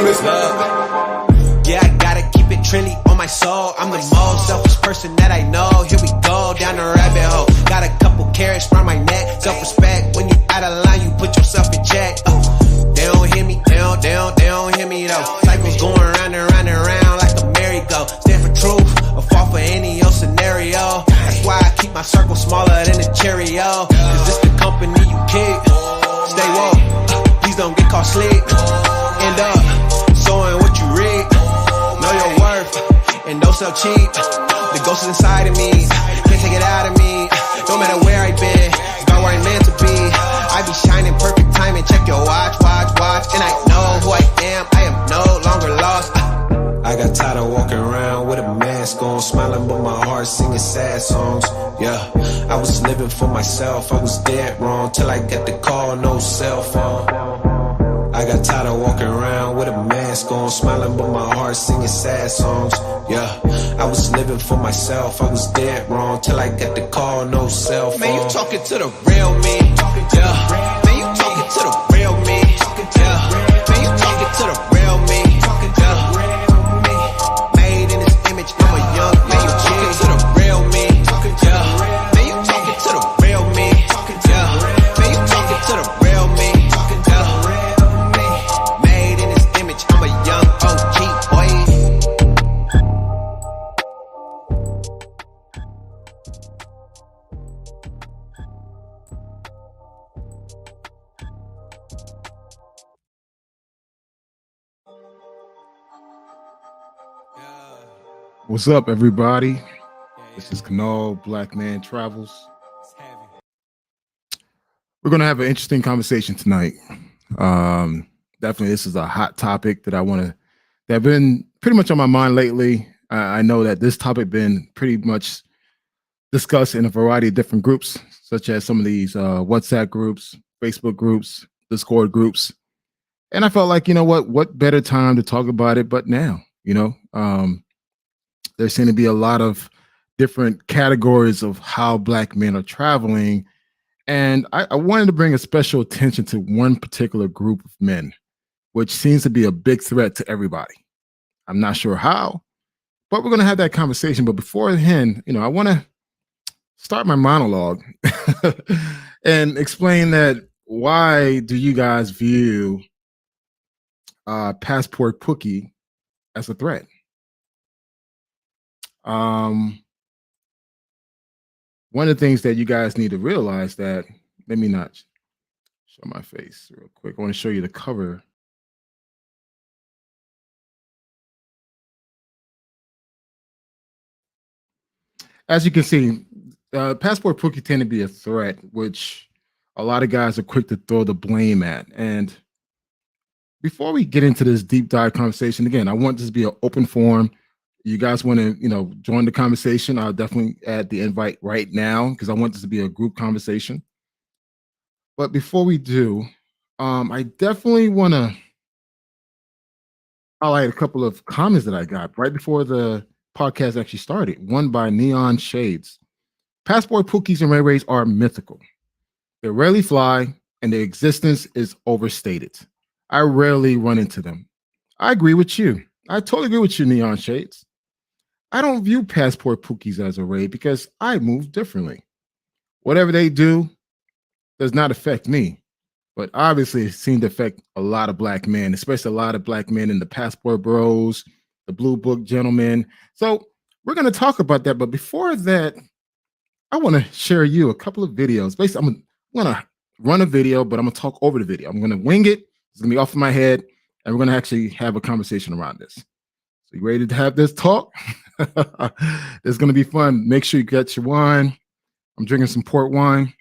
this. Yeah, I gotta keep it trendy on my soul. I'm the most selfish person that I know. Here we go, down the rabbit hole. Got a couple carrots round my neck. Self-respect, when you out of line, you put yourself in check. They don't hear me, they don't hear me though. Cycles going round and round and round like a merry-go. Stand for truth, or fall for any old scenario. That's why I keep my circle smaller than a Cheerio. Cause this the company you keep. Stay woke, please don't get caught sleep. End up sowing what you reap. Know your worth, and don't sell cheap. The ghost is inside of me, can't take it out of me. No matter where I've been, got where I'm meant to be. I be shining perfect timing, check your watch. And I know who I am no longer lost. I got tired of walking around with a mask on, smiling but my heart singing sad songs. Yeah, I was living for myself, I was dead wrong till I got the call, no cell phone. I got tired of walking around with a mask on, smiling but my heart singing sad songs. Yeah, I was living for myself, I was dead wrong till I got the call, no cell phone. Man, you talking to the real me. Yeah, man, you talking to the real me. Yeah, man, you talking to the real me. Yeah, made in this image, I'm a young man. You talking to the real me. Yeah, man, you talking to the real me. Yeah, man, you talking to the real me. Yeah, made in this image, I'm a young OG boy. What's up, everybody? This is Canal Black Man Travels. We're going to have an interesting conversation tonight. Definitely, this is a hot topic that have been pretty much on my mind lately. I know that this topic been pretty much discussed in a variety of different groups, such as some of these WhatsApp groups, Facebook groups, Discord groups. And I felt like, you know what better time to talk about it but now, there seem to be a lot of different categories of how Black men are traveling. And I wanted to bring a special attention to one particular group of men, which seems to be a big threat to everybody. I'm not sure how, but we're going to have that conversation. But beforehand, I want to start my monologue and explain that why do you guys view Passport Pookie as a threat? One of the things that you guys need to realize that, let me not show my face real quick. I want to show you the cover. As you can see, Passport Pookie tend to be a threat, which a lot of guys are quick to throw the blame at. And before we get into this deep dive conversation, again, I want this to be an open forum. You guys want to, join the conversation, I'll definitely add the invite right now because I want this to be a group conversation. But before we do, I definitely want to highlight a couple of comments that I got right before the podcast actually started. One by Neon Shades. Passport Pookies and Ray Rays are mythical. They rarely fly, and their existence is overstated. I rarely run into them. I agree with you. I totally agree with you, Neon Shades. I don't view Passport Pookies as a raid because I move differently. Whatever they do does not affect me, but obviously it seemed to affect a lot of Black men, especially a lot of Black men in the Passport Bros, the Blue Book gentlemen. So we're going to talk about that. But before that, I want to share you a couple of videos. Basically, I'm going to run a video, but I'm going to talk over the video. I'm going to wing it. It's going to be off of my head, and we're going to actually have a conversation around this. So you ready to have this talk? It's going to be fun. Make sure you get your wine. I'm drinking some port wine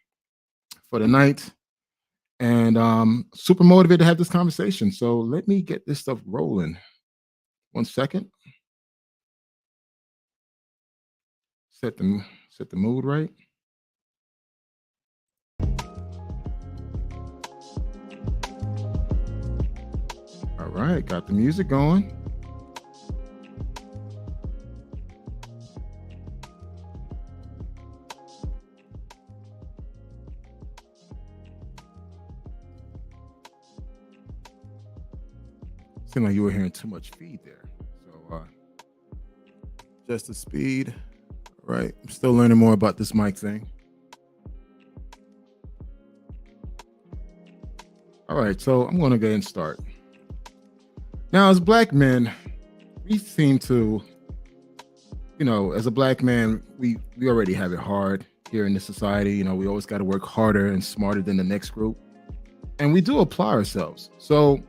for the night, and super motivated to have this conversation. So let me get this stuff rolling. 1 second. Set the mood right. All right, got the music going. Seemed like you were hearing too much feed there. So just the speed. All right. I'm still learning more about this mic thing. All right, so I'm going to go ahead and start. Now, as Black men, we seem to, as a Black man, we already have it hard here in this society. We always got to work harder and smarter than the next group. And we do apply ourselves. So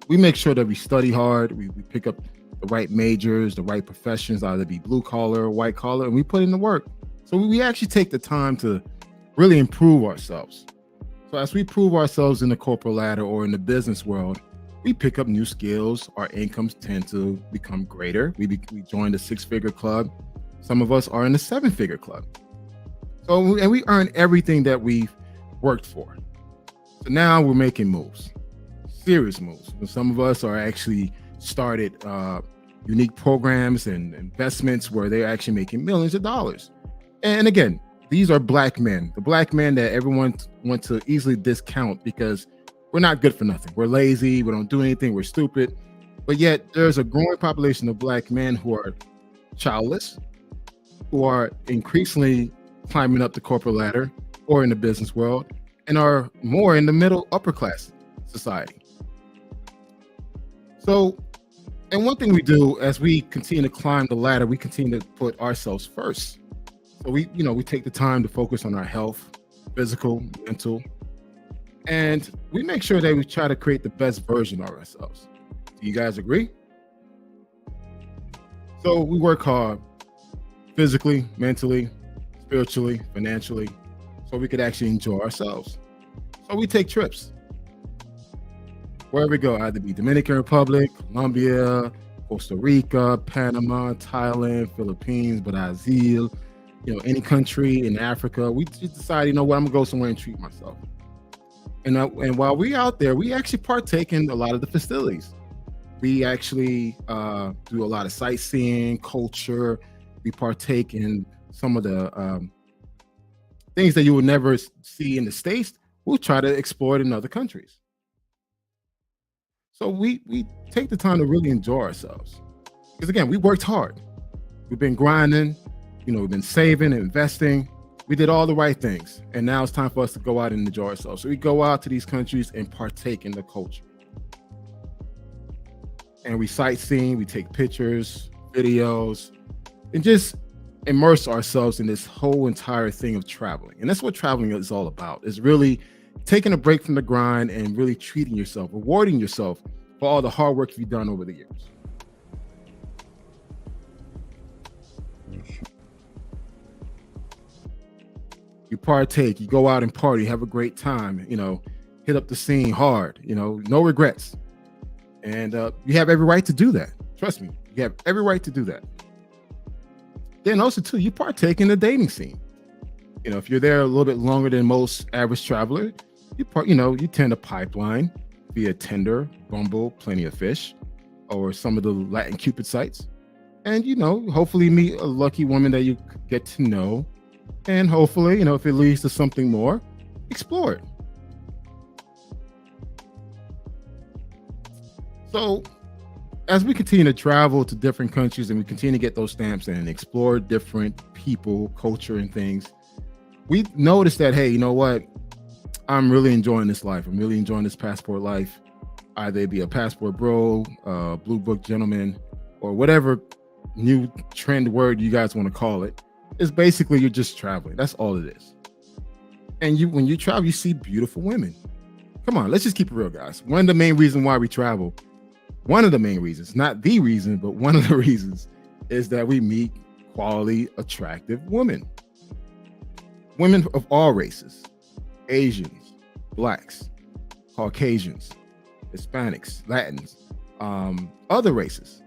we make sure that we study hard. We pick up the right majors, the right professions, either be blue collar or white collar, and we put in the work. So we actually take the time to really improve ourselves. So as we prove ourselves in the corporate ladder or in the business world, we pick up new skills. Our incomes tend to become greater. We join the 6-figure club. Some of us are in the 7-figure club. And we earn everything that we've worked for. So now we're making moves, serious moves. And some of us are actually started unique programs and investments where they're actually making millions of dollars. And again, these are Black men, the Black men that everyone wants to easily discount because we're not good for nothing. We're lazy. We don't do anything. We're stupid. But yet there's a growing population of Black men who are childless, who are increasingly climbing up the corporate ladder or in the business world, and are more in the middle upper class society. So, and one thing we do as we continue to climb the ladder, we continue to put ourselves first. So we take the time to focus on our health, physical, mental, and we make sure that we try to create the best version of ourselves. Do you guys agree? So we work hard physically, mentally, spiritually, financially, so we could actually enjoy ourselves. So we take trips. Wherever we go, either be Dominican Republic, Colombia, Costa Rica, Panama, Thailand, Philippines, Brazil, any country in Africa. We just decide, I'm gonna go somewhere and treat myself. And while we're out there, we actually partake in a lot of the facilities. We actually do a lot of sightseeing, culture. We partake in some of the things that you would never see in the States. We'll try to explore it in other countries. So we take the time to really enjoy ourselves. Because again, we worked hard. We've been grinding, we've been saving, investing. We did all the right things. And now it's time for us to go out and enjoy ourselves. So we go out to these countries and partake in the culture. And we sightseeing, we take pictures, videos, and just immerse ourselves in this whole entire thing of traveling. And that's what traveling is all about, is really taking a break from the grind and really treating yourself, rewarding yourself for all the hard work you've done over the years. You partake, you go out and party, have a great time, hit up the scene hard, no regrets. And you have every right to do that. Trust me, you have every right to do that. Then also too, you partake in the dating scene. If you're there a little bit longer than most average traveler, you tend to pipeline via Tinder, Bumble, Plenty of Fish, or some of the Latin Cupid sites. And, hopefully meet a lucky woman that you get to know. And hopefully, if it leads to something more, explore it. So as we continue to travel to different countries and we continue to get those stamps and explore different people, culture, and things, we noticed that, hey, you know what? I'm really enjoying this life. I'm really enjoying this passport life. Either it be a passport bro, blue book gentleman, or whatever new trend word you guys want to call it. It's basically you're just traveling. That's all it is. And when you travel, you see beautiful women. Come on, let's just keep it real, guys. One of the main reasons why we travel, one of the main reasons, not the reason, but one of the reasons, is that we meet quality, attractive women. Women of all races, Asians, Blacks, Caucasians, Hispanics, Latins, other races.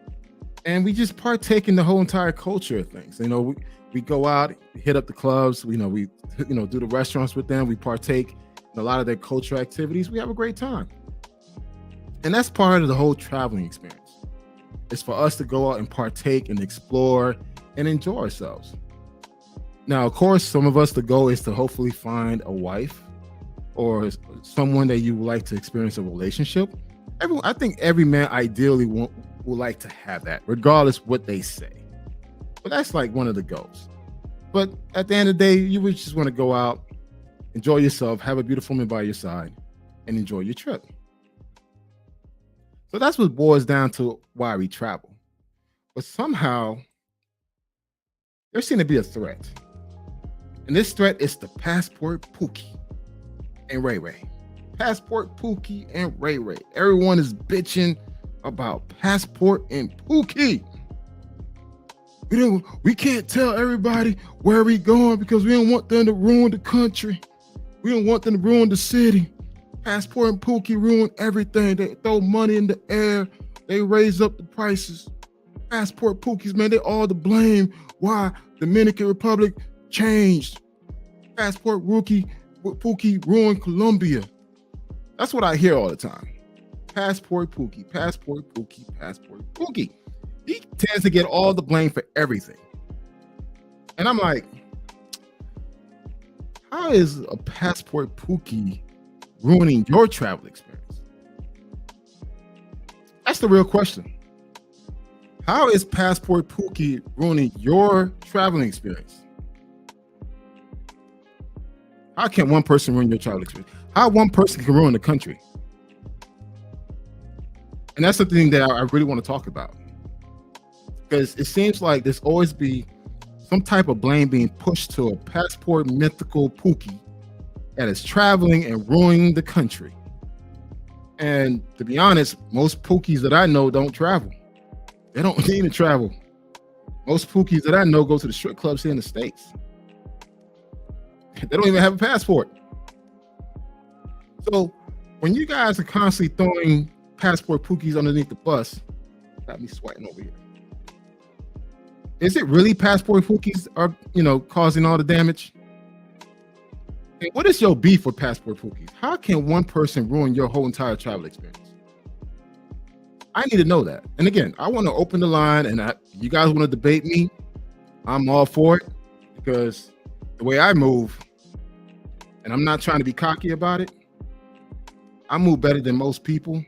And we just partake in the whole entire culture of things. We go out, hit up the clubs, we do the restaurants with them. We partake in a lot of their cultural activities. We have a great time. And that's part of the whole traveling experience. It's for us to go out and partake and explore and enjoy ourselves. Now, of course, some of us, the goal is to hopefully find a wife or someone that you would like to experience a relationship I think every man ideally would like to have that, regardless what they say. But that's like one of the goals. But at the end of the day, you would just want to go out, enjoy yourself, have a beautiful woman by your side, and enjoy your trip. So that's what boils down to why we travel. But somehow, there seems to be a threat. And this threat is the Passport Pookie and Ray Ray. Passport Pookie and Ray Ray. Everyone is bitching about Passport and Pookie. We can't tell everybody where we going because we don't want them to ruin the country. We don't want them to ruin the city. Passport and Pookie ruin everything. They throw money in the air. They raise up the prices. Passport Pookies, man, they all to blame why Dominican Republic changed. Passport Pookie ruined Colombia. That's what I hear all the time. Passport Pookie, Passport Pookie, Passport Pookie. He tends to get all the blame for everything. And I'm like, how is a Passport Pookie ruining your travel experience? That's the real question. How is Passport Pookie ruining your traveling experience? How can one person ruin your travel experience? How one person can ruin the country? And that's the thing that I really want to talk about. Because it seems like there's always be some type of blame being pushed to a passport mythical Pookie that is traveling and ruining the country. And to be honest, most Pookies that I know don't travel. They don't need to travel. Most Pookies that I know go to the strip clubs here in the States. They don't even have a passport. So when you guys are constantly throwing Passport Pookies underneath the bus, got me sweating over here. Is it really Passport Pookies are, causing all the damage? And what is your beef with Passport Pookies? How can one person ruin your whole entire travel experience? I need to know that. And again, I want to open the line, and you guys want to debate me, I'm all for it, because the way I move, and I'm not trying to be cocky about it, I move better than most people.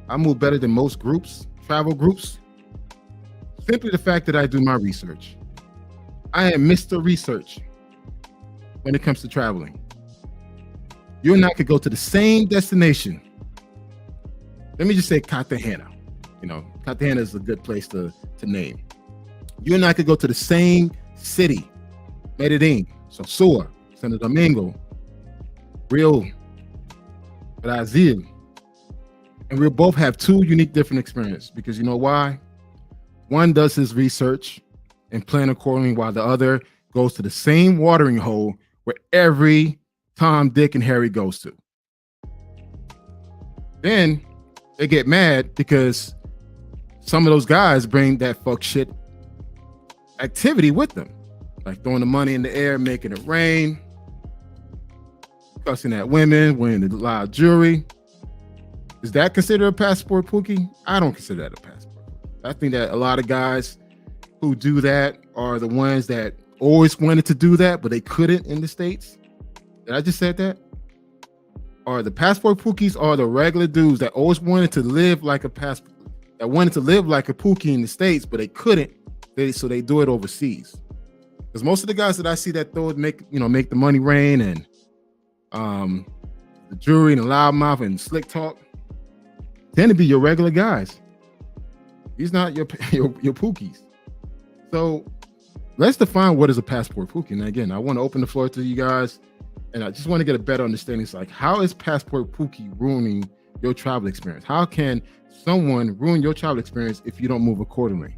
I move better than most groups, travel groups. Simply the fact that I do my research. I am Mr. Research when it comes to traveling. You and I could go to the same destination. Let me just say Cartagena. Cartagena is a good place to name. You and I could go to the same city, Medellin, Sosúa, Santo Domingo, Rio, Brazil, and we'll both have two unique different experiences, because you know why? One does his research and plan accordingly, while the other goes to the same watering hole where every Tom, Dick, and Harry goes to. Then they get mad because some of those guys bring that fuck shit activity with them, like throwing the money in the air, making it rain, cussing at women, wearing the loud jewelry. Is that considered a Passport Pookie? I don't consider that a passport. I think that a lot of guys who do that are the ones that always wanted to do that, but they couldn't in the States. Did I just said that? Or the Passport Pookies are the regular dudes that always wanted to live like a passport, that wanted to live like a Pookie in the States, but they couldn't. So they do it overseas. Because most of the guys that I see that make the money rain and the jewelry and the loudmouth and slick talk tend to be your regular guys. These not your Pookies. So let's define what is a Passport Pookie. And again, I want to open the floor to you guys, and I just want to get a better understanding. It's like, how is Passport Pookie ruining your travel experience? How can someone ruin your travel experience if you don't move accordingly?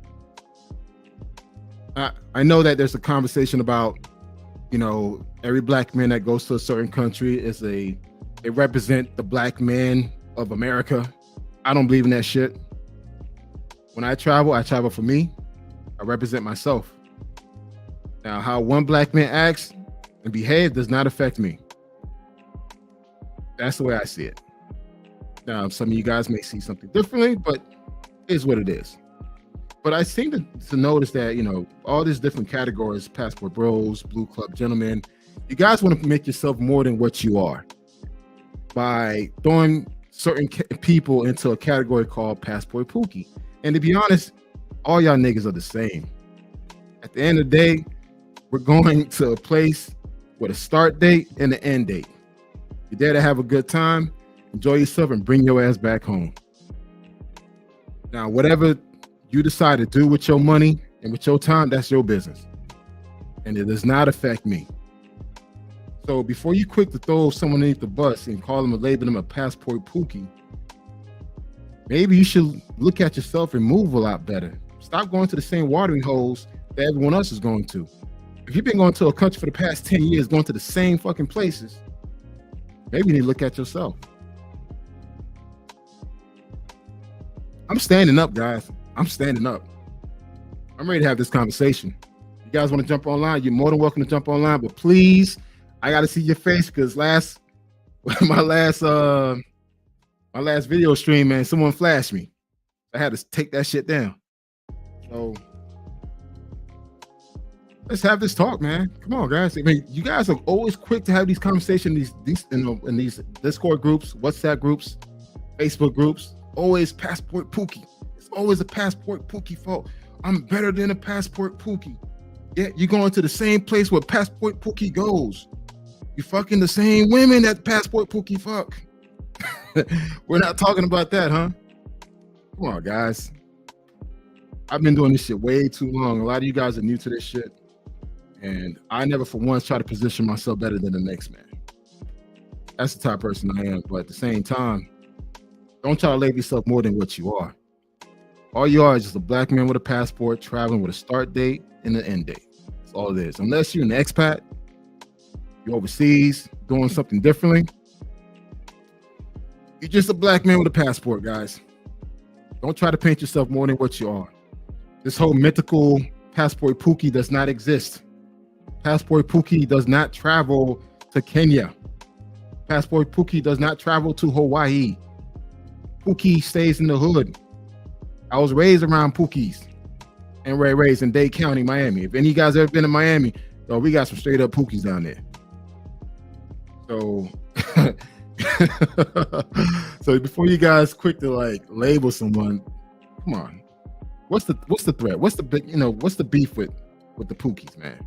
I know that there's a conversation about, every black man that goes to a certain country they represent the black man of America. I don't believe in that shit. When I travel for me. I represent myself. Now, how one black man acts and behave does not affect me. That's the way I see it. Now, some of you guys may see something differently, but it is what it is. But I seem to notice that, all these different categories, Passport Bros, Blue Club Gentlemen, you guys want to make yourself more than what you are by throwing certain people into a category called Passport Pookie. And to be honest, all y'all niggas are the same. At the end of the day, we're going to a place with a start date and an end date. You're there to have a good time, enjoy yourself, and bring your ass back home. Now, whatever you decide to do with your money and with your time, that's your business. And it does not affect me. So before you quick to throw someone underneath the bus and call them and label them a Passport Pookie, maybe you should look at yourself and move a lot better. Stop going to the same watering holes that everyone else is going to. If you've been going to a country for the past 10 years, going to the same fucking places, maybe you need to look at yourself. I'm standing up, guys. I'm standing up. I'm ready to have this conversation. You guys want to jump online? You're more than welcome to jump online, but please, I got to see your face because my last video stream, man, someone flashed me. I had to take that shit down. So let's have this talk, man. Come on, guys. I mean, you guys are always quick to have these conversations in these Discord groups, WhatsApp groups, Facebook groups. Always Passport Pookie. It's always a Passport Pookie fault. I'm better than a Passport Pookie. Yeah, you're going to the same place where Passport Pookie goes. You fucking the same women that Passport Pookie fuck. We're not talking about that, huh? Come on, guys. I've been doing this shit way too long. A lot of you guys are new to this shit. And I never for once try to position myself better than the next man. That's the type of person I am. But at the same time, don't try to label yourself more than what you are. All you are is just a black man with a passport traveling with a start date and an end date. That's all it is. Unless you're an expat, you're overseas doing something differently, you're just a black man with a passport, guys. Don't try to paint yourself more than what you are. This whole mythical Passport Pookie does not exist. Passport Pookie does not travel to Kenya. Passport Pookie does not travel to Hawaii. Pookie stays in the hood. I was raised around Pookies and Ray Rays in Dade County, Miami. If any of you guys ever been to Miami, oh, we got some straight up Pookies down there. So, so before you guys quick to like label someone, come on, what's the threat? What's the big, what's the beef with the Pookies, man?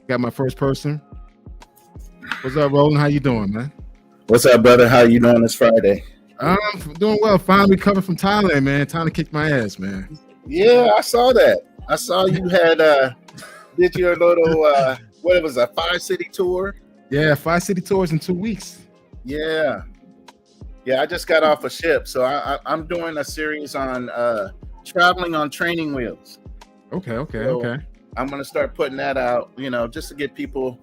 Got my first person. What's up, Roland? How you doing, man? What's up, brother? How you doing this Friday? I'm doing well. Finally coming from Thailand, man. Time to kick my ass, man. Yeah, I saw that. I saw you had did your little what it was, a 5-city tour? Yeah, 5 city tours in 2 weeks. Yeah. I just got off a ship, so I'm doing a series on traveling on training wheels. Okay. I'm gonna start putting that out, just to get people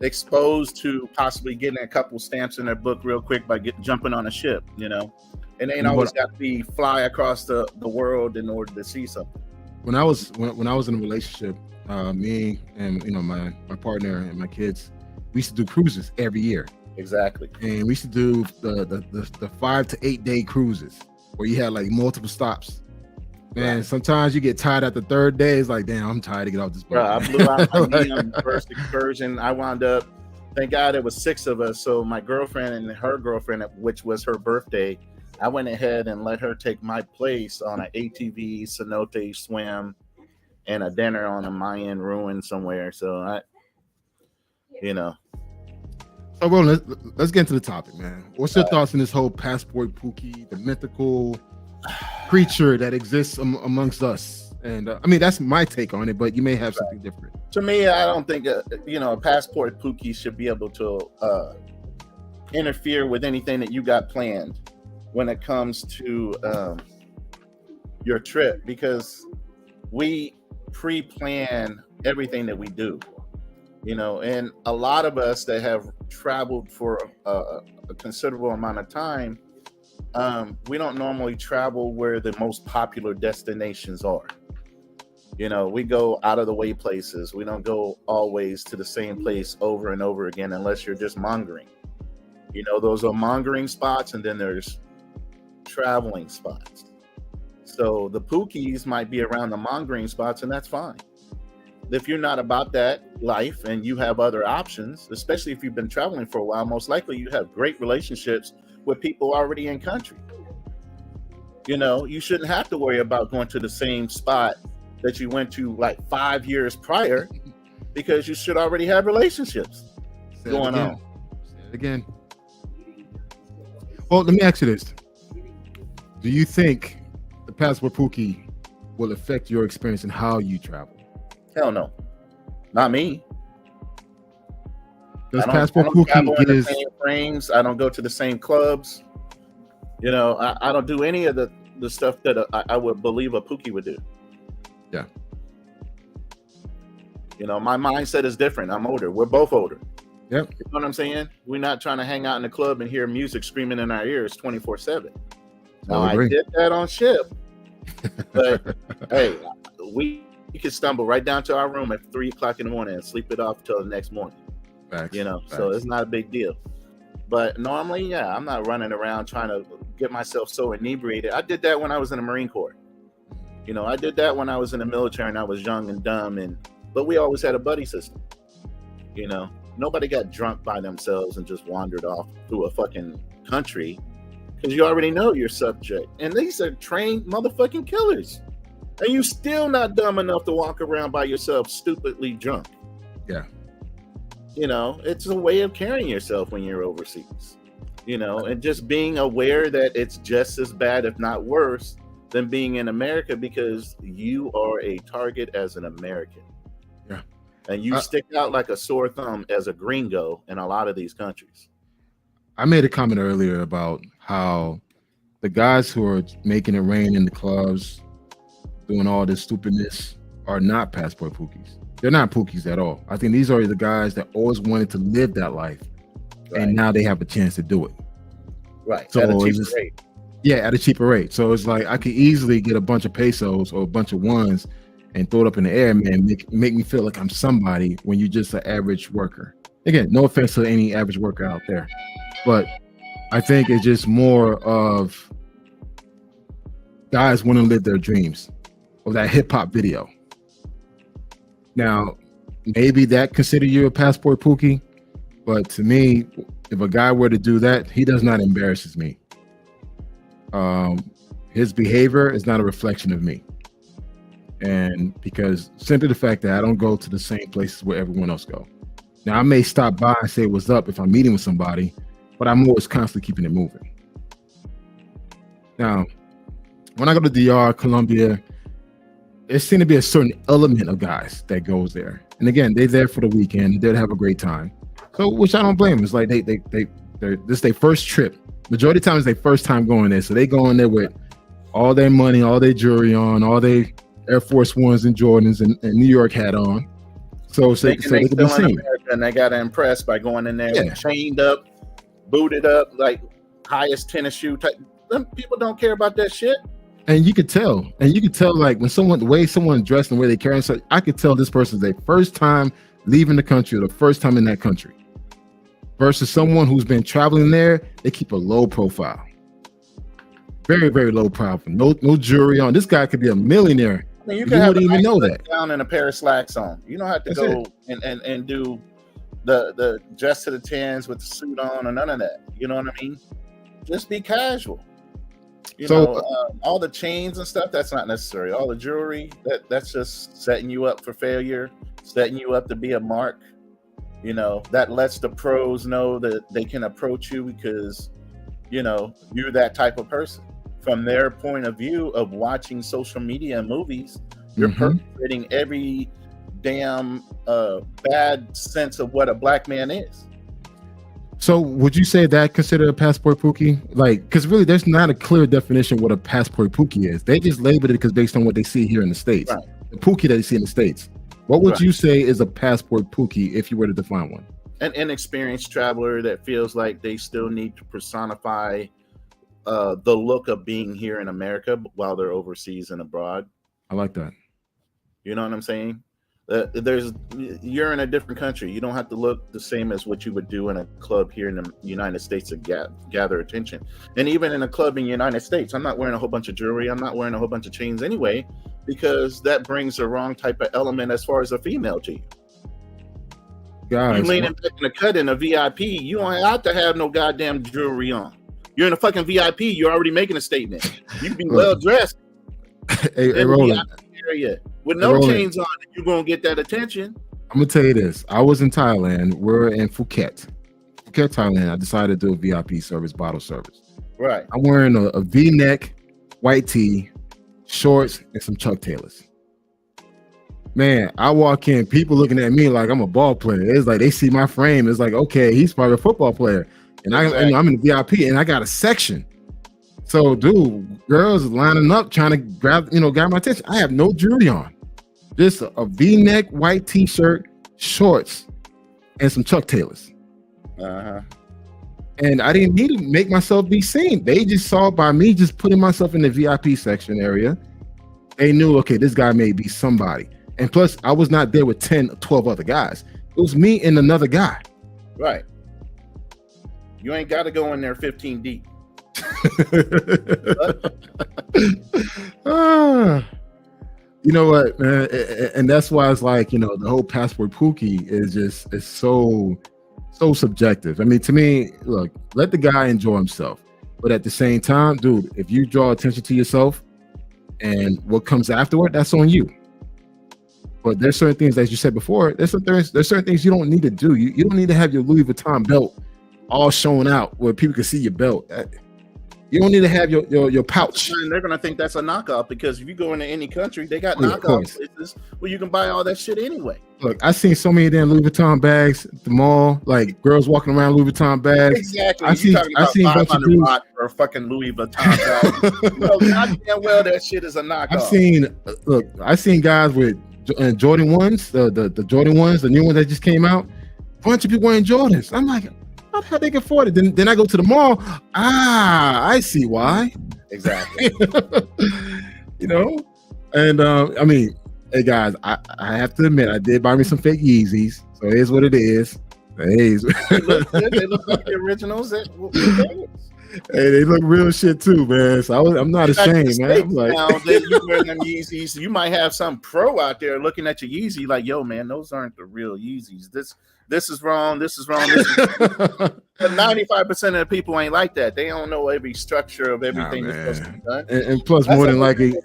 exposed to possibly getting a couple stamps in their book real quick by jumping on a ship. It ain't always got to be fly across the world in order to see something. When I was in a relationship, me and my partner and my kids, we used to do cruises every year. Exactly. And we used to do the 5 to 8 day cruises where you had like multiple stops. Man, right. Sometimes you get tired at the third day. It's like, damn, I'm tired to get off this boat. Bro, I blew out my knee on the first excursion. I wound up, thank God it was 6 of us. So my girlfriend and her girlfriend, which was her birthday, I went ahead and let her take my place on an ATV, cenote swim, and a dinner on a Mayan ruin somewhere. So So, Roland, let's get into the topic, man. What's your thoughts on this whole Passport Pookie, the mythical creature that exists amongst us? And I mean, that's my take on it, but you may have something different. To me, I don't think a Passport Pookie should be able to interfere with anything that you got planned when it comes to your trip, because we pre-plan everything that we do. And a lot of us that have traveled for a considerable amount of time, we don't normally travel where the most popular destinations are. We go out of the way places. We don't go always to the same place over and over again unless you're just mongering. Those are mongering spots, and then there's traveling spots. So the Pookies might be around the mongering spots, and that's fine. If you're not about that life and you have other options, especially if you've been traveling for a while, most likely you have great relationships with people already in country. You know, you shouldn't have to worry about going to the same spot that you went to like 5 years prior, because you should already have relationships going on. Say it again. Well, let me ask you this. Do you think the Passport Pookie will affect your experience in how you travel? Hell no. Not me. Does I Passport don't travel Pookie in the gives same frames. I don't go to the same clubs. You know, I don't do any of the stuff that I would believe a Pookie would do. Yeah. You know, my mindset is different. I'm older. We're both older. Yep. You know what I'm saying? We're not trying to hang out in the club and hear music screaming in our ears 24/7. Now, I did that on ship, but hey, we could stumble right down to our room at 3 o'clock in the morning and sleep it off till the next morning. Facts. You know, so it's not a big deal. But normally, yeah, I'm not running around trying to get myself so inebriated. I did that when I was in the Marine Corps. You know, I did that when I was in the military and I was young and dumb, but we always had a buddy system. You know, nobody got drunk by themselves and just wandered off through a fucking country, because you already know your subject. And these are trained motherfucking killers. And you still not dumb enough to walk around by yourself stupidly drunk. Yeah. You know, it's a way of carrying yourself when you're overseas. You know, and just being aware that it's just as bad, if not worse, than being in America, because you are a target as an American. Yeah. And you stick out like a sore thumb as a gringo in a lot of these countries. I made a comment earlier about how the guys who are making it rain in the clubs, doing all this stupidness, are not Passport Pookies. They're not Pookies at all. I think these are the guys that always wanted to live that life, right, and now they have a chance to do it. Right. So at a cheaper rate. Yeah, at a cheaper rate. So it's like I could easily get a bunch of pesos or a bunch of ones and throw it up in the air, man. Make me feel like I'm somebody when you're just an average worker. Again, no offense to any average worker out there, but I think it's just more of guys want to live their dreams, of that hip hop video. Now, maybe that consider you a Passport Pookie, but to me, if a guy were to do that, he does not embarrass me. His behavior is not a reflection of me. And because simply the fact that I don't go to the same places where everyone else go. Now, I may stop by and say what's up if I'm meeting with somebody, but I'm always constantly keeping it moving. Now, when I go to DR, Colombia, there seems to be a certain element of guys that goes there. And again, they're there for the weekend. They're there to have a great time. So, which I don't blame them. It's like this is their first trip. Majority of the time, it's their first time going there. So they go in there with all their money, all their jewelry on, all their Air Force Ones and Jordans and New York hat on. So they can be seen. And they got impressed by going in there chained up, booted up, like highest tennis shoe type. Them people don't care about that shit. And you could tell, like when the way someone dressed and the way they carry themselves, I could tell this person's their first time leaving the country or the first time in that country. Versus someone who's been traveling there, they keep a low profile. Very, very low profile. No jewelry on. This guy could be a millionaire. I mean, you wouldn't even know that. Down in a pair of slacks on. You don't have to go and do the dress to the tens with the suit on or none of that. You know what I mean? Just be casual. You know, all the chains and stuff, that's not necessary. All the jewelry, that's just setting you up for failure, setting you up to be a mark. You know, that lets the pros know that they can approach you because, you know, you're that type of person. From their point of view of watching social media and movies, you're perpetrating every damn bad sense of what a black man is. So would you say that considered a Passport Pookie? Like, because really there's not a clear definition what a Passport Pookie is. They just labeled it because based on what they see here in the States. Right. The Pookie that they see in the States. What would you say is a Passport Pookie if you were to define one? An inexperienced traveler that feels like they still need to personify the look of being here in America while they're overseas and abroad. I like that. You know what I'm saying? You're in a different country. You don't have to look the same as what you would do in a club here in the United States to gather attention. And even in a club in the United States, I'm not wearing a whole bunch of jewelry. I'm not wearing a whole bunch of chains anyway, because that brings the wrong type of element as far as a female to you. Guys, you leaning back in the cut in a VIP, you don't have to have no goddamn jewelry on. You're in a fucking VIP. You're already making a statement. You can be well dressed Hey, in the Roland, VIP area with no Roland. chains on. You're gonna get that attention. I'm gonna tell you this. I was in Thailand. We're in Phuket, Thailand. I decided to do a VIP service, bottle service. Right. I'm wearing a V-neck, white tee, shorts, and some Chuck Taylors. Man, I walk in, people looking at me like I'm a ball player. It's like they see my frame. It's like, okay, he's probably a football player. And I'm in the VIP and I got a section. So, dude, girls lining up trying to grab my attention. I have no jewelry on. Just a V-neck, white t-shirt, shorts, and some Chuck Taylors. Uh-huh. And I didn't need to make myself be seen. They just saw by me just putting myself in the VIP section area. They knew, okay, this guy may be somebody. And plus, I was not there with 10 or 12 other guys. It was me and another guy. Right. You ain't got to go in there 15 deep. You know what, man? And that's why it's like, the whole Passport Pookie is so subjective. I mean, to me, look, let the guy enjoy himself. But at the same time, dude, if you draw attention to yourself and what comes afterward, that's on you. But there's certain things, as you said before, there's certain things you don't need to do. You don't need to have your Louis Vuitton belt all shown out where people can see your belt. You don't need to have your pouch. And they're gonna think that's a knockoff because if you go into any country, they got knockoff places where you can buy all that shit anyway. Look, I've seen so many of them Louis Vuitton bags at the mall, like girls walking around Louis Vuitton bags. Exactly. I seen a bunch of dudes for a fucking Louis Vuitton bag. Goddamn well that shit is a knockoff. I've seen guys with Jordan ones, the Jordan ones, the new ones that just came out. A bunch of people wearing Jordans. I'm like, how the hell they can afford it? Then I go to the mall. I see why. Exactly. And I mean, hey guys, I have to admit, I did buy me some fake Yeezys, so it is what it is. They look good. They look like the originals. Hey, they look real shit too, man. So I'm not ashamed, man. I'm like, now that you wear them Yeezys, you might have some pro out there looking at your Yeezy like, yo, man, those aren't the real Yeezys. This is wrong. This is wrong. But 95% of the people ain't like that. They don't know every structure of everything that's supposed to be done. And plus, that's more than likely,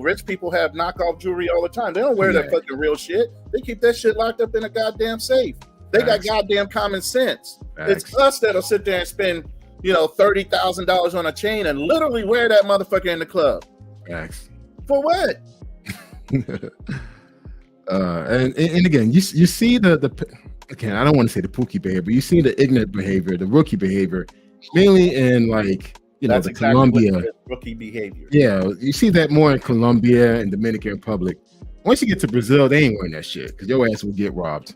rich people have knockoff jewelry all the time. They don't wear that fucking real shit. They keep that shit locked up in a goddamn safe. They got goddamn common sense. It's us that'll sit there and spend, $30,000 on a chain and literally wear that motherfucker in the club. Facts. For what? And again, you see the again, I don't want to say the Pookie behavior, but you see the ignorant behavior, the rookie behavior, mainly in like That's the exactly Colombia rookie behavior. Yeah, you see that more in Colombia and Dominican Republic. Once you get to Brazil, they ain't wearing that shit because your ass will get robbed.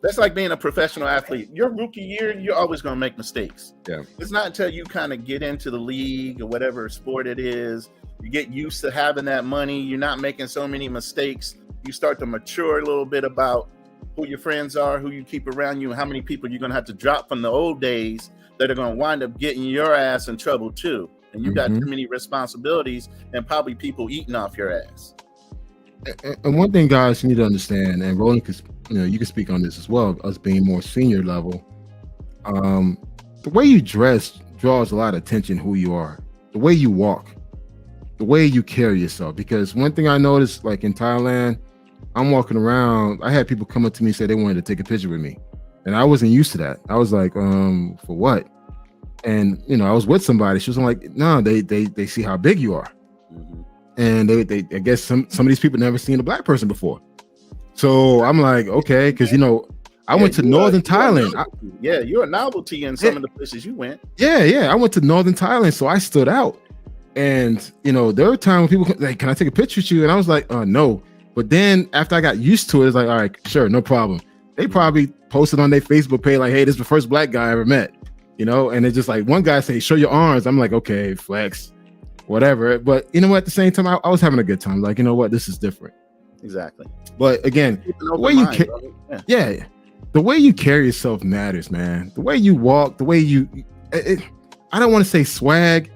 That's like being a professional athlete. Your rookie year, you're always going to make mistakes. Yeah. It's not until you kind of get into the league or whatever sport it is, you get used to having that money, you're not making so many mistakes, you start to mature a little bit about who your friends are, who you keep around you, and how many people you're going to have to drop from the old days that are going to wind up getting your ass in trouble too. And you got too many responsibilities and probably people eating off your ass. And one thing guys need to understand, and Roland, you can speak on this as well, us being more senior level, the way you dress draws a lot of attention who you are, the way you walk, the way you carry yourself. Because one thing I noticed, like in Thailand, I'm walking around, I had people come up to me and say they wanted to take a picture with me, and I wasn't used to that. I was like, for what? And I was with somebody. She was like, no, they see how big you are. And they I guess some of these people never seen a black person before. So I'm like, okay, because I went to northern Thailand. You're a novelty in some of the places you went. Yeah, I went to northern Thailand, so I stood out. And there were times when people like, can I take a picture with you? And I was like, no. But then after I got used to it, it's like, all right, sure, no problem. They probably posted on their Facebook page like, hey, this is the first black guy I ever met. And it's just like one guy say, show your arms. I'm like, okay, flex. Whatever, but at the same time, I was having a good time. Like, this is different. Exactly. But again, the way the way you carry yourself matters, man. The way you walk, the way I don't want to say swag,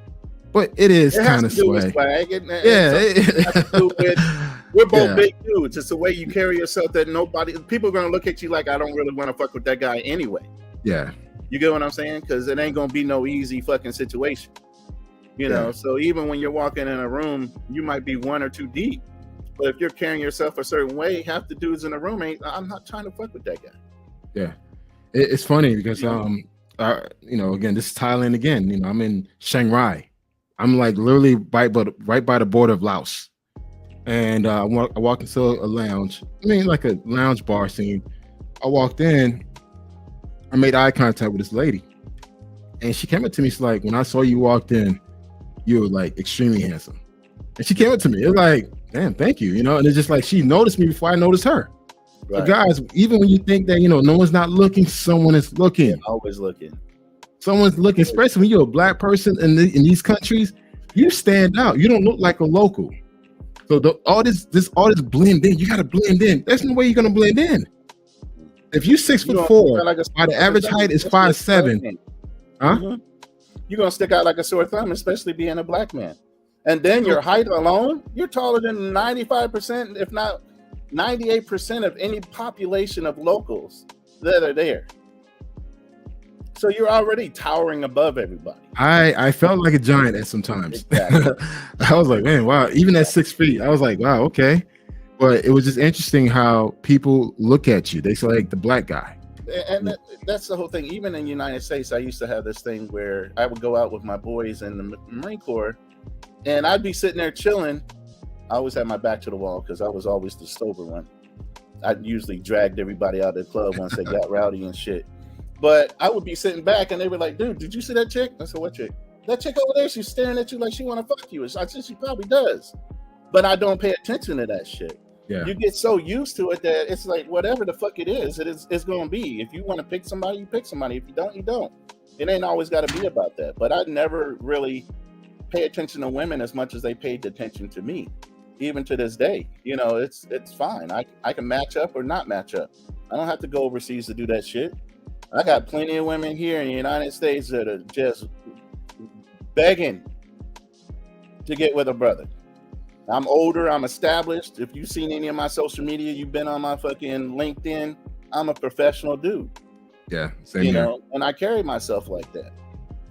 but it is kind of swag. We're both big dudes. It's the way you carry yourself that people are going to look at you like, I don't really want to fuck with that guy anyway. Yeah. You get what I'm saying? Because it ain't gonna be no easy fucking situation. You know, so even when you're walking in a room, you might be one or two deep. But if you're carrying yourself a certain way, half the dudes in the room I'm not trying to fuck with that guy. Yeah. It's funny because you know, again, this is Thailand again. You know, I'm in Chiang Rai. I'm like literally right by the border of Laos. And I walked into a lounge. I mean, like a lounge bar scene. I walked in, I made eye contact with this lady. And she came up to me, she's like, when I saw you walked in, you were like extremely handsome. And she came up to me, it was like, damn, thank you. You know, and it's just like she noticed me before I noticed her. Right. So guys, even when you think that, you know, no one's not looking, someone is looking. They're always looking. Someone's looking, especially when you're a black person in these countries, you stand out. You don't look like a local. So all this blend in, you got to blend in. There's no way you're going to blend in. If you're 6'4", like the average height is 5'7", huh? Mm-hmm. You're going to stick out like a sore thumb, especially being a black man. And then your height alone, you're taller than 95%, if not 98% of any population of locals that are there. So you're already towering above everybody. I felt like a giant at some times. Exactly. I was like, man, wow. Even at 6 feet, I was like, wow, okay. But it was just interesting how people look at you. They say like the black guy. And that's the whole thing. Even in the United States, I used to have this thing where I would go out with my boys in the Marine Corps, and I'd be sitting there chilling. I always had my back to the wall because I was always the sober one. I usually dragged everybody out of the club once they got rowdy and shit. But I would be sitting back and they were like, dude, did you see that chick? I said, what chick? That chick over there, she's staring at you like she want to fuck you. I said, she probably does. But I don't pay attention to that shit. Yeah. You get so used to it that it's like whatever the fuck it's going to be. If you want to pick somebody, you pick somebody. If you don't, you don't. It ain't always got to be about that. But I never really pay attention to women as much as they paid attention to me. Even to this day, you know, it's fine. I can match up or not match up. I don't have to go overseas to do that shit. I got plenty of women here in the United States that are just begging to get with a brother. I'm older, I'm established. If you've seen any of my social media, you've been on my fucking LinkedIn, I'm a professional dude. Yeah, same here. Know, and I carry myself like that.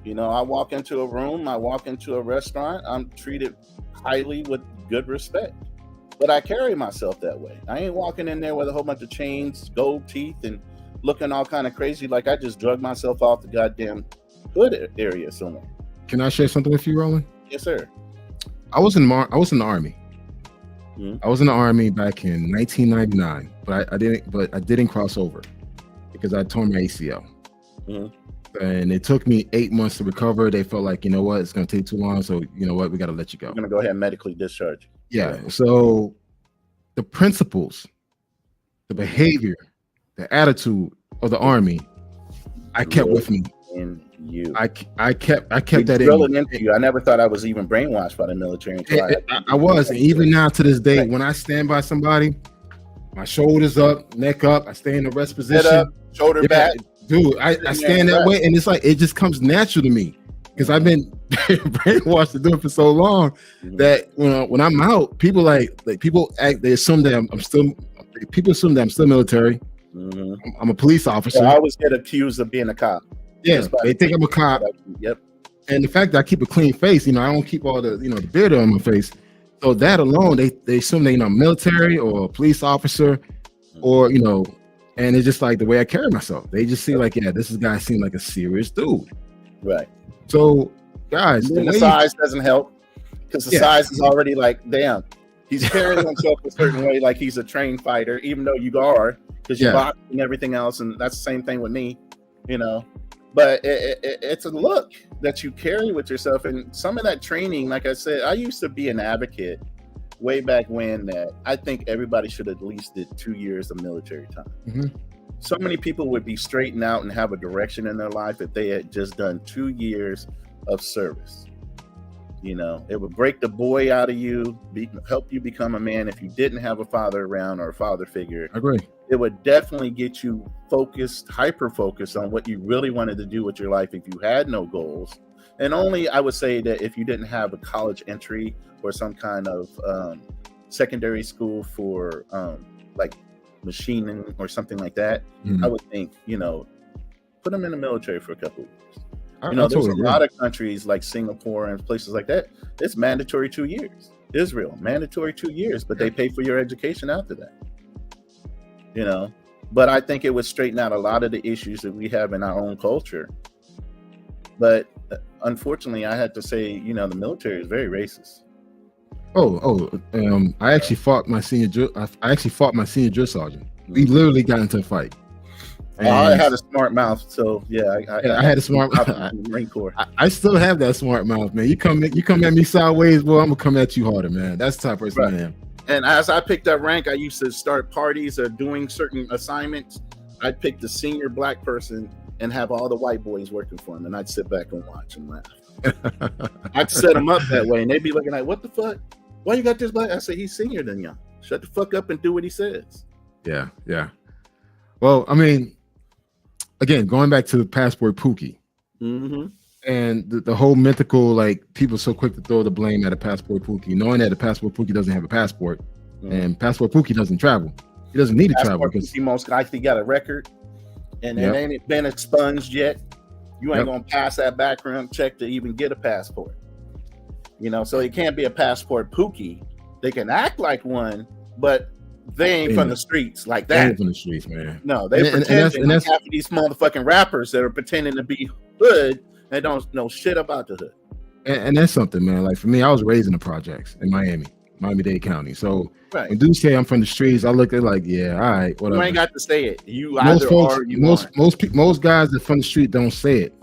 You know, I walk into a room, I walk into a restaurant, I'm treated highly with good respect. But I carry myself that way. I ain't walking in there with a whole bunch of chains, gold teeth, and looking all kind of crazy like I just drug myself off the goddamn hood area somewhere. Can I share something with you, Roland? Yes, sir. I was in the Army. Mm-hmm. I was in the Army back in 1999, but I didn't cross over because I tore my ACL. Mm-hmm. And it took me 8 months to recover. They felt like, you know what, it's going to take too long. So you know what, we got to let you go. I'm going to go ahead and medically discharge. Yeah. So the principles, the behavior, the attitude of the Army, I kept with me. In you, I kept that in you. I never thought I was even brainwashed by the military until I was, and even now to this day, when I stand by somebody, my shoulders up, neck up, I stay in the rest position, up, shoulder back, dude. I stand that way, and it's like it just comes natural to me because I've been brainwashed to do it for so long that when I'm out, people like people act. They assume that I'm still. People assume that I'm still military. Mm-hmm. I'm a police officer. I always get accused of being a cop. Yeah, they think I'm a cop. Yep. And the fact that I keep a clean face, you know, I don't keep all the, you know, the beard on my face. So that alone, they assume they, you know, military or a police officer, or, you know, and it's just like the way I carry myself. They just see like, yeah, this guy seems like a serious dude. Right. So, guys, the size doesn't help because the size is already like, damn, he's carrying himself a certain way, like he's a trained fighter, even though you are, because you box and everything else, and that's the same thing with me, you know. But it's a look that you carry with yourself. And some of that training, like I said, I used to be an advocate way back when that I think everybody should at least did 2 years of military time. Mm-hmm. So many people would be straightened out and have a direction in their life if they had just done 2 years of service. You know, it would break the boy out of you, help you become a man if you didn't have a father around or a father figure. I agree. It would definitely get you focused, hyper-focused on what you really wanted to do with your life if you had no goals. And only, I would say that if you didn't have a college entry or some kind of secondary school for like machining or something like that, I would think, you know, Put them in the military for a couple of years. I There's totally a agree. lot of countries like Singapore and places like that. It's mandatory 2 years. Israel, mandatory 2 years, but they pay for your education after that. But I think it would straighten out a lot of the issues that we have in our own culture. But unfortunately, I had to say, the military is very racist. I actually fought my senior drill sergeant. We literally got into a fight. I had a smart mouth, so yeah. I had a smart mouth. Marine Corps. I still have that smart mouth, man. You come at me sideways, well, I'm gonna come at you harder, man. That's the type of person I am. And as I picked up rank, I used to start parties or doing certain assignments. I'd pick the senior black person and have all the white boys working for him, and I'd sit back and watch and laugh. I'd set them up that way, and they'd be looking like, "What the fuck? Why you got this black?" I say, "He's senior than y'all. Shut the fuck up and do what he says." Yeah. Well, I mean, again, going back to the Passport Pookie, and the whole mythical, like, people so quick to throw the blame at a Passport Pookie, knowing that the Passport Pookie doesn't have a passport, and Passport Pookie doesn't travel. He doesn't need to travel because he most likely got a record, and it ain't been expunged yet. You ain't gonna pass that background check to even get a passport. So it can't be a Passport Pookie. They can act like one, but they ain't from the streets like that. They ain't from the streets, man. No, they pretend like half of these motherfucking rappers that are pretending to be hood and don't know shit about the hood. And that's something, man. Like, for me, I was raised in the projects in Miami-Dade County. So when dudes say I'm from the streets, I look at it like, yeah, all right, whatever. You ain't got to say it. You most guys that from the street don't say it.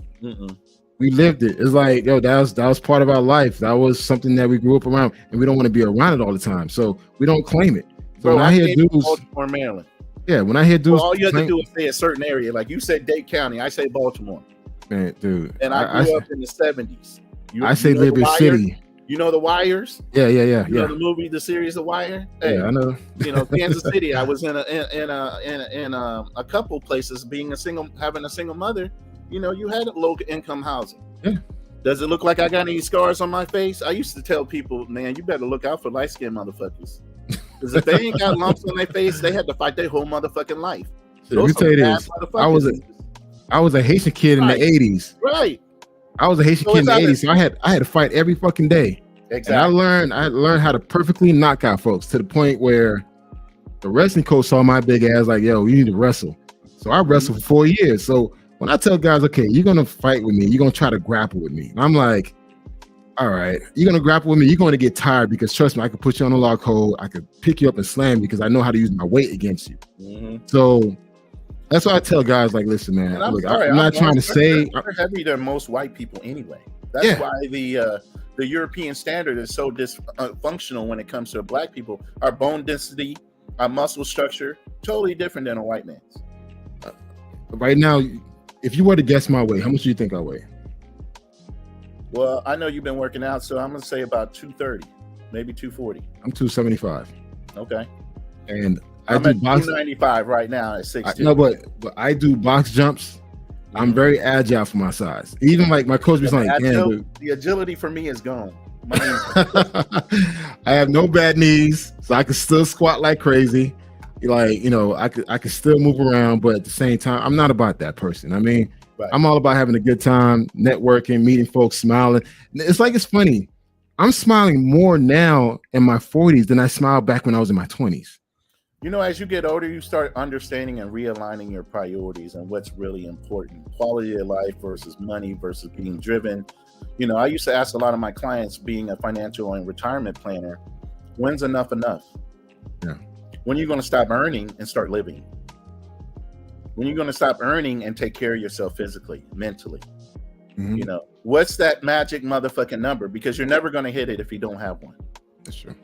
We lived it. It's like, yo, that was part of our life. That was something that we grew up around, and we don't want to be around it all the time. So we don't claim it. So when I hear dudes, Baltimore, Maryland. Yeah, when I hear dudes, all you have to do is say a certain area. Like you said, Dade County. I say Baltimore. Man, dude. And I grew up in the 70s. I say Liberty City. You know the Wires? Yeah. You know the movie, the series, The Wire. Hey, yeah, I know. Kansas City. I was in a couple places, having a single mother. You had low income housing. Yeah. Does it look like I got any scars on my face? I used to tell people, man, you better look out for light skinned motherfuckers. Because if they ain't got lumps on their face, they had to fight their whole motherfucking life. Let me tell you this. I was a Haitian kid in the 80s. Right. I was a Haitian kid in the 80s, so I had to fight every fucking day. Exactly. And I learned how to perfectly knock out folks to the point where the wrestling coach saw my big ass like, yo, you need to wrestle. So I wrestled for 4 years. So when I tell guys, okay, you're gonna fight with me, you're gonna try to grapple with me, I'm like, all right, you're gonna grapple with me, you're gonna get tired, because trust me, I could put you on a lock hold, I could pick you up and slam you because I know how to use my weight against you. So that's why I tell guys, like, listen, man, I'm not trying to say they're heavier than most white people anyway. That's why the European standard is so dysfunctional when it comes to black people. Our bone density, our muscle structure, totally different than a white man's. Right now, if you were to guess my weight, how much do you think I weigh? Well, I know you've been working out, so I'm going to say about 230, maybe 240. I'm 275. Okay. And I'm at 295 right now at 16. No, but I do box jumps. I'm very agile for my size. Even like my coach was like, "Damn, the agility for me is gone." I have no bad knees, so I can still squat like crazy. Like, I could still move around, but at the same time, I'm not about that person. I mean, I'm all about having a good time, networking, meeting folks, smiling. It's funny. I'm smiling more now in my 40s than I smiled back when I was in my 20s. As you get older, you start understanding and realigning your priorities and what's really important. Quality of life versus money versus being driven. I used to ask a lot of my clients, being a financial and retirement planner, when's enough? Yeah. When are you going to stop earning and start living? When are you going to stop earning and take care of yourself physically, mentally? What's that magic motherfucking number? Because you're never going to hit it if you don't have one. That's true.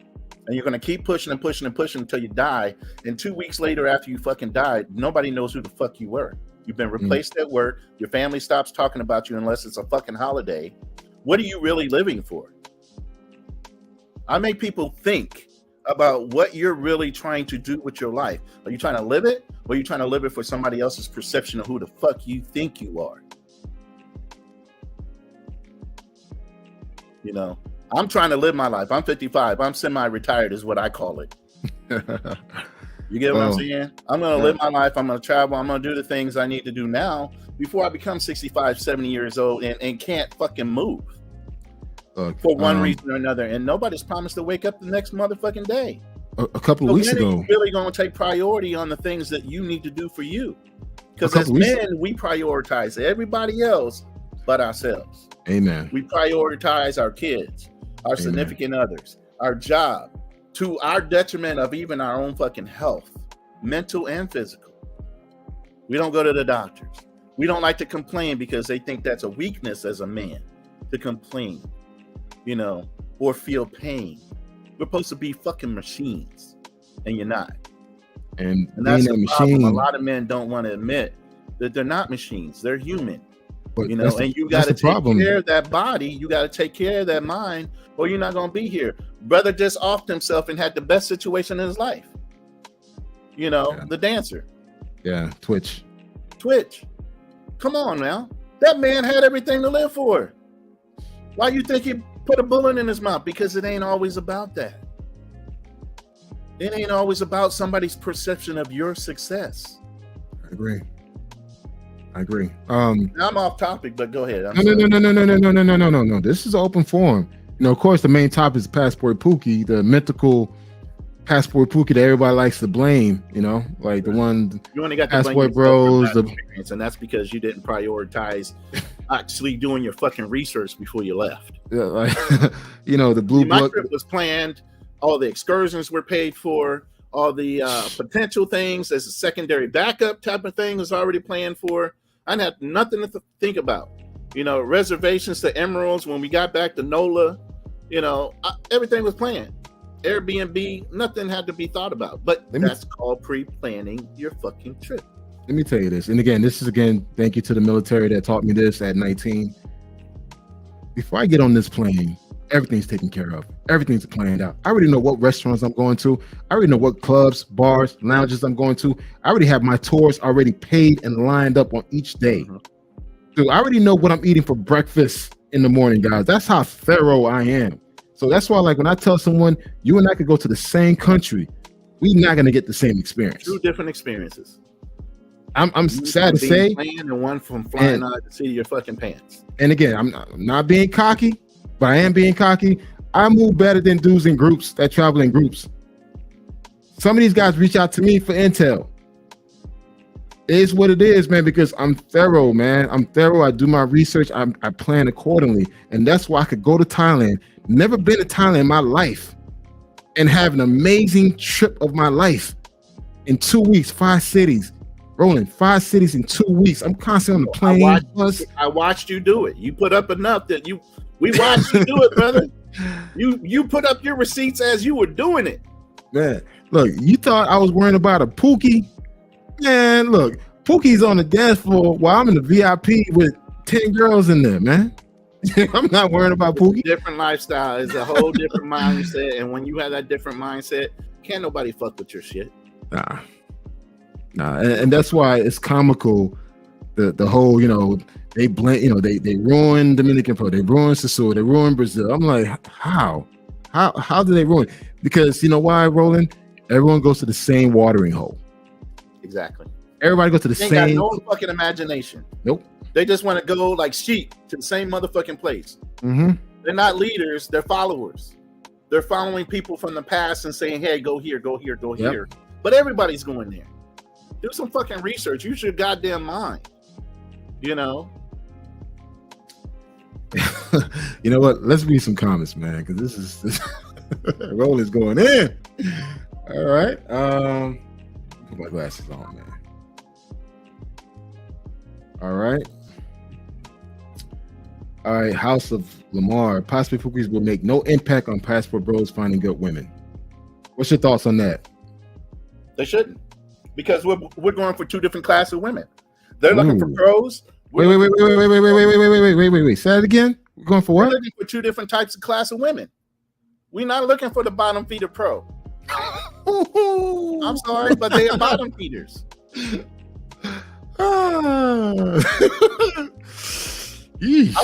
And you're going to keep pushing and pushing and pushing until you die. And 2 weeks later, after you fucking died, nobody knows who the fuck you were. You've been replaced at work. Your family stops talking about you unless it's a fucking holiday. What are you really living for? I make people think about what you're really trying to do with your life. Are you trying to live it? Or are you trying to live it for somebody else's perception of who the fuck you think you are? I'm trying to live my life. I'm 55. I'm semi-retired is what I call it. You get what I'm saying? I'm going to live my life. I'm going to travel. I'm going to do the things I need to do now before I become 65, 70 years old and can't fucking move for one reason or another. And nobody's promised to wake up the next motherfucking day. A couple of weeks ago. When are you really going to take priority on the things that you need to do for you? Because as men, we prioritize everybody else but ourselves. Amen. We prioritize our kids, our significant others, our job, to our detriment of even our own fucking health, mental and physical. We don't go to the doctors. We don't like to complain because they think that's a weakness as a man to complain, you know, or feel pain. We're supposed to be fucking machines, and you're not. And that's the problem. A lot of men don't want to admit that they're not machines. They're human. But you know, and you got to take care of that body. You got to take care of that mind, or you're not going to be here. Brother just offed himself and had the best situation in his life. You know, the dancer. Yeah, Twitch. Come on now. That man had everything to live for. Why you think he put a bullet in his mouth? Because it ain't always about that. It ain't always about somebody's perception of your success. I agree. I'm off topic, but go ahead. No. This is an open forum. You know, of course, the main topic is Passport Pookie, the mythical Passport Pookie that everybody likes to blame. You know, like the one you only got Passport Bros, and that's because you didn't prioritize actually doing your fucking research before you left. Yeah, like, you know, the blue my book trip was planned. All the excursions were paid for. All the potential things as a secondary backup type of thing was already planned for. I had nothing to think about. You know, reservations to Emeralds when we got back to NOLA. You know, everything was planned. Airbnb, nothing had to be thought about. But that's called pre-planning your fucking trip. Let me tell you this. And again, thank you to the military that taught me this at 19. Before I get on this plane, everything's taken care of. Everything's planned out. I already know what restaurants I'm going to. I already know what clubs, bars, lounges I'm going to. I already have my tours already paid and lined up on each day. So I already know what I'm eating for breakfast in the morning, guys. That's how thorough I am. So that's why, like, when I tell someone, you and I could go to the same country, we're not going to get the same experience. Two different experiences. I'm sad to say. And one from flying out the seat of your fucking pants. And again, I'm not being cocky, but I am being cocky. I move better than dudes in groups that travel in groups. Some of these guys reach out to me for intel. It is what it is, man, because I'm thorough, man. I'm thorough. I do my research. I plan accordingly. And that's why I could go to Thailand. Never been to Thailand in my life and have an amazing trip of my life in 2 weeks, 5 cities. Rolling 5 cities in 2 weeks. I'm constantly on the plane. I watched you do it. You put up enough that we watched you do it, brother. You put up your receipts as you were doing it. Man, look, you thought I was worrying about a Pookie? Man, look, Pookie's on the dance floor while I'm in the VIP with 10 girls in there, man. I'm not worrying about Pookie. Different lifestyle is a whole different mindset, and when you have that different mindset, can't nobody fuck with your shit. Nah, and that's why it's comical. The whole, you know, they blend, you know, they ruin Dominican Pro, they ruin Sasua, they ruin Brazil. I'm like, how do they ruin? Because you know why, Roland? Everyone goes to the same watering hole. Exactly. Everybody goes to the they same. Got no fucking imagination. Nope. They just want to go like sheep to the same motherfucking place. Mm-hmm. They're not leaders. They're followers. They're following people from the past and saying, "Hey, go here, go here, go here." But everybody's going there. Do some fucking research. Use your goddamn mind. You know. You know what? Let's read some comments, man, because this Roland's going in. All right. Put my glasses on, man. All right. House of Lamar. Passport Pookies will make no impact on Passport Bros finding good women. What's your thoughts on that? They shouldn't, because we're going for two different classes of women. They're looking for pros. Wait. Say that again. We're going for what? We're looking for two different types of class of women. We're not looking for the bottom feeder pro. I'm sorry, but they are bottom feeders. I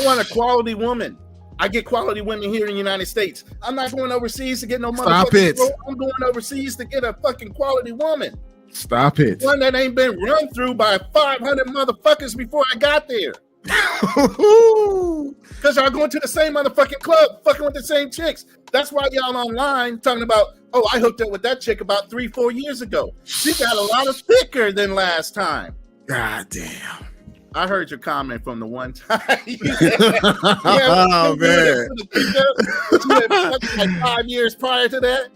want a quality woman. I get quality women here in the United States. I'm not going overseas to get no Stop motherfucking it. girl. I'm going overseas to get a fucking quality woman. Stop it. One that ain't been run through by 500 motherfuckers before I got there. Because y'all going to the same motherfucking club, fucking with the same chicks. That's why y'all online talking about, oh, I hooked up with that chick about 3-4 years ago. She got a lot of thicker than last time. God damn. I heard your comment from the one time. Oh, man. She had fucking like 5 years prior to that.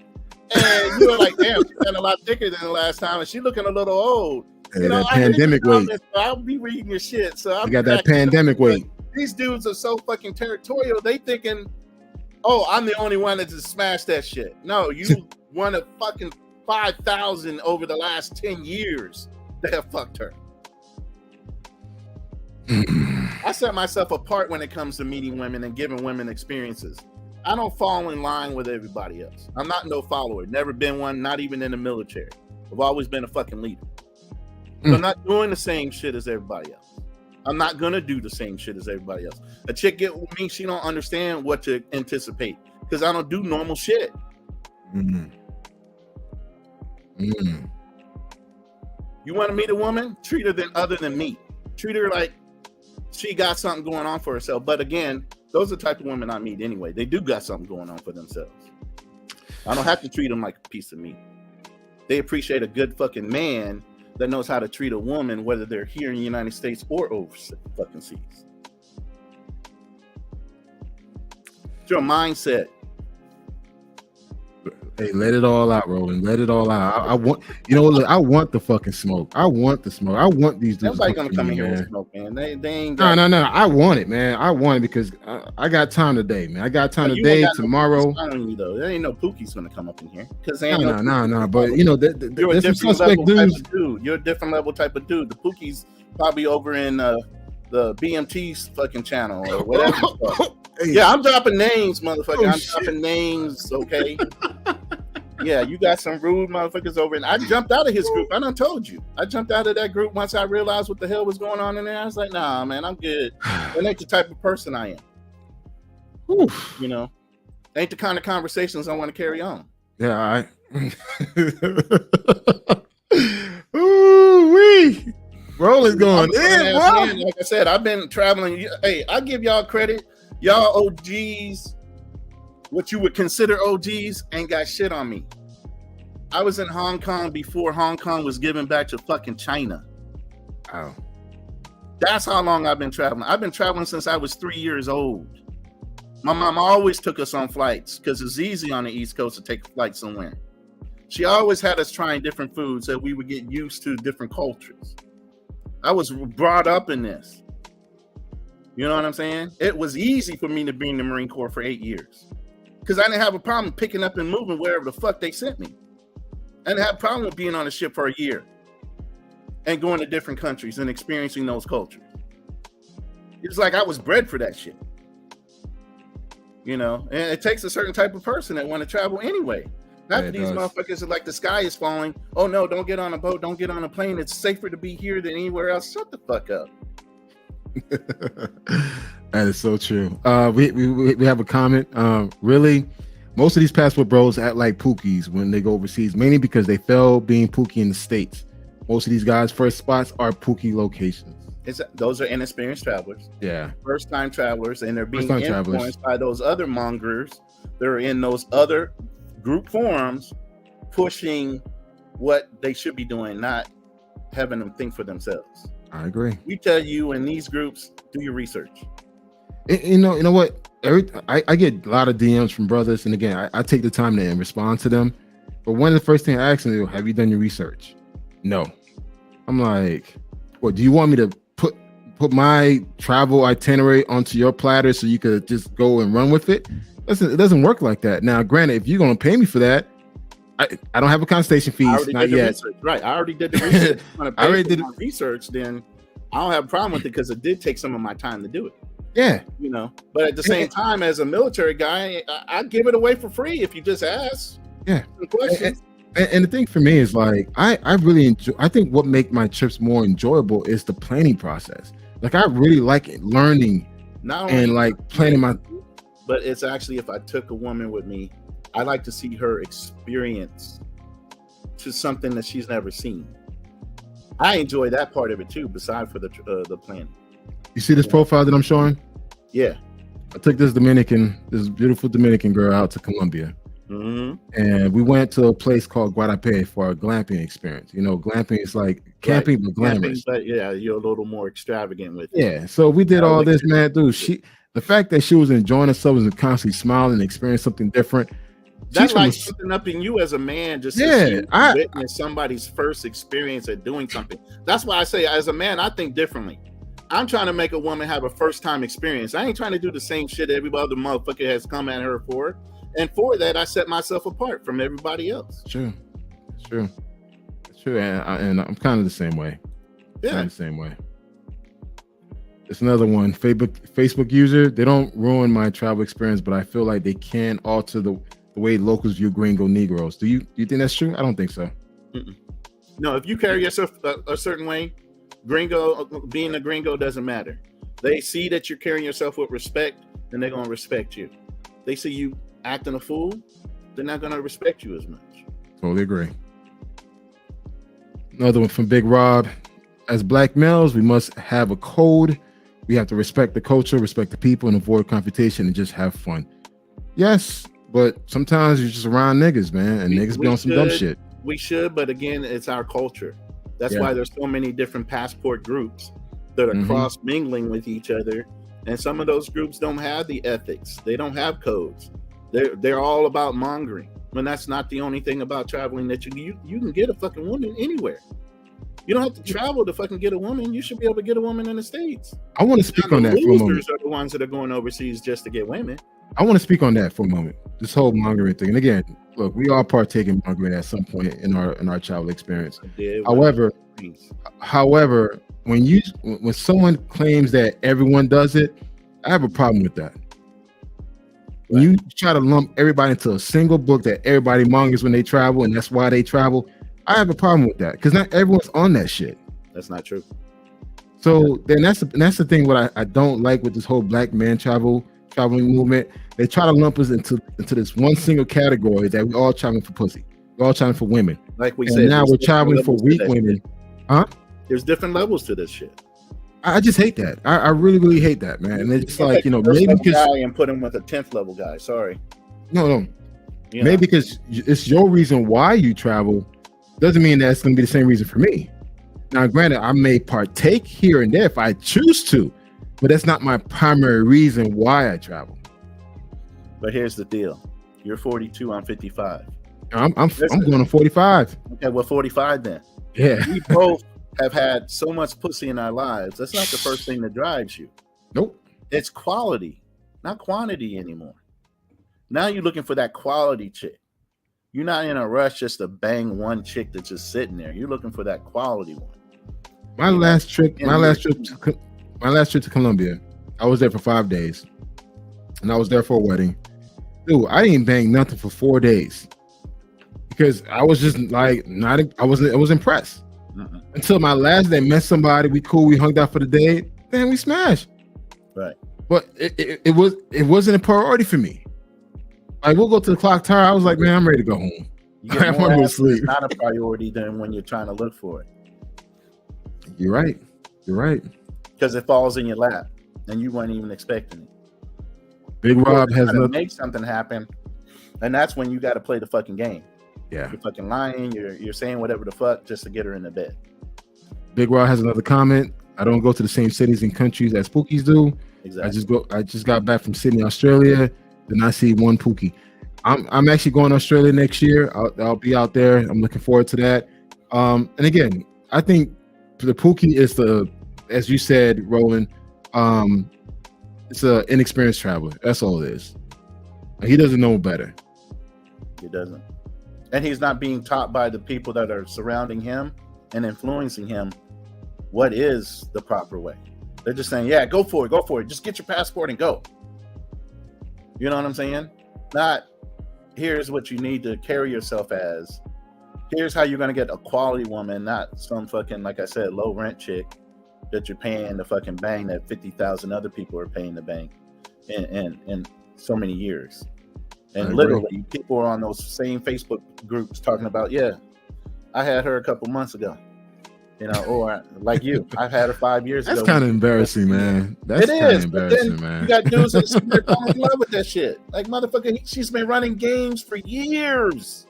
And you were like, damn, she's got a lot thicker than the last time. And she looking a little old. Hey, You know, that pandemic weight. so I'll be reading your shit. So You got that pandemic weight. These dudes are so fucking territorial. They thinking, oh, I'm the only one that just smashed that shit. No, you one of fucking 5,000 over the last 10 years that have fucked her. I set myself apart when it comes to meeting women and giving women experiences. I don't fall in line with everybody else. I'm not no follower. Never been one, not even in the military. I've always been a fucking leader. So I'm not doing the same shit as everybody else. I'm not gonna do the same shit as everybody else. A chick get with me, she don't understand what to anticipate because I don't do normal shit. You want to meet a woman? Treat her other than me. Treat her like she got something going on for herself. But again, those are the type of women I meet anyway. They do got something going on for themselves. I don't have to treat them like a piece of meat. They appreciate a good fucking man that knows how to treat a woman, whether they're here in the United States or overseas. It's your mindset. Hey, let it all out, Roland. Let it all out. I want, you know, look, I want the fucking smoke. I want the smoke. I want these dudes. Nobody gonna come in here and smoke, man. They ain't. No. I want it, man. I want it because I got time today, man. I got time today, tomorrow. No you though. There ain't no Pookies gonna come up in here because no. But you know, you're a different suspect level dudes. type of dude. You're a different level type of dude. The Pookies probably over in the BMT's fucking channel or whatever. Yeah, I'm dropping names, motherfucker. I'm dropping names, okay? Yeah, you got some rude motherfuckers over, and I jumped out of his group. I done told you. I jumped out of that group once I realized what the hell was going on in there. I was like, nah, man, I'm good. That ain't the type of person I am. Oof. You know, ain't the kind of conversations I want to carry on. Yeah, Ooh wee. Roland's going in, bro. Like I said, I've been traveling. Hey, I give y'all credit. Y'all OGs, what you would consider OGs, ain't got shit on me. I was in Hong Kong before Hong Kong was given back to fucking China. Oh. That's how long I've been traveling. I've been traveling since I was 3 years old. My mom always took us on flights because it's easy on the East Coast to take a flight somewhere. She always had us trying different foods so we would get used to different cultures. I was brought up in this. You know what I'm saying? It was easy for me to be in the Marine Corps for 8 years because I didn't have a problem picking up and moving wherever the fuck they sent me. I didn't have a problem with being on a ship for a year and going to different countries and experiencing those cultures. It's like I was bred for that shit. You know, and it takes a certain type of person that want to travel anyway. Not that these motherfuckers are like the sky is falling. Oh no, don't get on a boat, don't get on a plane. It's safer to be here than anywhere else. Shut the fuck up. That is so true. We have a comment. Really, most of these passport bros act like Pookies when they go overseas, mainly because they fail being Pookie in the States. Most of these guys' first spots are Pookie locations. Those are inexperienced travelers. Yeah. First time travelers, and they're being influenced by those other mongers that are in those other group forums pushing what they should be doing, not having them think for themselves. I agree. We tell you in these groups, do your research. You know what? I get a lot of DMs from brothers, and again, I take the time to respond to them. But one of the first things I ask them is, have you done your research? No. I'm like, what, do you want me to put my travel itinerary onto your platter so you could just go and run with it? Listen, it doesn't work like that. Now, granted, if you're going to pay me for that, I don't have a consultation fees, not yet. Research. Right, I already did the research. I already did my research. Then I don't have a problem with it because it did take some of my time to do it. Yeah, you know. But at the same time, as a military guy, I give it away for free if you just ask. Yeah. Questions. And the thing for me is like I really enjoy. I think what make my trips more enjoyable is the planning process. Like I really like learning and like planning my. but it's actually if I took a woman with me, I like to see her experience to something that she's never seen. I enjoy that part of it too, beside for the planning. You see this profile that I'm showing? Yeah. I took this beautiful Dominican girl out to Colombia. Mm-hmm. And we went to a place called Guadape for our glamping experience. You know, glamping is like camping, but glamorous. But yeah, you're a little more extravagant with it. Yeah. So we did all this, man, dude. The fact that she was enjoying herself and constantly smiling and experiencing something different. That lights something up in you as a man, just to witness somebody's first experience at doing something. That's why I say, as a man, I think differently. I'm trying to make a woman have a first time experience. I ain't trying to do the same shit every other motherfucker has come at her for. And for that, I set myself apart from everybody else. True. It's true. It's true. And I'm kind of the same way. Yeah. Kind of the same way. It's another one. Facebook user, they don't ruin my travel experience, but I feel like they can alter the way locals view gringo Negroes. Do you think that's true? I don't think so. Mm-mm. No, if you carry yourself a certain way, being a gringo doesn't matter. They see that you're carrying yourself with respect, then they're going to respect you. They see you acting a fool, they're not going to respect you as much. Totally agree. Another one from Big Rob. As black males, we must have a code. We have to respect the culture, respect the people, and avoid confrontation and just have fun. Yes, but sometimes you're just around niggas, man, and niggas be on some dumb shit. We should, but again, it's our culture. That's why there's so many different passport groups that are cross mingling with each other, and some of those groups don't have the ethics. They don't have codes. They're all about mongering. When that's not the only thing about traveling, that you can get a fucking woman anywhere. You don't have to travel to fucking get a woman. You should be able to get a woman in the States. I want to speak on that for a moment. Losers are the ones that are going overseas just to get women. I want to speak on that for a moment. This whole mongering thing. And again, look, we all partake in mongering at some point in our travel experience. However, when someone claims that everyone does it, I have a problem with that. When you try to lump everybody into a single book that everybody mongers when they travel, and that's why they travel, I have a problem with that because not everyone's on that shit. That's not true. So then that's the thing. What I don't like with this whole black man traveling movement, they try to lump us into this one single category that we all traveling for pussy. We're all traveling for women. Like we said, now we're traveling for weak women. Huh? There's different levels to this shit. I just hate that. I really, really hate that, man. And it's just like, maybe because and put him with a 10th level guy. Sorry. No. Maybe because it's your reason why you travel doesn't mean that's going to be the same reason for me. Now, granted, I may partake here and there if I choose to, but that's not my primary reason why I travel. But here's the deal: you're 42, I'm 55. I'm going to 45. Okay, well, 45 then. Yeah. We both have had so much pussy in our lives. That's not the first thing that drives you. Nope. It's quality, not quantity anymore. Now you're looking for that quality chick. You're not in a rush just to bang one chick that's just sitting there. You're looking for that quality one. My last trip to Colombia, I was there for 5 days, and I was there for a wedding. Dude, I didn't bang nothing for 4 days because I was just like I was impressed. Until my last day, met somebody, we hung out for the day, then we smashed. Right. But it wasn't a priority for me. Like, we'll go to the clock tower. I was like, man, I'm ready to go home. I want to go to sleep. It's not a priority than when you're trying to look for it. You're right. Because it falls in your lap and you weren't even expecting it. Big Rob has to make something happen, and that's when you got to play the fucking game. Yeah, you're fucking lying. You're saying whatever the fuck just to get her in the bed. Big Rob has another comment. I don't go to the same cities and countries as Pookies do. Exactly. I just got back from Sydney, Australia. Then I see one Pookie. I'm actually going to Australia next year. I'll be out there. I'm looking forward to that. And again, I think the Pookie is as you said, Roland, it's an inexperienced traveler. That's all it is. He doesn't know better. He doesn't. And he's not being taught by the people that are surrounding him and influencing him what is the proper way. They're just saying, yeah, go for it. Just get your passport and go. You know what I'm saying? Not, here's what you need to carry yourself as. Here's how you're going to get a quality woman, not some fucking, like I said, low rent chick that you're paying to fucking bang that 50,000 other people are paying to bang. And so many years. I And agree. literally, people are on those same Facebook groups talking about, yeah, I had her a couple months ago, you know, or like you, I've had her 5 years That's ago. kind of embarrassing, man. That's It kind of is, but embarrassing, then man. you got dudes that sit there falling in love with that shit. Like, motherfucker, she's been running games for years.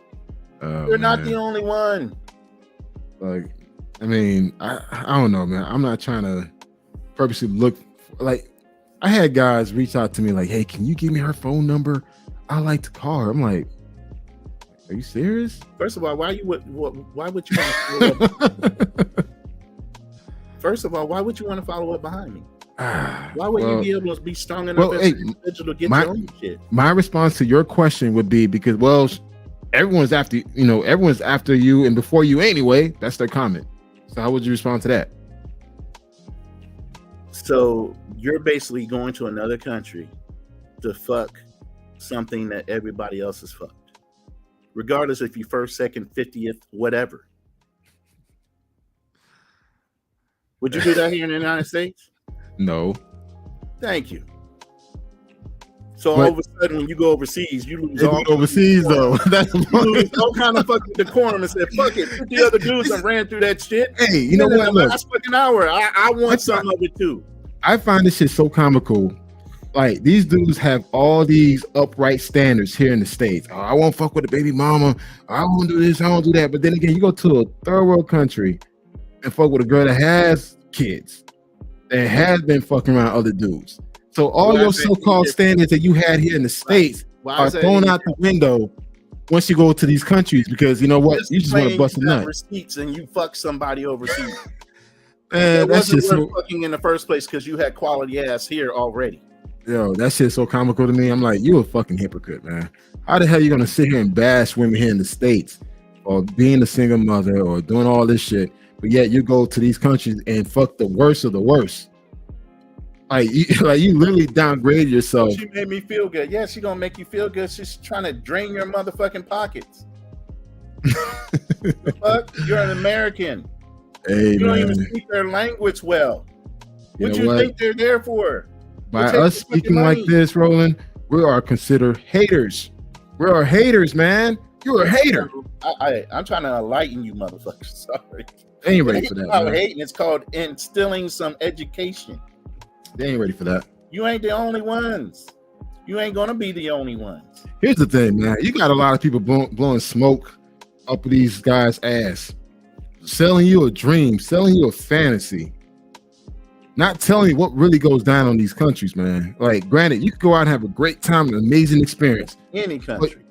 Oh, You're not man. the only one. Like, I mean, I don't know, man. I'm not trying to purposely look like. I had guys reach out to me like, "Hey, can you give me her phone number? I like to call her." I'm like, "Are you serious?" First of all, why would you want to follow up? First of all, why would you want to follow up behind me? Why would you be able to be strong enough as an individual to get your own shit? My response to your question would be because, well, everyone's after you and before you anyway. That's their comment. So how would you respond to that? So you're basically going to another country to fuck something that everybody else has fucked, regardless if you first, second, 50th, whatever. Would you do that here in the United States? No. Thank you. So all of a sudden, when you go overseas, you lose all overseas though. That's you lose all kind of fucking decorum and said, "Fuck it." 50 other dudes that ran through that shit. Hey, you know what? In the last fucking hour, I want some of it too. I find this shit so comical. Like, these dudes have all these upright standards here in the States. Oh, I won't fuck with a baby mama. I won't do this. I won't do that. But then again, you go to a third world country and fuck with a girl that has kids and has been fucking around other dudes. So all your so-called standards that you had here in the States are thrown out the window once you go to these countries because you know what? You just want to bust a nut. Receipts and you fuck somebody overseas. And that's just worth fucking in the first place because you had quality ass here already. Yo, that shit's so comical to me. I'm like, you a fucking hypocrite, man. How the hell you gonna sit here and bash women here in the States or being a single mother or doing all this shit, but yet you go to these countries and fuck the worst of the worst? Like you literally downgraded yourself. She made me feel good. Yeah, she gonna make you feel good. She's trying to drain your motherfucking pockets. Fuck, you're an American. Hey, you don't man. even speak their language well. What you think they're there for? By us speaking like this, Roland, we are considered haters. We are haters, man. You're a hater. I'm trying to enlighten you, motherfuckers. Sorry. They ain't ready for that. It's not hating. It's called instilling some education. They ain't ready for that. You ain't the only ones. You ain't gonna be the only ones. Here's the thing, man. You got a lot of people blowing smoke up these guys' ass, selling you a dream, selling you a fantasy, not telling you what really goes down on these countries, man. Like, granted, you could go out and have a great time, an amazing experience. Any country.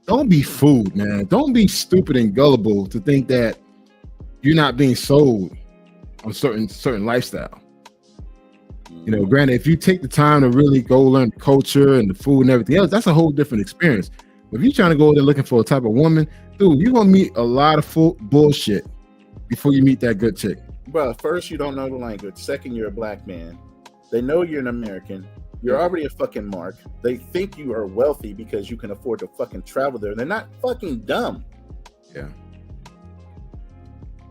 Don't be fooled, man. Don't be stupid and gullible to think that you're not being sold on certain lifestyle. You know, granted, if you take the time to really go learn the culture and the food and everything else, that's a whole different experience. But if you're trying to go there looking for a type of woman, dude, you're gonna meet a lot of bullshit before you meet that good chick. Bro, first, you don't know the language. Second, you're a black man. They know you're an American. You're already a fucking mark. They think you are wealthy because you can afford to fucking travel there. They're not fucking dumb. Yeah.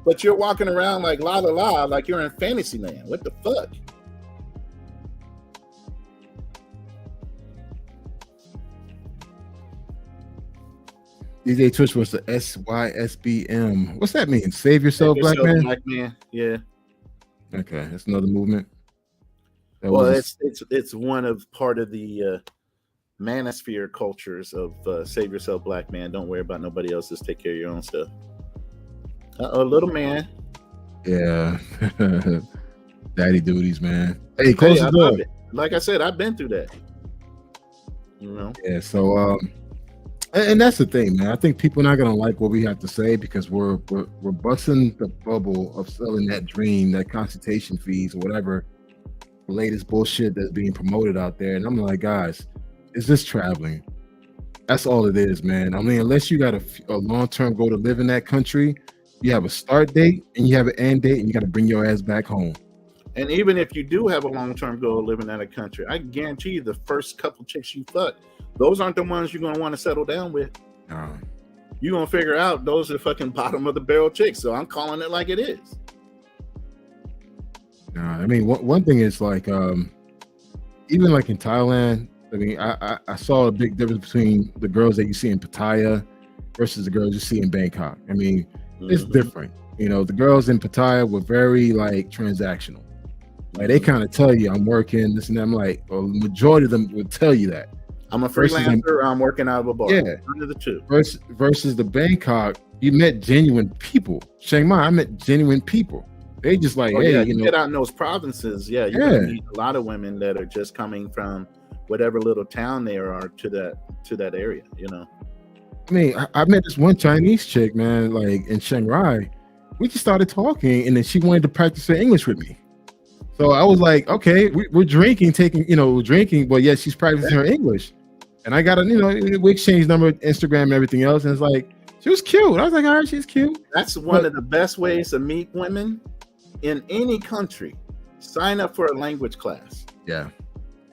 But you're walking around like la la la, like you're in fantasy land. What the fuck? DJ Twitch was the SYSBM. What's that mean? Save yourself, black man? Black man, yeah. Okay, that's another movement. It's one of part of the manosphere cultures of save yourself, black man. Don't worry about nobody else. Just take care of your own stuff. Little man. Yeah. Daddy duties, man. Hey, close the door. Like I said, I've been through that. You know? Yeah, so and that's the thing, man. I think people are not gonna like what we have to say because we're busting the bubble of selling that dream, that consultation fees or whatever the latest bullshit that's being promoted out there. And I'm like, guys, it's just traveling. That's all it is, man. I mean, unless you got a long-term goal to live in that country, you have a start date and you have an end date, and you got to bring your ass back home. And even if you do have a long-term goal of living in a country, I guarantee you the first couple chicks you fuck, those aren't the ones you're going to want to settle down with. No. You're going to figure out those are the fucking bottom of the barrel chicks. So I'm calling it like it is. No, I mean, one thing is like, even like in Thailand, I mean, I saw a big difference between the girls that you see in Pattaya versus the girls you see in Bangkok. I mean, it's different. You know, the girls in Pattaya were very like transactional. Like they kind of tell you, I'm working this and that. I'm like, well, the majority of them would tell you that. I'm a freelancer. I'm working out of a bar. Yeah, under the two. Versus the Bangkok, you met genuine people. Chiang Mai, I met genuine people. They just like, hey, yeah, you know, get out in those provinces. Yeah, you're gonna meet a lot of women that are just coming from whatever little town they are to that area. You know, I mean, I met this one Chinese chick, man, like in Chiang Rai. We just started talking, and then she wanted to practice her English with me. So I was like, okay, we're drinking, but yeah, she's practicing her English. And I got we exchanged number, Instagram, and everything else. And it's like, she was cute. I was like, all right, she's cute. That's one of the best ways to meet women in any country. Sign up for a language class. Yeah.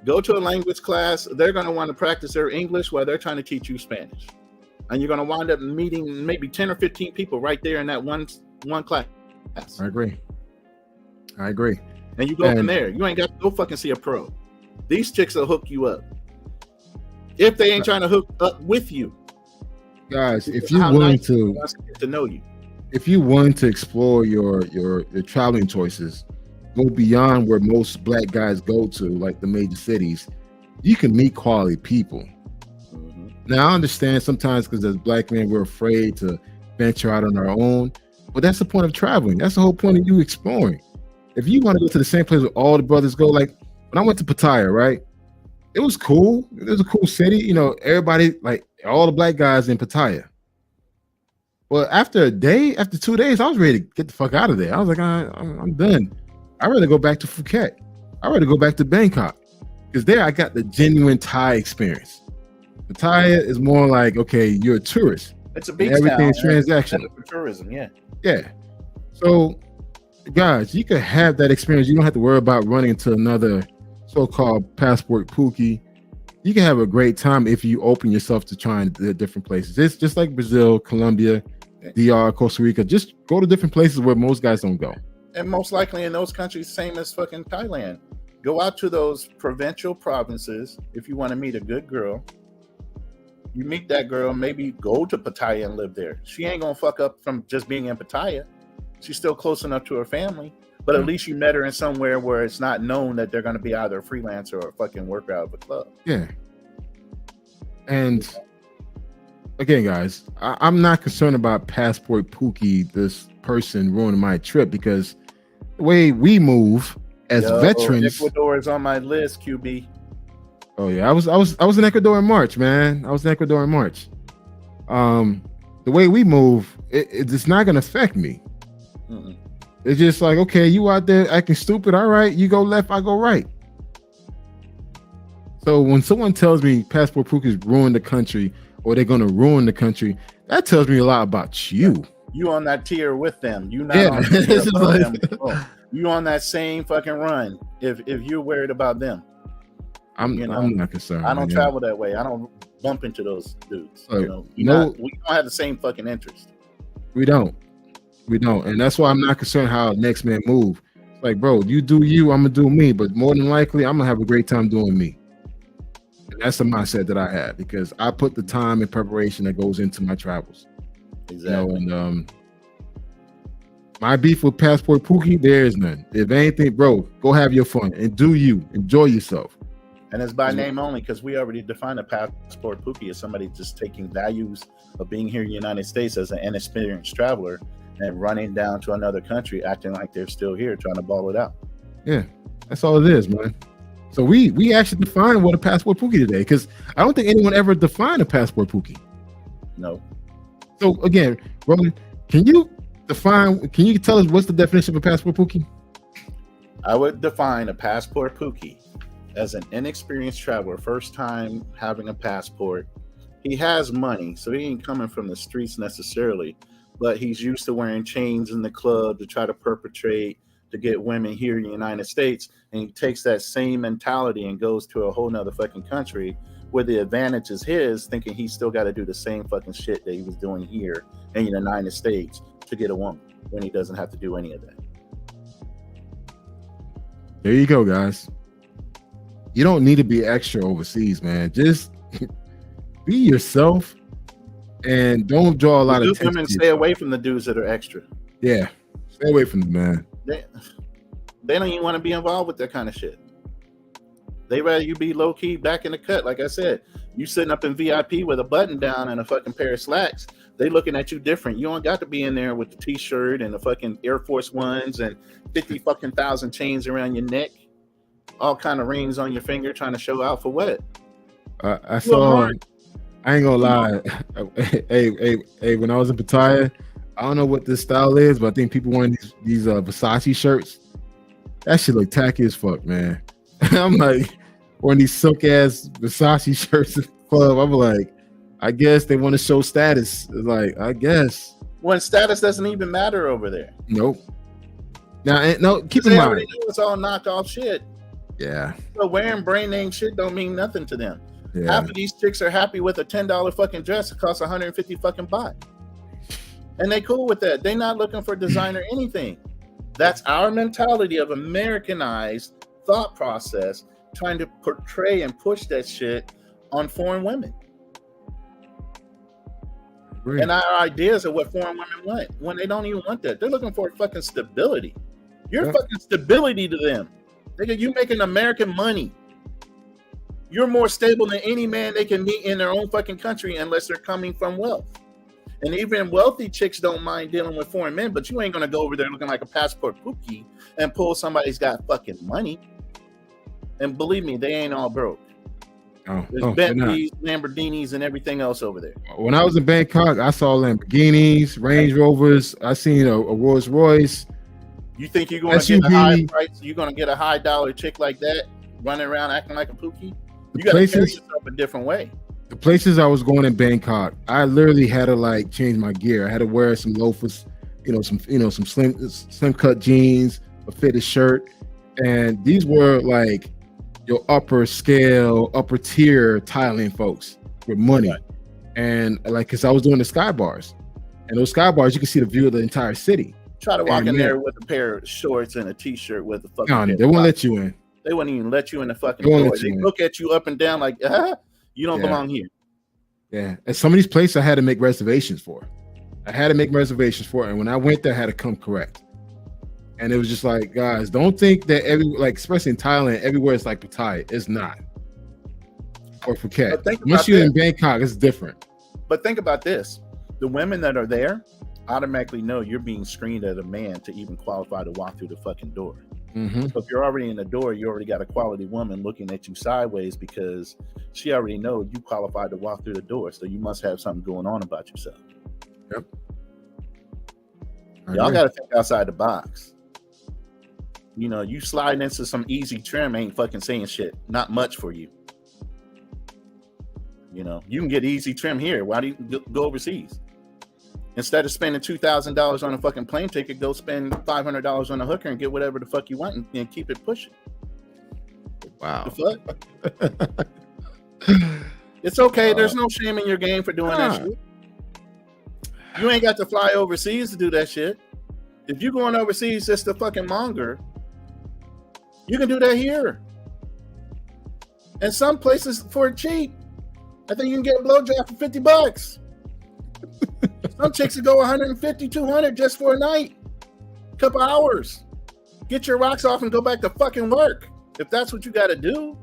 Go to a language class. They're going to want to practice their English while they're trying to teach you Spanish. And you're going to wind up meeting maybe 10 or 15 people right there in that one class. I agree. And you go from there. You ain't got to go fucking see a pro. These chicks will hook you up. If they ain't trying to hook up with you. Guys, if you're willing to get to know you. If you want to explore your traveling choices, go beyond where most black guys go to, like the major cities, you can meet quality people. Now, I understand sometimes because as black men, we're afraid to venture out on our own, but that's the point of traveling. That's the whole point of you exploring. If you want to go to the same place where all the brothers go, like when I went to Pattaya, right? It was cool. It was a cool city. You know, everybody, like all the black guys in Pattaya. Well, after 2 days, I was ready to get the fuck out of there. I was like, I'm done. I'd rather go back to Phuket. I'd rather go back to Bangkok. Because there I got the genuine Thai experience. Pattaya is more like, okay, you're a tourist. It's a beach everything's town. transactional. For tourism, yeah. Yeah. So, guys, you can have that experience. You don't have to worry about running into another so-called Passport Pookie. You can have a great time if you open yourself to trying the different places. It's just like Brazil, Colombia, DR, Costa Rica. Just go to different places where most guys don't go. And most likely in those countries, same as fucking Thailand. Go out to those provincial provinces if you want to meet a good girl. You meet that girl, maybe go to Pattaya and live there. She ain't gonna fuck up from just being in Pattaya. She's still close enough to her family. But at least you met her in somewhere where it's not known that they're going to be either a freelancer or a fucking worker out of a club. Yeah. And again, guys, I'm not concerned about Passport Pookie, this person ruining my trip, because the way we move as veterans. Ecuador is on my list, QB. Oh yeah, I was in Ecuador in March, man. I was in Ecuador in March. The way we move, it's not going to affect me. Mm-mm. It's just like, okay, you out there acting stupid. All right, you go left, I go right. So when someone tells me Passport Pookies ruined the country or they're going to ruin the country, that tells me a lot about you. You on that tier with them. You not on the tier above them. You on that same fucking run if you're worried about them. I'm not concerned. I don't travel that way. I don't bump into those dudes. We don't have the same fucking interest. We don't. And that's why I'm not concerned how next man move. It's like, bro, you do you, I'm gonna do me, but more than likely I'm gonna have a great time doing me. And that's the mindset that I have, because I put the time and preparation that goes into my travels. Exactly. You know, and my beef with Passport Pookie, there is none. If anything, bro, go have your fun and do you. Enjoy yourself. And it's by name only, because we already defined a Passport Pookie as somebody just taking values of being here in the United States as an inexperienced traveler and running down to another country, acting like they're still here, trying to ball it out. Yeah, that's all it is, man. So we actually defined what a Passport Pookie today, because I don't think anyone ever defined a Passport Pookie. No. So again, Roland, can you tell us what's the definition of a Passport Pookie? I would define a Passport Pookie as an inexperienced traveler, first time having a passport. He has money, so he ain't coming from the streets necessarily, but he's used to wearing chains in the club to try to perpetrate, to get women here in the United States. And he takes that same mentality and goes to a whole nother fucking country where the advantage is his, thinking he's still got to do the same fucking shit that he was doing here in the United States to get a woman, when he doesn't have to do any of that. There you go, guys. You don't need to be extra overseas, man. Just be yourself and don't draw a lot of attention. Women stay away from the dudes that are extra. Yeah, stay away from them, man. They don't even want to be involved with that kind of shit. They rather you be low key back in the cut. Like I said, you sitting up in VIP with a button down and a fucking pair of slacks. They looking at you different. You don't got to be in there with the t-shirt and the fucking Air Force Ones and 50 fucking thousand chains around your neck, all kind of rings on your finger, trying to show out for what? I saw. I ain't gonna lie. Hey, when I was in Pattaya, I don't know what this style is, but I think people wearing these Versace shirts. That shit look tacky as fuck, man. I'm like wearing these silk ass Versace shirts in the club. I'm like, I guess they want to show status. Like, I guess. When status doesn't even matter over there. Nope. Now, no, keep in mind. It's all knockoff shit. Yeah. So wearing brand name shit don't mean nothing to them. Yeah. Half of these chicks are happy with a $10 fucking dress that costs 150 fucking baht. And they cool with that. They not looking for designer anything. That's our mentality of Americanized thought process, trying to portray and push that shit on foreign women. Right. And our ideas of what foreign women want, when they don't even want that. They're looking for fucking stability. You're fucking stability to them. You making American money. You're more stable than any man they can meet in their own fucking country unless they're coming from wealth. And even wealthy chicks don't mind dealing with foreign men, but you ain't gonna go over there looking like a passport pookie and pull somebody's got fucking money. And believe me, they ain't all broke. There's Bentleys, Lamborghinis, and everything else over there. When I was in Bangkok, I saw Lamborghinis, Range Rovers. I seen a Rolls Royce. You think you're going to get a high price? You're going to get a high dollar chick like that running around acting like a pookie? You got to carry yourself a different way. The places I was going in Bangkok, I literally had to like change my gear. I had to wear some loafers, some slim cut jeans, a fitted shirt, and these were like your upper scale, upper tier Thailand folks with money. Right. And like, cause I was doing the sky bars, and those sky bars, you can see the view of the entire city. Try to walk in there with a pair of shorts and a t-shirt with a fucking. They won't let you in. They won't even let you in the fucking door. They look at you up and down like, you don't belong here. Yeah, and some of these places I had to make reservations for. And when I went there, I had to come correct. And it was just like, guys, don't think that especially in Thailand, everywhere it's like Pattaya. It's not. Or Phuket. Once you're in Bangkok, it's different. But think about this. The women that are there automatically know you're being screened as a man to even qualify to walk through the fucking door. Mm-hmm. So if you're already in the door, you already got a quality woman looking at you sideways because she already knows you qualified to walk through the door. So you must have something going on about yourself. Yep. Y'all got to think outside the box. You sliding into some easy trim ain't fucking saying shit. Not much for you. You can get easy trim here. Why do you go overseas? Instead of spending $2,000 on a fucking plane ticket, go spend $500 on a hooker and get whatever the fuck you want and keep it pushing. Wow. The fuck? It's okay. There's no shame in your game for doing that shit. You ain't got to fly overseas to do that shit. If you're going overseas just to fucking monger, you can do that here. And some places for cheap. I think you can get a blowjob for $50. Some chicks will go 150, 200 just for a night, a couple hours. Get your rocks off and go back to fucking work. If that's what you got to do.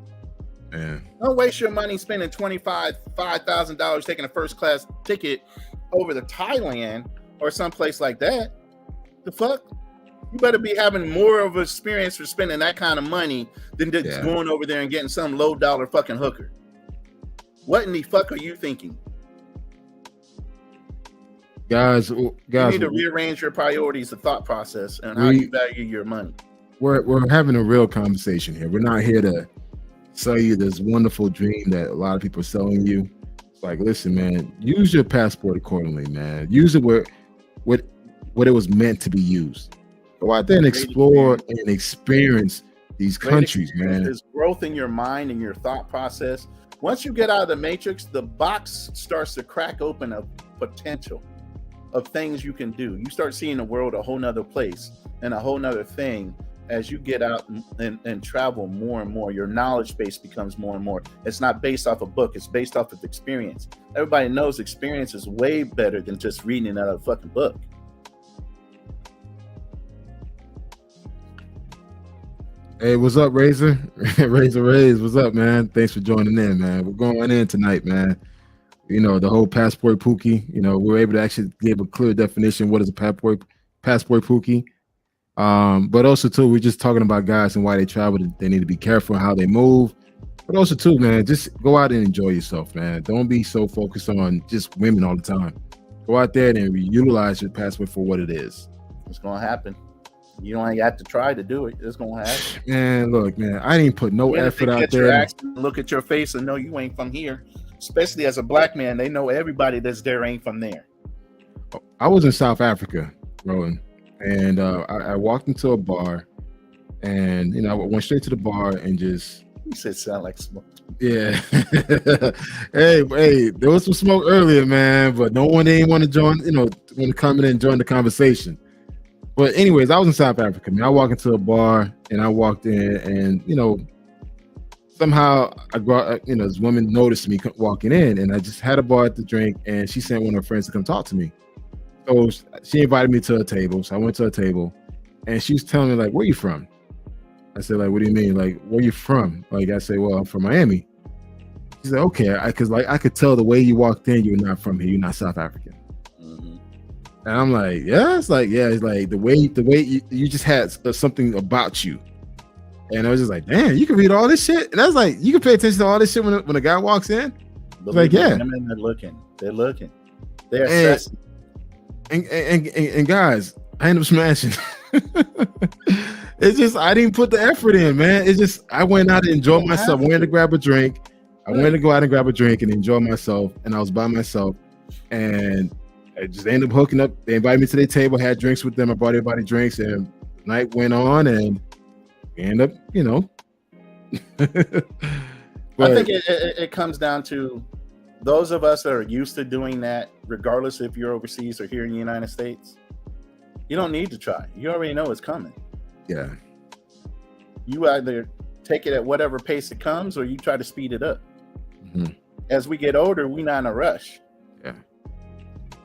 Man. Don't waste your money spending $5,000 taking a first class ticket over to Thailand or someplace like that. The fuck? You better be having more of an experience for spending that kind of money than just going over there and getting some low dollar fucking hooker. What in the fuck are you thinking? Guys, you need to rearrange your priorities, the thought process, and how you value your money. We're having a real conversation here. We're not here to sell you this wonderful dream that a lot of people are selling you. It's like, listen, man, use your passport accordingly, man. Use it where what it was meant to be used. Go out there and explore and experience these countries, man. There's growth in your mind and your thought process. Once you get out of the matrix, the box starts to crack open of potential of things you can do. You start seeing the world a whole nother place and a whole nother thing as you get out and travel more and more, your knowledge base becomes more and more. It's not based off a book, it's based off of experience. Everybody knows experience is way better than just reading it out of a fucking book. Hey, what's up, Razor? Razor Rays, what's up, man? Thanks for joining in, man. We're going in tonight, man. You know, the whole Passport Pookie, you know, we're able to actually give a clear definition. What is a Passport Pookie? But also, too, we're just talking about guys and why they travel. They need to be careful how they move. But also, too, man, just go out and enjoy yourself, man. Don't be so focused on just women all the time. Go out there and utilize your passport for what it is. It's going to happen. You don't have to try to do it. It's gonna happen. Man, look, man, I didn't put no effort out there. Accent, look at your face and know you ain't from here. Especially as a black man, they know everybody that's there ain't from there. I was in South Africa, Rowan, and I walked into a bar, and you know, I went straight to the bar and just. You said sound like smoke. Yeah. hey, there was some smoke earlier, man, but no one didn't want to join. You know, want to come in and join the conversation. But anyways, I was in South Africa, man. I walked into a bar and I walked in and, you know, somehow this woman noticed me walking in and I just had a bar to drink and she sent one of her friends to come talk to me. So she invited me to a table. So I went to a table and she was telling me like, where you from? I said, like, what do you mean? Like, where you from? Like, I said, well, I'm from Miami. She said, okay. Cause like, I could tell the way you walked in, you're not from here. You're not South African. And I'm like, yeah, it's like the way you just had something about you. And I was just like, damn, you can read all this shit. And I was like, you can pay attention to all this shit when a guy walks in. Like, yeah. They're looking. They're assessing. And guys, I end up smashing. It's just, I didn't put the effort in, man. It's just, I went out to enjoy myself. I went to grab a drink. I went to go out and grab a drink and enjoy myself. And I was by myself. And I just ended up hooking up. They invited me to their table, had drinks with them. I bought everybody drinks, and the night went on, and we ended up, you know. But I think it comes down to those of us that are used to doing that, regardless if you're overseas or here in the United States. You don't need to try. You already know it's coming. Yeah. You either take it at whatever pace it comes, or you try to speed it up. Mm-hmm. As we get older, we're not in a rush. Yeah.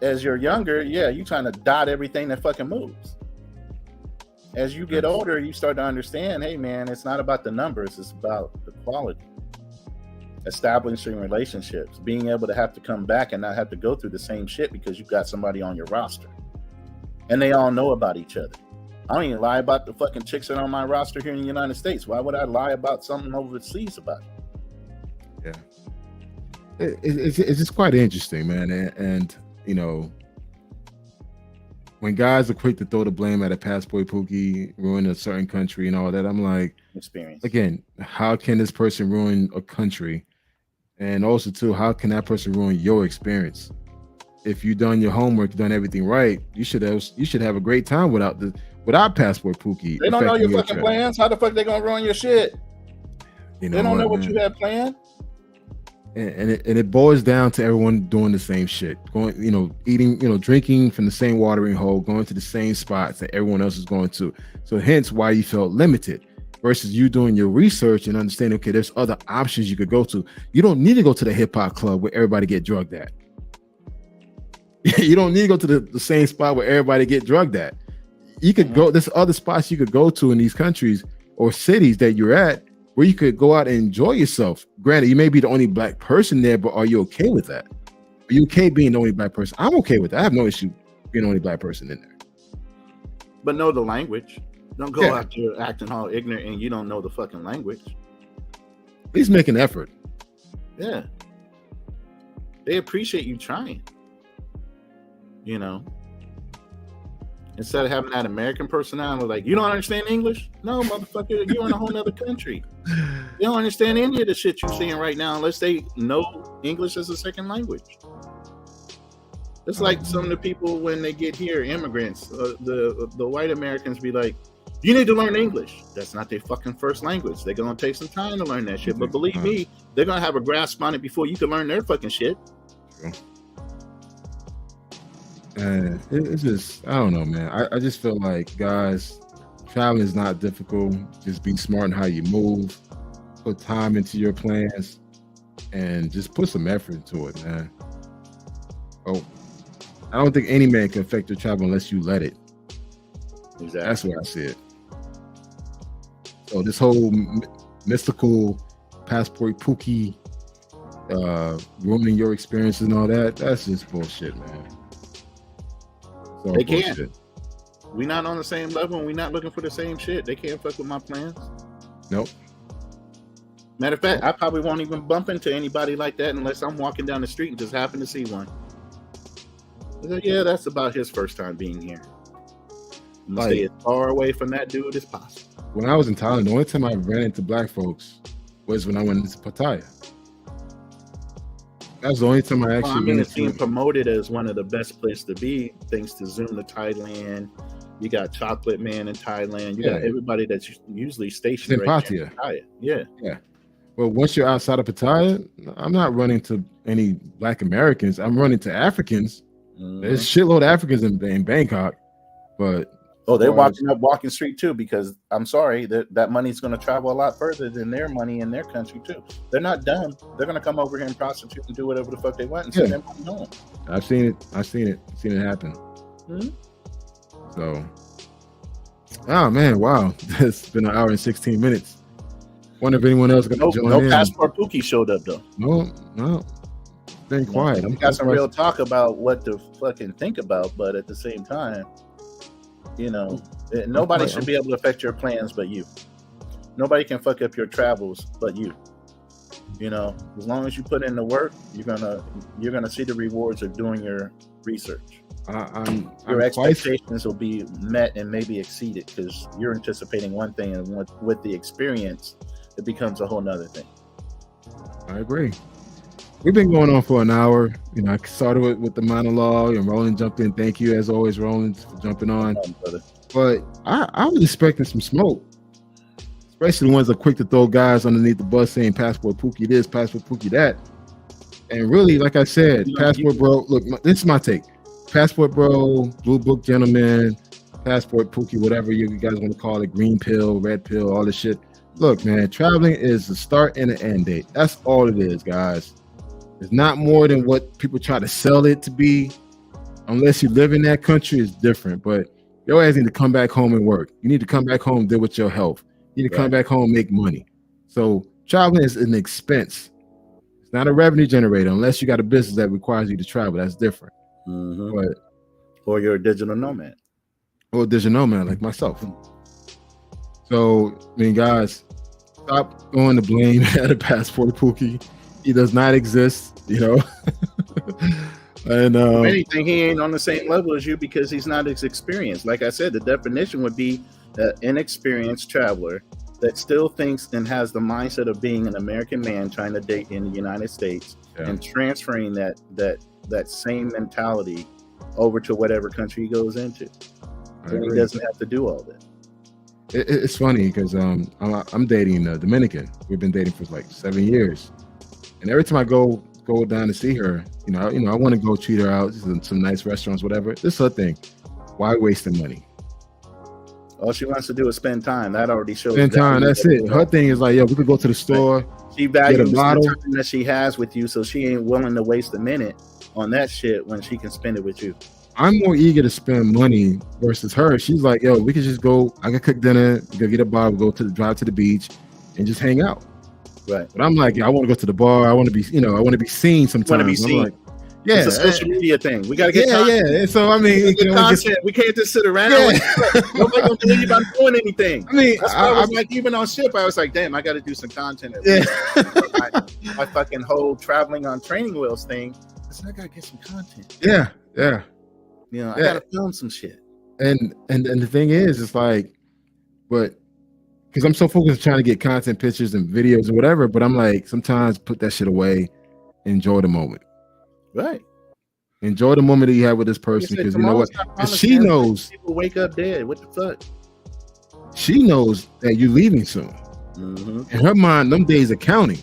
As you're younger, yeah, you trying to dot everything that fucking moves. As you get older, you start to understand, hey man, it's not about the numbers, it's about the quality. Establishing relationships, being able to have to come back and not have to go through the same shit because you've got somebody on your roster. And they all know about each other. I don't even lie about the fucking chicks that are on my roster here in the United States. Why would I lie about something overseas about it? Yeah. It's just quite interesting, man. And you know, when guys are quick to throw the blame at a Passport Pookie, ruin a certain country and all that, I'm like, experience. Again, how can this person ruin a country? And also, too, how can that person ruin your experience? If you've done your homework, done everything right, you should have a great time without Passport Pookie. They don't know your fucking plans. How the fuck they gonna ruin your shit? You know, they don't know what you have planned. And it boils down to everyone doing the same shit, going, you know, eating, you know, drinking from the same watering hole, going to the same spots that everyone else is going to. So hence why you felt limited versus you doing your research and understanding, okay, there's other options you could go to. You don't need to go to the hip hop club where everybody get drugged at. You don't need to go to the same spot where everybody get drugged at. You could go, there's other spots you could go to in these countries or cities that you're at where you could go out and enjoy yourself. Granted, you may be the only black person there, but are you okay with that? Are you okay being the only black person? I'm okay with that. I have no issue being the only black person in there. But know the language. Don't go out there acting all ignorant and you don't know the fucking language. He's making an effort. Yeah. They appreciate you trying. You know, instead of having that American personality, like, you don't understand English? No, motherfucker, you're in a whole nother country. You don't understand any of the shit you're seeing right now unless they know English as a second language. It's like some of the people when they get here, immigrants, the white Americans be like, you need to learn English. That's not their fucking first language. They're going to take some time to learn that shit. But believe me, they're going to have a grasp on it before you can learn their fucking shit. It's just, I don't know, man. I just feel like guys traveling is not difficult. Just be smart in how you move, put time into your plans, and just put some effort into it, man. Oh, I don't think any man can affect your travel unless you let it. Exactly. That's where I see it. So this whole mystical Passport Pookie ruining your experiences and all that's just bullshit, man. They can't. We not on the same level and we not looking for the same shit. They can't fuck with my plans. Nope. Matter of fact, I probably won't even bump into anybody like that unless I'm walking down the street and just happen to see one. Yeah, that's about his first time being here. I'm gonna stay as far away from that dude as possible. When I was in Thailand, the only time I ran into black folks was when I went into Pattaya. That was the only time I actually it's being promoted as one of the best places to be, thanks to Zoom to Thailand. You got Chocolate Man in Thailand. You got everybody that's usually stationed in Pattaya. Yeah. Well, once you're outside of Pattaya, I'm not running to any black Americans. I'm running to Africans. There's shitload of Africans in Bangkok, but they're walking up Walking Street too, because I'm sorry that money's going to travel a lot further than their money in their country too. They're not dumb. They're going to come over here and prostitute and do whatever the fuck they want and send their money home. I've seen it. I've seen it happen. So, oh man, wow, it's been an hour and 16 minutes. Wonder if anyone else is going to join in. No Passport Pookie showed up though. No. Been quiet. We got some real talk about what to fucking think about, but at the same time, you know, nobody should be able to affect your plans but you. Nobody can fuck up your travels but you. You know, as long as you put in the work, you're gonna see the rewards of doing your research. Your expectations will be met and maybe exceeded because you're anticipating one thing, and with the experience, it becomes a whole nother thing. I agree. We've been going on for an hour. You know, I started with the monologue, and Roland jumped in. Thank you, as always, Roland, for jumping on. But I was expecting some smoke, especially the ones that are quick to throw guys underneath the bus saying Passport Pookie this, Passport Pookie that. And really, like I said, Passport Bro, look, this is my take. Passport Bro, Blue Book Gentleman, Passport Pookie, whatever you guys want to call it, green pill, red pill, all this shit. Look, man, traveling is the start and the end date. That's all it is, guys. It's not more than what people try to sell it to be. Unless you live in that country, it's different. But your ass need to come back home and work. You need to come back home and deal with your health. You need to come back home and make money. So traveling is an expense. It's not a revenue generator unless you got a business that requires you to travel. That's different. Or you're a digital nomad. Or a digital nomad like myself. So, I mean, guys, stop throwing the blame at a Passport Pookie. He does not exist, you know. And if anything, he ain't on the same level as you because he's not as experienced. Like I said, the definition would be an inexperienced traveler that still thinks and has the mindset of being an American man trying to date in the United States and transferring that same mentality over to whatever country he goes into. So he doesn't have to do all that. It's funny because I'm dating a Dominican. We've been dating for like 7 years. And every time I go down to see her, you know, I want to go treat her out in some nice restaurants, whatever. This is her thing. Why wasting money? All she wants to do is spend time. That already shows. Spend time. That's it. Her thing is like, yo, we could go to the store. She values the time that she has with you, so she ain't willing to waste a minute on that shit when she can spend it with you. I'm more eager to spend money versus her. She's like, yo, we could just go. I could cook dinner, go get a bottle, drive to the beach, and just hang out. Right. But I'm like, I want to go to the bar. I want to be, I want to be seen sometimes. Want to be seen. Like, yeah, it's a social media thing. We got to get content. Yeah. So I mean, content. We can't just sit around. Nobody gonna believe I'm doing anything. I mean, that's why I was like, even on ship, I was like, damn, I got to do some content. My fucking whole traveling on training wheels thing. I got to get some content. Yeah. You know, I got to film some shit. And the thing is, it's like, but. Because I'm so focused on trying to get content, pictures, and videos and whatever, but I'm like, sometimes put that shit away, enjoy the moment. Right. Enjoy the moment that you have with this person, because you know what? Because she knows. People wake up dead. What the fuck? She knows that you're leaving soon. In her mind, them days are counting.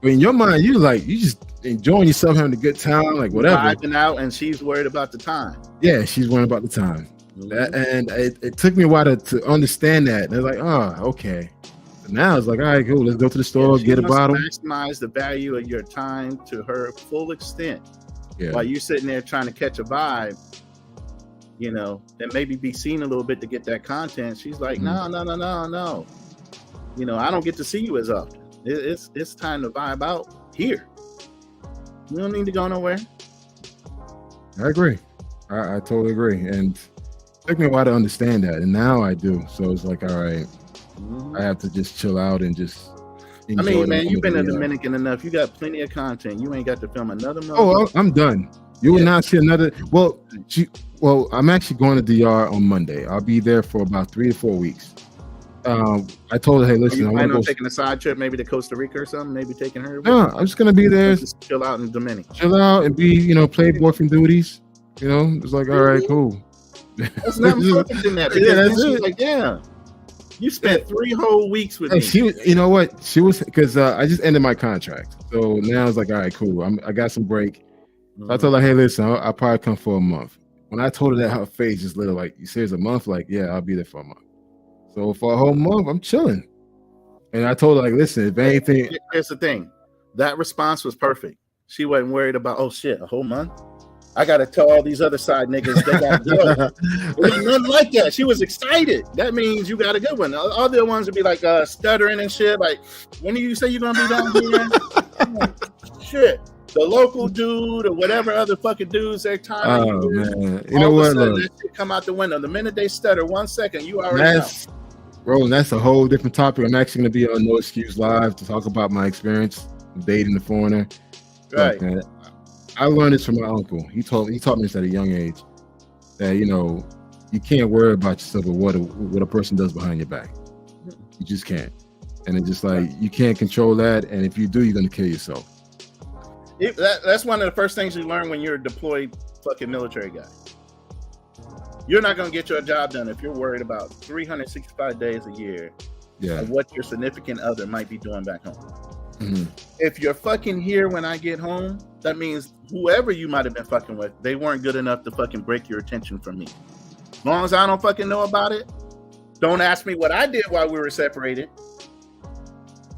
But in your mind, you just enjoying yourself, having a good time, like whatever. Vibing out, and she's worried about the time. Yeah, she's worried about the time. And it took me a while to understand that. They're like, oh, okay. And now it's like, all right, cool. Let's go to the store, get a bottle. Maximize the value of your time to her full extent. Yeah. While you're sitting there trying to catch a vibe, you know, and maybe be seen a little bit to get that content. She's like, no. You know, I don't get to see you as often. It's time to vibe out here. You don't need to go nowhere. I agree. I totally agree. And it took me a while to understand that. And now I do. So it's like, all right, I have to just chill out and just enjoy. I mean, man, you've been a Dominican enough. You got plenty of content. You ain't got to film another movie. Oh, I'm done. You will not see another. Well, I'm actually going to DR on Monday. I'll be there for about 3 to 4 weeks. I told her, hey, listen, I want to taking a side trip, maybe to Costa Rica or something. Maybe taking her. No, I'm just gonna be there, just chill out in Dominican. Chill out and be, you know, play boyfriend duties. You know, it's like, all right, cool. That's not perfect in that. Yeah, that's it. Like, yeah, you spent 3 whole weeks with me. She was, you know what? She was, because I just ended my contract, so now it's like, all right, cool. I got some break. So I told her, hey, listen, I'll probably come for a month. When I told her that, her face just lit up like, you serious, a month? Like, yeah, I'll be there for a month. So for a whole month, I'm chilling. And I told her, like, listen, if anything. Here's the thing. That response was perfect. She wasn't worried about, oh shit, a whole month? I gotta tell all these other side niggas they gotta go. It was nothing like that. She was excited. That means you got a good one. Other ones would be like stuttering and shit. Like, when do you say you're gonna be down here? Shit. The local dude or whatever other fucking dudes they're tired of. Man. You know what? That shit come out the window. The minute they stutter 1 second, you already know. Bro, that's a whole different topic. I'm actually going to be on No Excuse Live to talk about my experience dating the foreigner. Right. Man, I learned this from my uncle. He taught me this at a young age, that, you know, you can't worry about yourself or what a person does behind your back. You just can't. And it's just like, you can't control that. And if you do, you're going to kill yourself. That's one of the first things you learn when you're a deployed fucking military guy. You're not going to get your job done if you're worried about 365 days a year of what your significant other might be doing back home. Mm-hmm. If you're fucking here when I get home, that means whoever you might have been fucking with, they weren't good enough to fucking break your attention from me. As long as I don't fucking know about it, don't ask me what I did while we were separated,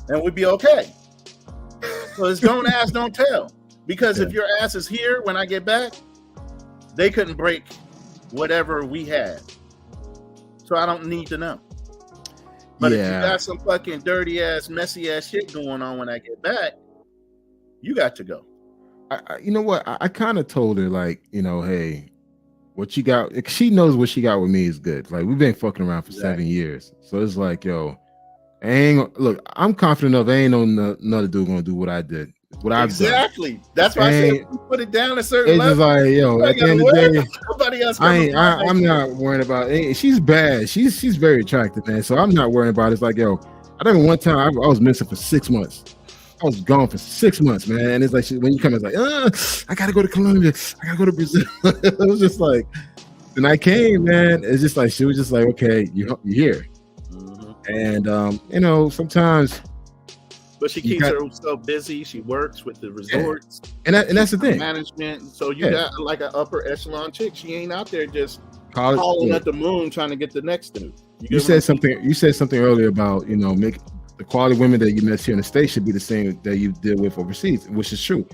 and we'd be okay. So it's don't ask, don't tell. Because if your ass is here when I get back, they couldn't break whatever we had. So I don't need to know. But if you got some fucking dirty ass, messy ass shit going on when I get back, you got to go. You know what? I kind of told her, like, you know, hey, what you got? She knows what she got with me is good. Like, we've been fucking around for 7 years. So it's like, yo, look, I'm confident enough. Ain't another dude gonna do what I did. What I've done. Exactly. That's why I said we put it down a certain level. It's just like, yo, at the end of the day, nobody else. I'm not worrying about it. She's bad. She's very attractive, man. So I'm not worrying about it. It's like, yo, I remember one time I was missing for 6 months. I was gone for 6 months, man. And it's like when you come, it's like, I gotta go to Colombia. I gotta go to Brazil. It was just like, and I came, man. It's just like she was just like, okay, you're here. And you know, sometimes, but she keeps herself busy. She works with the resorts, and that's the thing, management. So you got like an upper echelon chick. She ain't out there just calling at the moon trying to get the next dude. You said something earlier about, you know, make the quality women that you met here in the States should be the same that you deal with overseas, which is true.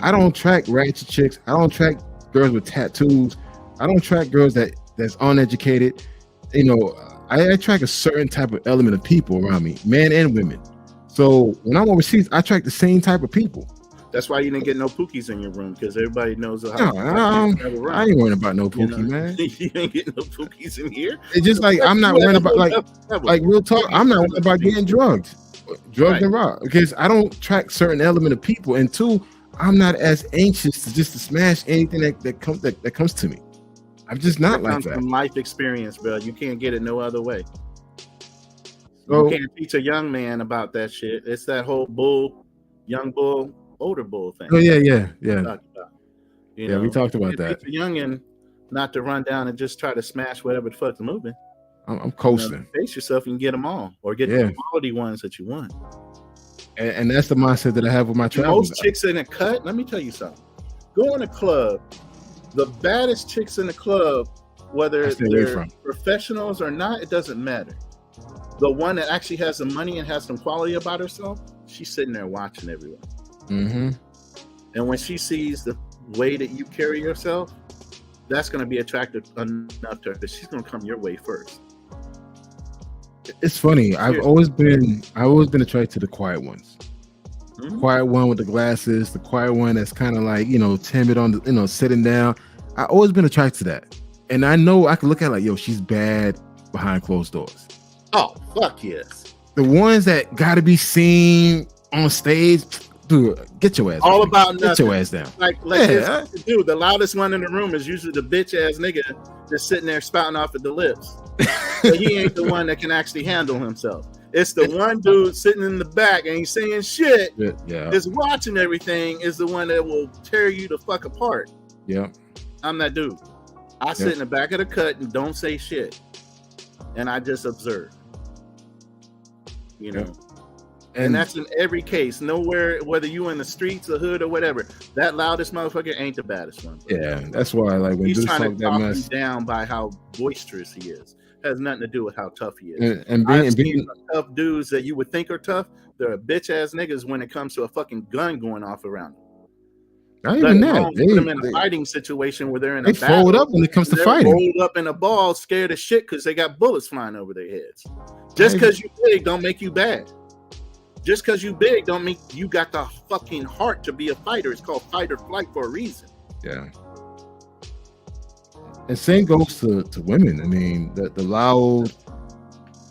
I don't track ratchet chicks. I don't track girls with tattoos. I don't track girls that's uneducated. You know, I track a certain type of element of people around me, men and women. So when I'm overseas, I track the same type of people. That's why you didn't get no pookies in your room, because everybody knows how. No, I ain't worrying about no pookie, man. You ain't getting no pookies in here. It's just like I'm not worrying about like real talk. I'm not worried about getting drugged and robbed, because I don't track certain element of people, and two, I'm not as anxious to smash anything that comes to me. I'm just not like that. From life experience, bro. You can't get it no other way. You can't teach a young man about that shit. It's that whole young bull, older bull thing. Oh yeah. We talked about that. Teach a youngin' not to run down and just try to smash whatever the fuck's moving. I'm coasting. Face yourself and get them all, or get the quality ones that you want. And that's the mindset that I have with my travel. Most chicks in a cut. Let me tell you something. Go in a club. The baddest chicks in the club whether stay away they're from. professionals or not, it doesn't matter. The one that actually has the money and has some quality about herself, she's sitting there watching everyone. Mm-hmm. And when she sees the way that you carry yourself, that's going to be attractive enough to her because she's going to come your way first. It's funny. I've always been attracted to the quiet ones. Mm-hmm. Quiet one with the glasses, the quiet one that's kind of like, timid on the, sitting down. I always been attracted to that. And I know I can look at it like, yo, she's bad behind closed doors. Oh, fuck yes. The ones that got to be seen on stage, dude, get your ass. All down. about nothing. Get your ass down. Like dude, the loudest one in the room is usually the bitch ass nigga just sitting there spouting off at the lips. So he ain't the one that can actually handle himself. It's the one dude sitting in the back and he's saying shit. Yeah. Is watching everything is the one that will tear you the fuck apart. Yeah. I'm that dude. I sit in the back of the cut and don't say shit. And I just observe. And that's in every case. Nowhere, whether you in the streets, the hood, or whatever, that loudest motherfucker ain't the baddest one. Yeah, that's why like when he's dudes trying to talk talk that you mess down by how boisterous he is. Has nothing to do with how tough he is. and I've being seen tough dudes that you would think are tough. They're bitch ass niggas when it comes to a fucking gun going off around them. not even that. Put them in a fighting situation where they're in a they fold up when it comes to fighting. Rolled up in a ball, scared as shit because they got bullets flying over their heads. Just because you big don't make you bad. Just because you big don't mean you got the fucking heart to be a fighter. It's called fight or flight for a reason. Yeah. And same goes to women. I mean, the loud,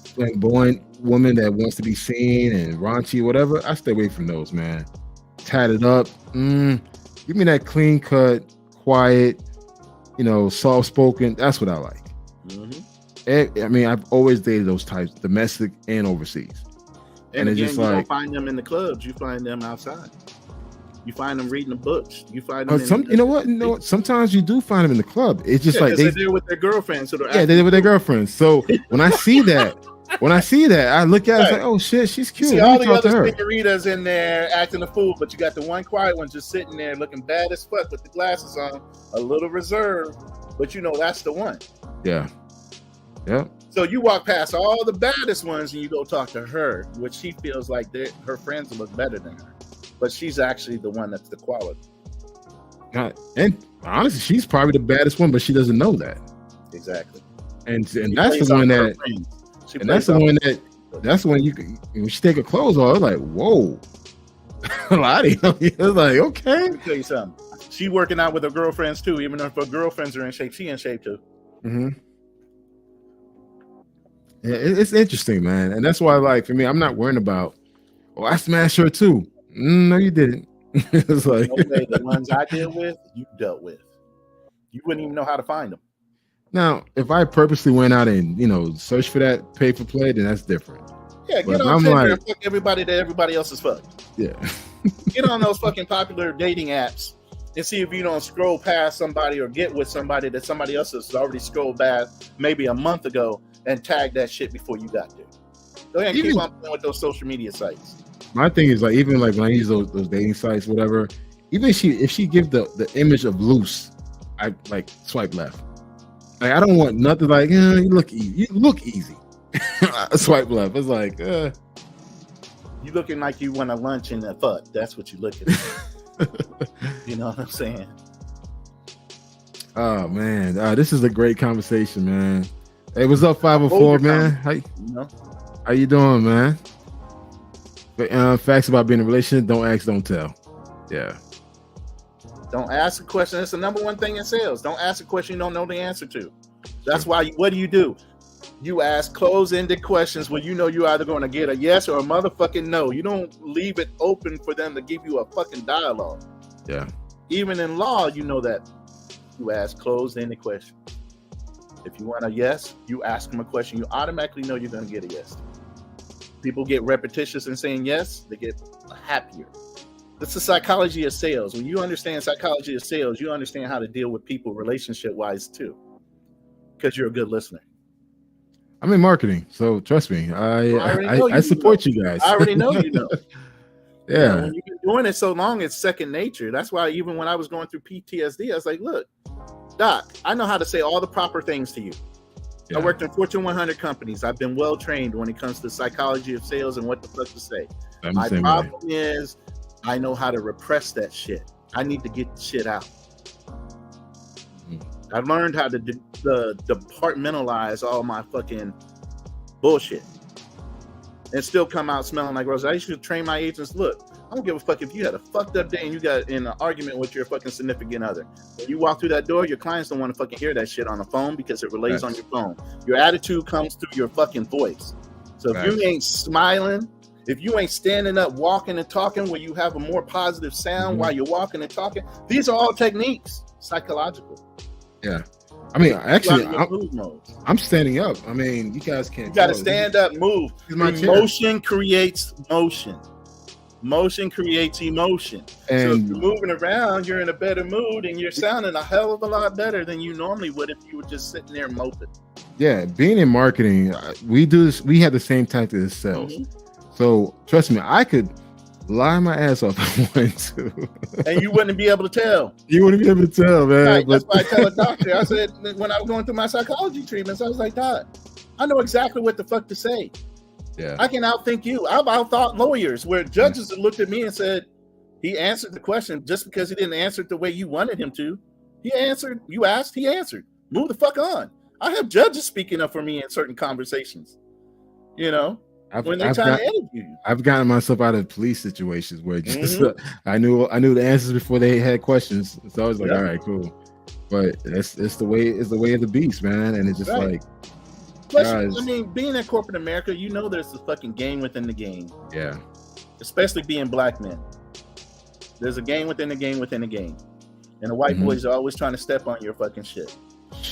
flamboyant woman that wants to be seen and raunchy, whatever. I stay away from those, man. Tatted up. Give me that clean cut, quiet, soft spoken. That's what I like. Mm-hmm. I mean, I've always dated those types, domestic and overseas. And again, you don't find them in the clubs. You find them outside. You find them reading the books. You find them. You know what? Sometimes you do find them in the club. It's just like they're there with their girlfriends. So they're there with their girlfriends. So when I see that, I look at it, it's like, oh shit, she's cute. You see all the other senoritas in there acting a fool, but you got the one quiet one just sitting there looking bad as fuck with the glasses on, a little reserved, but that's the one. Yeah. Yeah. So you walk past all the baddest ones and you go talk to her, which she feels like her friends look better than her. But she's actually the one that's the quality. And honestly, she's probably the baddest one, but she doesn't know that. Exactly. And that's the one that. And that's the one that. That's when when she take her clothes off, it's like, whoa. It's like, okay. Let me tell you something. She working out with her girlfriends too. Even if her girlfriends are in shape, she in shape too. Mm-hmm. Yeah, it's interesting, man. And that's why, like, for me, I'm not worrying about, I smashed her too. No, you didn't. It's like the ones I deal with, you dealt with. You wouldn't even know how to find them. Now, if I purposely went out and search for that pay for play, then that's different. Yeah, get on Tinder and fuck everybody that everybody else is fucked. Yeah. Get on those fucking popular dating apps and see if you don't scroll past somebody or get with somebody that somebody else has already scrolled past maybe a month ago and tag that shit before you got there. Go ahead and keep on playing with those social media sites. My thing is, like, even like when I use those dating sites, whatever, even if she give the image of loose, I like swipe left. Like, I don't want nothing like, you look easy. You look easy. Swipe left. It's like, you looking like you want a lunch and a fuck. That's what you looking at. You know what I'm saying? Oh man, this is a great conversation, man. Hey, what's up, 504, man? How you doing, man? Facts about being in a relationship: don't ask, don't tell. Yeah. Don't ask a question. It's the number one thing in sales. Don't ask a question you don't know the answer to. That's why. What do? You ask closed-ended questions where you're either going to get a yes or a motherfucking no. You don't leave it open for them to give you a fucking dialogue. Yeah. Even in law, you know that. You ask closed-ended questions. If you want a yes, you ask them a question. You automatically know you're going to get a yes. People get repetitious in saying yes, they get happier. That's the psychology of sales. When you understand psychology of sales, you understand how to deal with people relationship-wise too, because you're a good listener. I'm in marketing, so trust me. I support you guys. I already know you know. Yeah. When you've been doing it so long, it's second nature. That's why even when I was going through PTSD, I was like, look, Doc, I know how to say all the proper things to you. Yeah. I worked in Fortune 100 companies. I've been well trained when it comes to psychology of sales and what the fuck to say. My problem is I know how to repress that shit. I need to get the shit out. I've learned how to departmentalize all my fucking bullshit and still come out smelling like roses. I used to train my agents, look, I don't give a fuck if you had a fucked up day and you got in an argument with your fucking significant other. When you walk through that door, your clients don't want to fucking hear that shit on the phone because it relays on your phone. Your attitude comes through your fucking voice. So if you ain't smiling, if you ain't standing up, walking and talking where you have a more positive sound while you're walking and talking, these are all techniques, psychological. Yeah. I mean, actually, I'm standing up. I mean, you guys can't. You got to stand up, move. Motion creates motion. Motion creates emotion. And so if you're moving around, you're in a better mood and you're sounding a hell of a lot better than you normally would if you were just sitting there moping. Yeah, being in marketing, we do this. We have the same tactic as sales. So trust me, I could lie my ass off if I wanted to. And you wouldn't be able to tell. You wouldn't be able to tell, man. Right, that's why I tell a doctor. I said, when I was going through my psychology treatments, I was like, Doc, I know exactly what the fuck to say. Yeah, I can outthink you. I've outthought lawyers where judges have looked at me and said, he answered the question just because he didn't answer it the way you wanted him to. He answered, you asked, he answered. Move the fuck on. I have judges speaking up for me in certain conversations. You know, when they're trying to interview you. I've gotten myself out of police situations where just I knew the answers before they had questions. So I was like, all right, cool. But it's the way of the beast, man. And it's just like, plus, I mean, being in corporate America, you know, there's a fucking game within the game. Yeah. Especially being black men. There's a game within the game within the game. And the white boys are always trying to step on your fucking shit.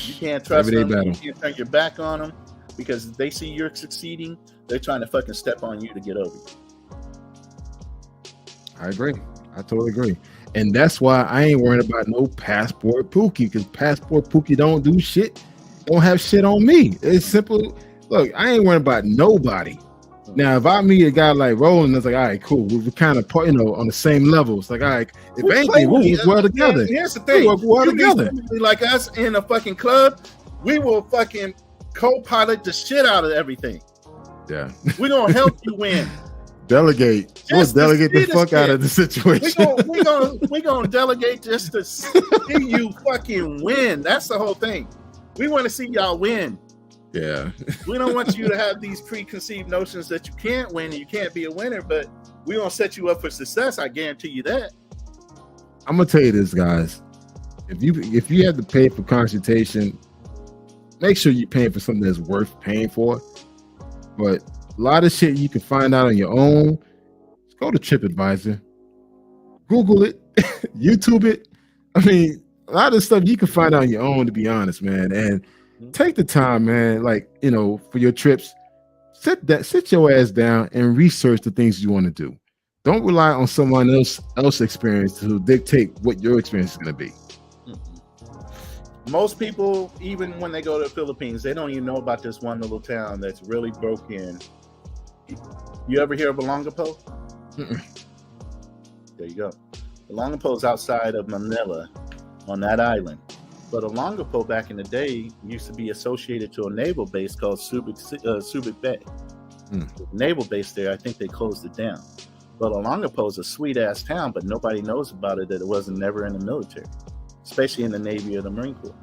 You can't trust them. You can't turn your back on them because if they see you're succeeding, they're trying to fucking step on you to get over you. I agree. I totally agree. And that's why I ain't worried about no Passport Pookie, because Passport Pookie don't do shit. Don't have shit on me. It's simple. Look, I ain't worried about nobody. Now, if I meet a guy like Roland, it's like, all right, cool. We're kind of, on the same level. It's like, all right, if anything, we'll work well together. Here's the thing. We work well together. Like us in a fucking club, we will fucking co-pilot the shit out of everythking. Yeah. We're going to help you win. Delegate. We'll delegate the fuck out of the situation. We're gonna delegate just to see you fucking win. That's the whole thing. We want to see y'all win. Yeah. We don't want you to have these preconceived notions that you can't win and you can't be a winner, but we're gonna set you up for success. I guarantee you that. I'm gonna tell you this, guys. If you have to pay for consultation, make sure you're paying for something that's worth paying for. But a lot of shit you can find out on your own. Just go to TripAdvisor, Google it, YouTube it. I mean, a lot of stuff you can find out on your own, to be honest, man. And take the time, man, like, for your trips, sit your ass down and research the things you want to do. Don't rely on someone else's experience to dictate what your experience is going to be. Most people, even when they go to the Philippines, they don't even know about this one little town that's really broken. You ever hear of Olongapo? There you go. Olongapo is outside of Manila on that island. But Olongapo back in the day used to be associated to a naval base called Subic Bay. Naval base there, I think they closed it down. But Olongapo is a sweet ass town, but nobody knows about it that it wasn't never in the military, especially in the Navy or the Marine Corps.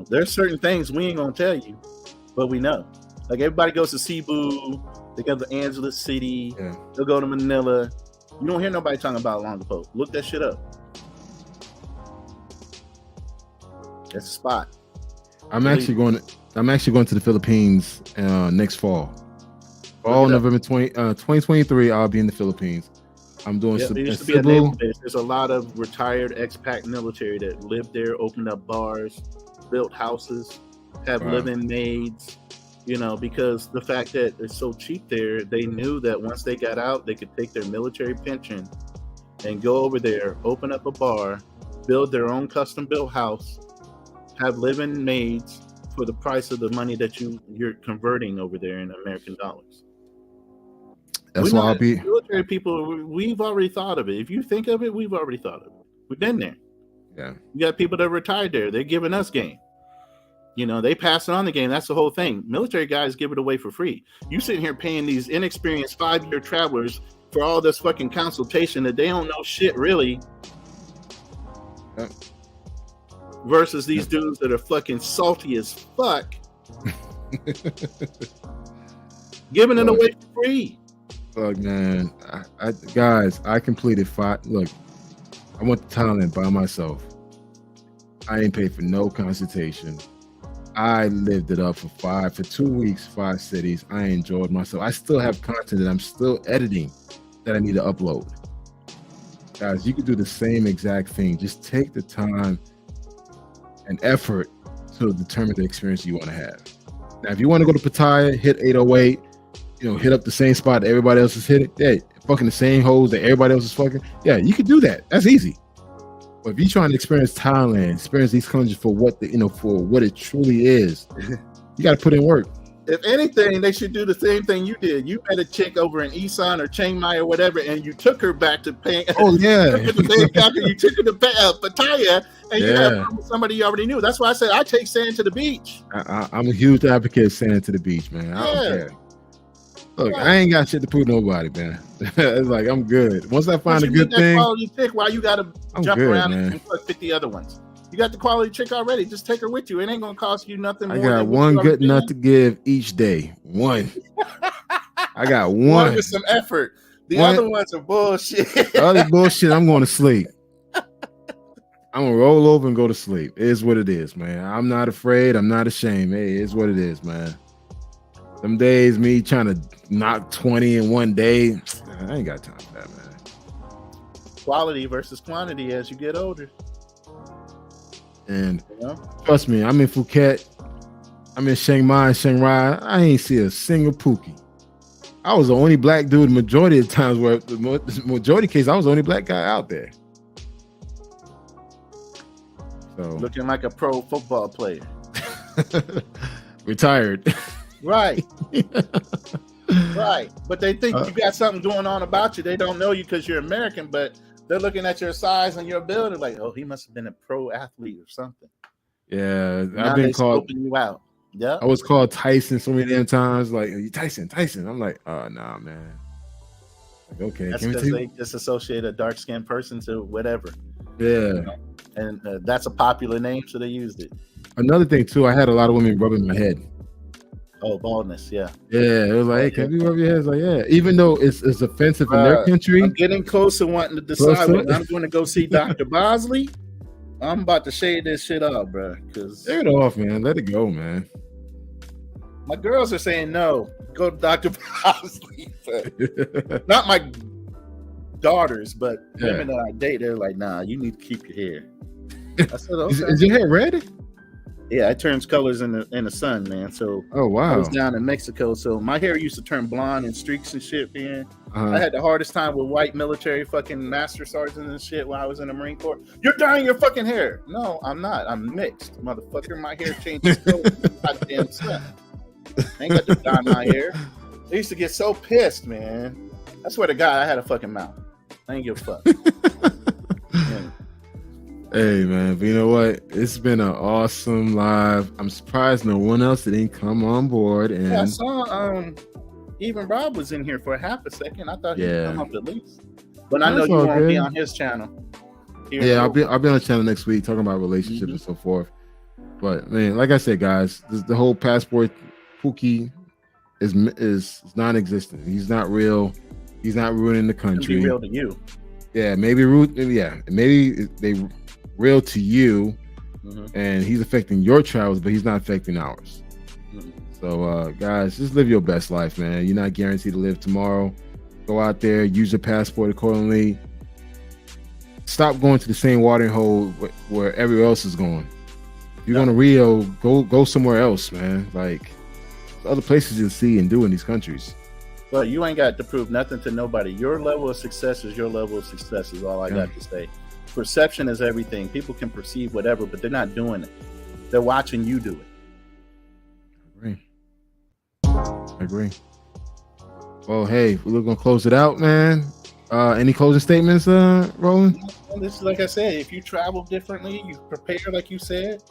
There's certain things we ain't gonna tell you, but we know. Like everybody goes to Cebu, they go to Angeles City, they'll go to Manila. You don't hear nobody talking about Olongapo. Look that shit up. That's a spot. I'm actually going to the Philippines next fall. November 2023, I'll be in the Philippines. I'm doing there used to be a naval base. There's a lot of retired expat military that lived there, opened up bars, built houses, have live-in maids, because the fact that it's so cheap there, they knew that once they got out, they could take their military pension and go over there, open up a bar, build their own custom-built house, have live-in maids for the price of the money that you're converting over there in American dollars. That's why I'll be military people. We've already thought of it. If you think of it, we've already thought of it. We've been there. Yeah. You got people that retired there. They're giving us game. You know, they pass on the game. That's the whole thing. Military guys give it away for free. You sitting here paying these inexperienced 5-year travelers for all this fucking consultation that they don't know shit really. Yep. Versus these dudes that are fucking salty as fuck. Giving it away for free. Look, man, guys, I completed 5. Look, I went to Thailand by myself. I ain't paid for no consultation. I lived it up for 2 weeks, 5 cities. I enjoyed myself. I still have content that I'm still editing that I need to upload. Guys, you could do the same exact thing. Just take the time and effort to determine the experience you want to have. Now, if you want to go to Pattaya, hit 808, hit up the same spot that everybody else is hitting, yeah, fucking the same hoes that everybody else is fucking, yeah, you could do that. That's easy. But if you're trying to experience Thailand, experience these countries for what for what it truly is, you got to put in work. If anything, they should do the same thing you did. You met a chick over in Isan or Chiang Mai or whatever, and you took her back to pay. Oh yeah, you took her to Pattaya, and you had somebody you already knew. That's why I said I take sand to the beach. I'm a huge advocate of sand to the beach, man. I don't care. Look, I ain't got shit to prove nobody, man. It's like I'm good. Once I find a good thing, quality chick, why you gotta jump around man. and fuck 50 other ones? You got the quality chick already. Just take her with you. It ain't gonna cost you nothing more. I got one good nut to give each day. One. I got one with some effort. The other ones are bullshit. The other bullshit, I'm going to sleep. I'm gonna roll over and go to sleep. It is what it is, man. I'm not afraid. I'm not ashamed. Hey, it's what it is, man. Some days, me trying to knock 20 in one day, I ain't got time for that, man. Quality versus quantity as you get older. And trust me, I'm in Phuket, I'm in Chiang Mai, Chiang Rai. I ain't see a single Pookie. I was the only black dude the majority of the times, where the majority of the case, I was the only black guy out there. So looking like a pro football player. Retired. Right. Right. But they think you got something going on about you. They don't know you because you're American, but they're looking at your size and your ability like, oh, he must have been a pro athlete or something. Yeah. Now I've been called you out. Yeah. I was called Tyson so many damn times. Like, Tyson. I'm like, oh, nah, man. Like, okay. That's because they just associate a dark-skinned person to whatever. Yeah. And that's a popular name, so they used it. Another thing, too, I had a lot of women rubbing my head. Oh, baldness, yeah. Yeah, it was like, hey, can you rub your head? It's like, yeah. Even though it's offensive in their country. I'm getting close to wanting to decide when I'm going to go see Dr. Bosley. I'm about to shade this shit off, bro. Shade it off, man. Let it go, man. My girls are saying no. Go to Dr. Bosley. Not my daughters, but women that I date, they're like, nah, you need to keep your hair. I said, okay. Is your hair red? Yeah, it turns colors in the sun, man. So I was down in Mexico, so my hair used to turn blonde and streaks and shit, man. I had the hardest time with white military fucking master sergeants and shit while I was in the Marine Corps. You're dyeing your fucking hair. No, I'm not. I'm mixed, motherfucker. My hair changes color. Goddamn sun. I ain't got to dye my hair. I used to get so pissed, man. I swear to God, I had a fucking mouth. I ain't give a fuck. Yeah. Hey, man, but you know what? It's been an awesome live. I'm surprised no one else didn't come on board. And I saw even Rob was in here for half a second. I thought he'd come up at least. But I know you won't be on his channel. I'll be on the channel next week talking about relationships and so forth. But man, like I said, guys, the whole Passport Pookie is non-existent. He's not real. He's not ruining the country. Be real to you. Yeah, maybe maybe they real to you, and he's affecting your travels, but he's not affecting ours. So guys, just live your best life, man. You're not guaranteed to live tomorrow. Go out there, use your passport accordingly. Stop going to the same watering hole where everyone else is going. If you're going to Rio, go somewhere else, man. Like other places to see and do in these countries. Well, you ain't got to prove nothing to nobody. Your level of success is your level of success is all I got to say. Perception is everything. People can perceive whatever, but they're not doing it. They're watching you do it. I agree. Well, hey, we're going to close it out, man. Any closing statements, Roland? And this is like I said, if you travel differently, you prepare like you said,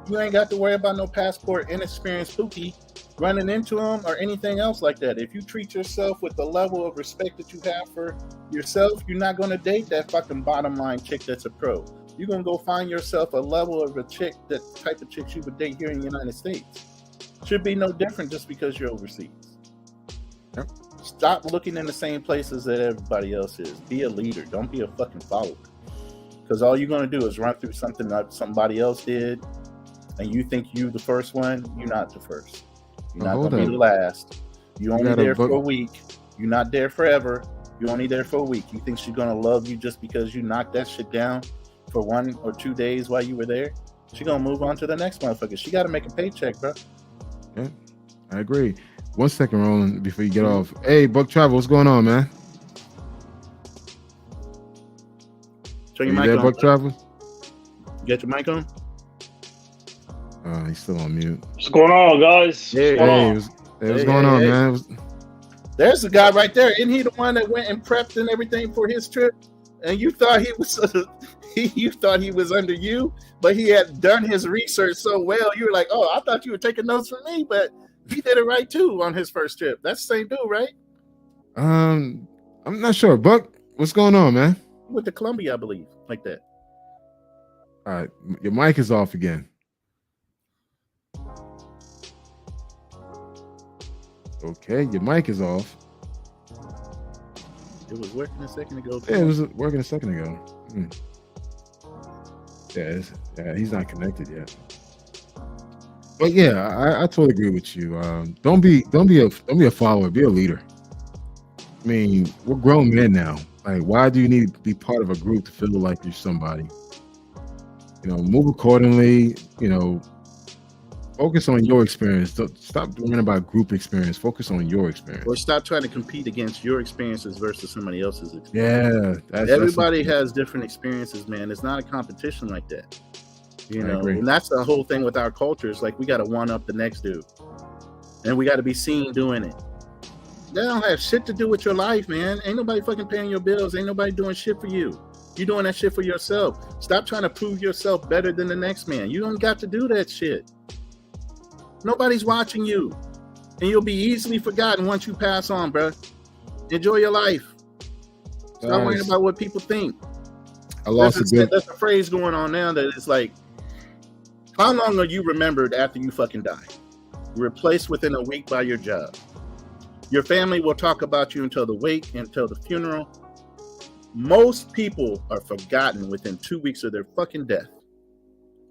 you ain't got to worry about no passport inexperienced Pookie running into them or anything else like that. If you treat yourself with the level of respect that you have for yourself, you're not going to date that fucking bottom line chick that's a pro. You're going to go find yourself a level of a chick, that type of chick you would date here in the United States. Should be no different just because you're overseas. Yep. Stop looking in the same places that everybody else is. Be a leader. Don't be a fucking follower. Because all you're going to do is run through something that somebody else did, and you think you the first one. You're not the first. You're not going to be the last. You're only there for a week. You're not there forever. You're only there for a week. You think she's going to love you just because you knocked that shit down for 1 or 2 days while you were there? She's going to move on to the next motherfucker. She got to make a paycheck, bro. Yeah, I agree. 1 second, Roland, before you get off. Hey, Buck Travel, what's going on, man? Turn your mic on. Buck Travel? Get your mic on? He's still on mute. What's going on, guys? What's going on, man? There's the guy right there. Isn't he the one that went and prepped and everything for his trip? And you thought he was you thought he was under you, but he had done his research so well. You were like, oh, I thought you were taking notes from me, but he did it right too on his first trip. That's the same dude, right? I'm not sure. Buck, what's going on, man? With the Columbia, I believe, like that. All right, your mic is off again. Okay, your mic is off. It was working a second ago. Yeah, it was working a second ago. Yeah, he's not connected yet. But yeah, I totally agree with you. Don't be a follower. Be a leader. I mean, we're grown men now. Like, why do you need to be part of a group to feel like you're somebody? You know, move accordingly. You know, focus on your experience. Stop worrying about group experience. Focus on your experience. Or stop trying to compete against your experiences versus somebody else's experience. Yeah, everybody has different experiences, man. It's not a competition like that. You know, and that's the whole thing with our culture. It's like we got to one up the next dude, and we got to be seen doing it. That don't have shit to do with your life, man. Ain't nobody fucking paying your bills. Ain't nobody doing shit for you. You're doing that shit for yourself. Stop trying to prove yourself better than the next man. You don't got to do that shit. Nobody's watching you, and you'll be easily forgotten once you pass on, bro. Enjoy your life. Stop worrying about what people think. There's a phrase going on now that it's like, how long are you remembered after you fucking die? Replaced within a week by your job. Your family will talk about you until the wake, until the funeral. Most people are forgotten within 2 weeks of their fucking death.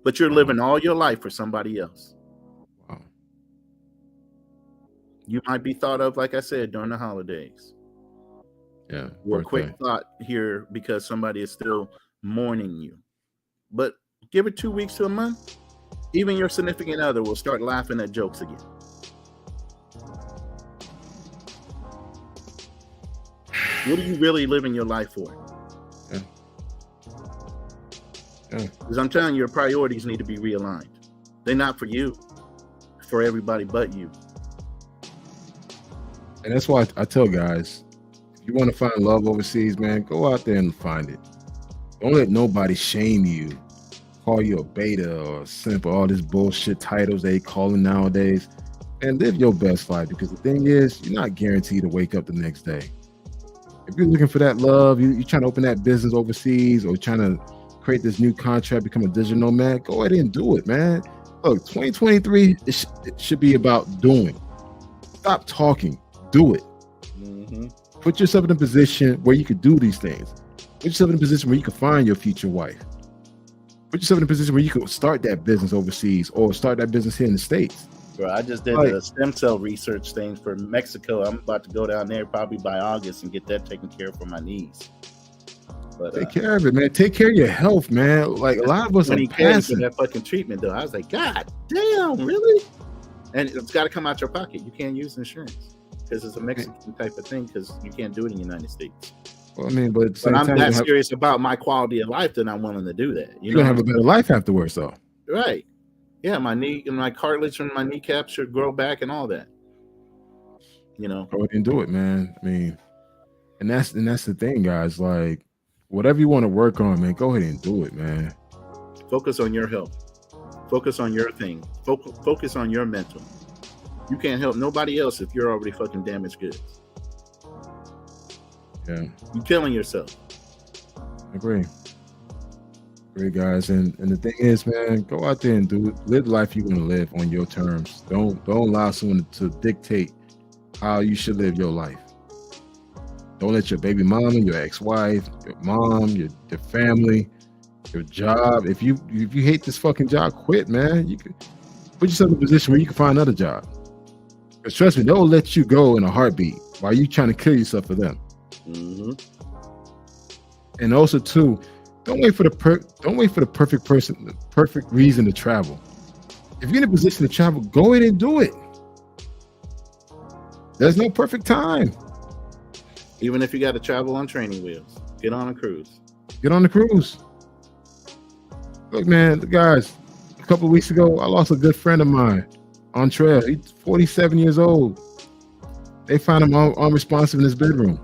But you're living all your life for somebody else. Wow. You might be thought of, like I said, during the holidays. Yeah. Or a quick thought here because somebody is still mourning you. But give it 2 weeks to a month, even your significant other will start laughing at jokes again. What are you really living your life for? Yeah. Because I'm telling you, your priorities need to be realigned. They're not for you, for everybody but you. And that's why I tell guys, if you want to find love overseas, man, go out there and find it. Don't let nobody shame you, call you a beta or a simp or all this bullshit titles they calling nowadays, and live your best life. Because the thing is, you're not guaranteed to wake up the next day. If you're looking for that love, you're trying to open that business overseas or trying to create this new contract, become a digital nomad, go ahead and do it, man. Look, 2023, it should be about doing. Stop talking, do it. Mm-hmm. Put yourself in a position where you could do these things. Put yourself in a position where you can find your future wife. Put yourself in a position where you can start that business overseas or start that business here in the States. Bro, I just did the stem cell research thing for Mexico. I'm about to go down there probably by August and get that taken care of for my knees. But take care of it, man. Take care of your health, man. Like a lot of us are passing that fucking treatment, though. I was like, God damn, really? And it's got to come out your pocket. You can't use insurance because it's a Mexican type of thing because you can't do it in the United States. Well, I mean, but I'm that serious about my quality of life that I'm willing to do that. You're gonna have a better life afterwards, though. Right. Yeah, my knee and my cartilage and my kneecap should grow back and all that. You know, go ahead and do it, man. I mean, and that's the thing, guys. Like, whatever you want to work on, man, go ahead and do it, man. Focus on your health. Focus on your thing. Focus on your mental. You can't help nobody else if you're already fucking damaged goods. Yeah. You're killing yourself. Agree, guys. And the thing is, man, go out there and live the life you want to live on your terms. Don't allow someone to dictate how you should live your life. Don't let your baby mama, your ex-wife, your mom, your family, your job. If you hate this fucking job, quit, man. You can put yourself in a position where you can find another job. Because trust me, they'll let you go in a heartbeat while you trying to kill yourself for them. Mm-hmm. And also, too, don't wait for the perfect reason to travel. If you're in a position to travel, go ahead and do it. There's no perfect time. Even if you got to travel on training wheels, get on a cruise. Get on the cruise. Look, man, guys, a couple of weeks ago, I lost a good friend of mine on trail. He's 47 years old. They found him unresponsive in his bedroom.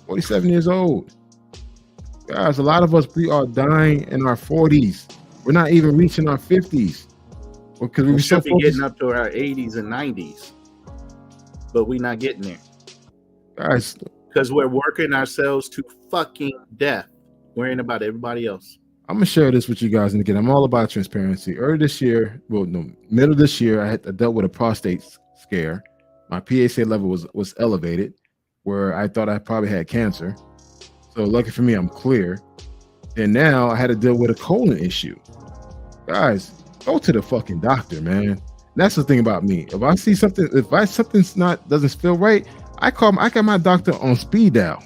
47 years old. Guys, a lot of us, we are dying in our 40s. We're not even reaching our 50s. Because we should be getting up to our 80s and 90s. But we're not getting there. Guys, because we're working ourselves to fucking death, worrying about everybody else. I'm gonna share this with you guys, and again, I'm all about transparency. Earlier this year, middle of this year, I dealt with a prostate scare. My PSA level was elevated, where I thought I probably had cancer. So lucky for me, I'm clear. And now I had to deal with a colon issue. Guys, go to the fucking doctor, man. That's the thing about me. If I see something, something's doesn't feel right, I got my doctor on speed dial.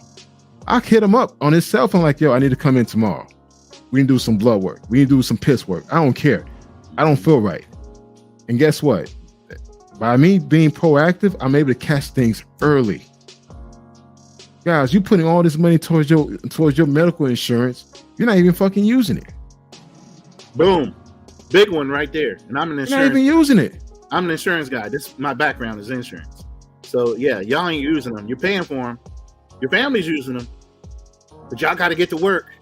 I hit him up on his cell phone like, yo, I need to come in tomorrow. We need to do some blood work. We need to do some piss work. I don't care. I don't feel right. And guess what? By me being proactive, I'm able to catch things early. Guys, you putting all this money towards your medical insurance, you're not even fucking using it. Boom. Big one right there. And I'm an insurance. You're not even using it. I'm an insurance guy. My background is insurance. So yeah, y'all ain't using them. You're paying for them. Your family's using them. But y'all got to get to work.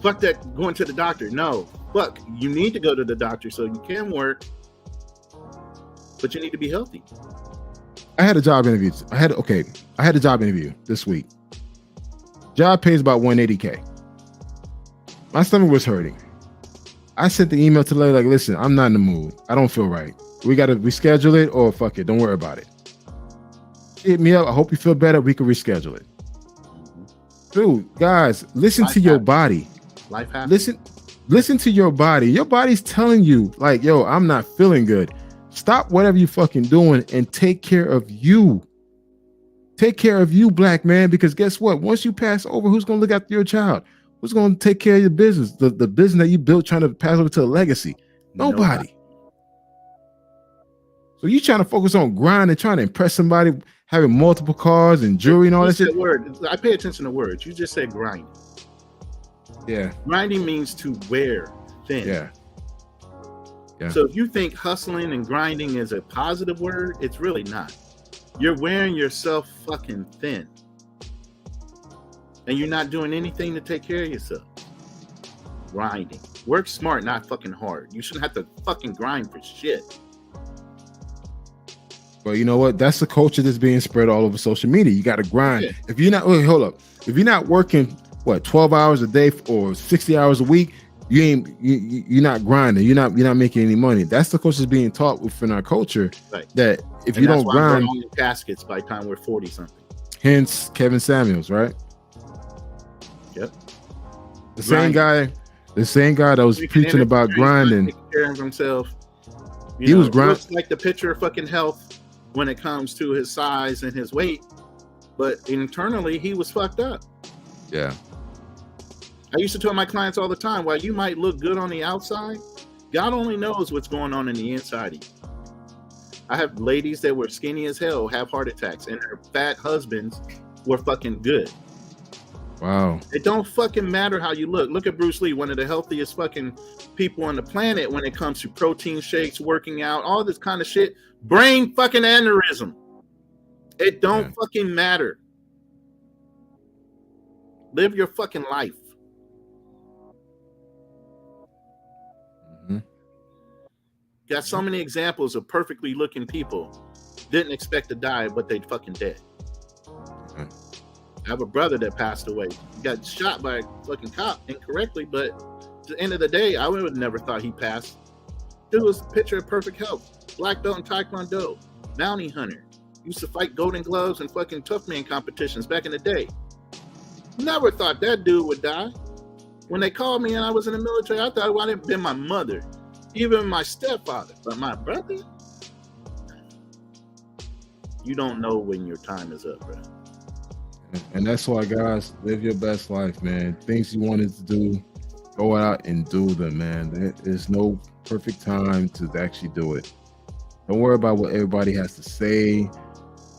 Fuck that going to the doctor. No. Fuck. You need to go to the doctor so you can work. But you need to be healthy. I had a job interview. I had a job interview this week. Job pays about $180K. My stomach was hurting. I sent the email to the lady like, listen, I'm not in the mood. I don't feel right. We got to reschedule it or fuck it. Don't worry about it. She hit me up. I hope you feel better. We can reschedule it. Dude, guys, listen to your body. Life happens. Listen to your body. Your body's telling you like, yo, I'm not feeling good. Stop whatever you fucking doing and take care of you. Take care of you, black man, because guess what? Once you pass over, who's going to look after your child? Who's going to take care of your business? The business that you built trying to pass over to a legacy? Nobody. So you trying to focus on grinding, trying to impress somebody, having multiple cars and jewelry and all that shit? I pay attention to words. You just said grinding. Yeah. Grinding means to wear thin. Yeah. So if you think hustling and grinding is a positive word, it's really not. You're wearing yourself fucking thin. And you're not doing anything to take care of yourself. Grinding. Work smart, not fucking hard. You shouldn't have to fucking grind for shit. Well, you know what? That's the culture that's being spread all over social media. You got to grind. Yeah. If you're not, hold up. If you're not working, 12 hours a day or 60 hours a week, you're not grinding. You're not making any money. That's the culture that's being taught within our culture. Right. That if you don't grind, we're on caskets by the time we're 40 something. Hence Kevin Samuels, right? Yep. The same guy that was preaching about grinding. Taking care of himself. He was grinding. Looks like the picture of fucking health when it comes to his size and his weight, but internally he was fucked up. Yeah. I used to tell my clients all the time, while you might look good on the outside, God only knows what's going on in the inside of you. I have ladies that were skinny as hell have heart attacks, and their fat husbands were fucking good. Wow. It don't fucking matter how you look. Look at Bruce Lee, one of the healthiest fucking people on the planet when it comes to protein shakes, working out, all this kind of shit. Brain fucking aneurysm. It don't fucking matter. Live your fucking life. Got so many examples of perfectly looking people didn't expect to die, but they fucking dead. Okay. I have a brother that passed away. He got shot by a fucking cop incorrectly, but at the end of the day, I would have never thought he passed. Dude was a picture of perfect health. Black belt in Taekwondo, bounty hunter. Used to fight Golden Gloves and fucking Tough Man competitions back in the day. Never thought that dude would die. When they called me and I was in the military, I thought it would have been my mother, even my stepfather. But my brother, you don't know when your time is up, bro. And that's why, guys, live your best life, man. Things you wanted to do, go out and do them, man. There's no perfect time to actually do it. Don't worry about what everybody has to say,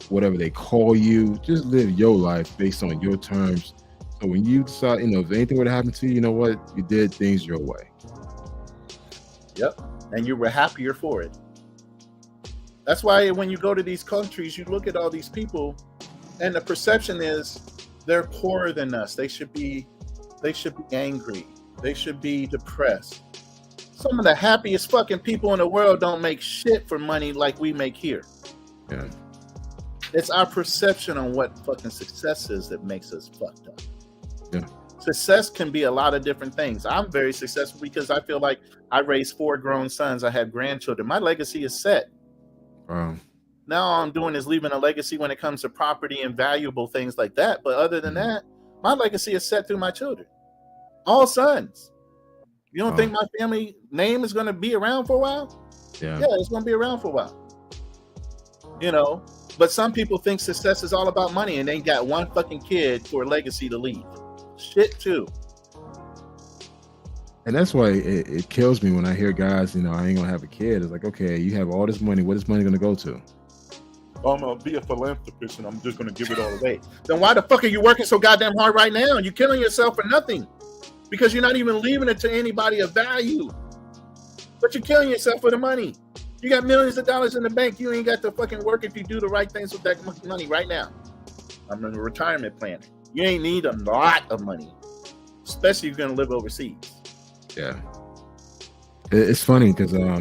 whatever they call you. Just live your life based on your terms. So when you decide, if anything were to happen to you, you know what? You did things your way. Yep. And you were happier for it. That's why when you go to these countries, you look at all these people and the perception is they're poorer than us. They should be angry. They should be depressed. Some of the happiest fucking people in the world don't make shit for money like we make here. Yeah. It's our perception on what fucking success is that makes us fucked up. Yeah. Success can be a lot of different things. I'm very successful because I feel like I raised 4 grown sons. I have grandchildren. My legacy is set. Wow. Now all I'm doing is leaving a legacy when it comes to property and valuable things like that. But other than that, my legacy is set through my children. All sons. You don't think my family name is going to be around for a while? Yeah, it's going to be around for a while. But some people think success is all about money and they got one fucking kid for a legacy to leave. Shit too. And that's why it kills me when I hear guys, I ain't gonna have a kid. It's like, okay, you have all this money. What is money gonna go to? I'm gonna be a philanthropist and I'm just gonna give it all away. Then why the fuck are you working so goddamn hard right now? You're killing yourself for nothing because you're not even leaving it to anybody of value. But you're killing yourself for the money. You got millions of dollars in the bank. You ain't got to fucking work if you do the right things with that money right now. I'm in a retirement plan. You ain't need a lot of money, especially if you're gonna live overseas. Yeah, it's funny because my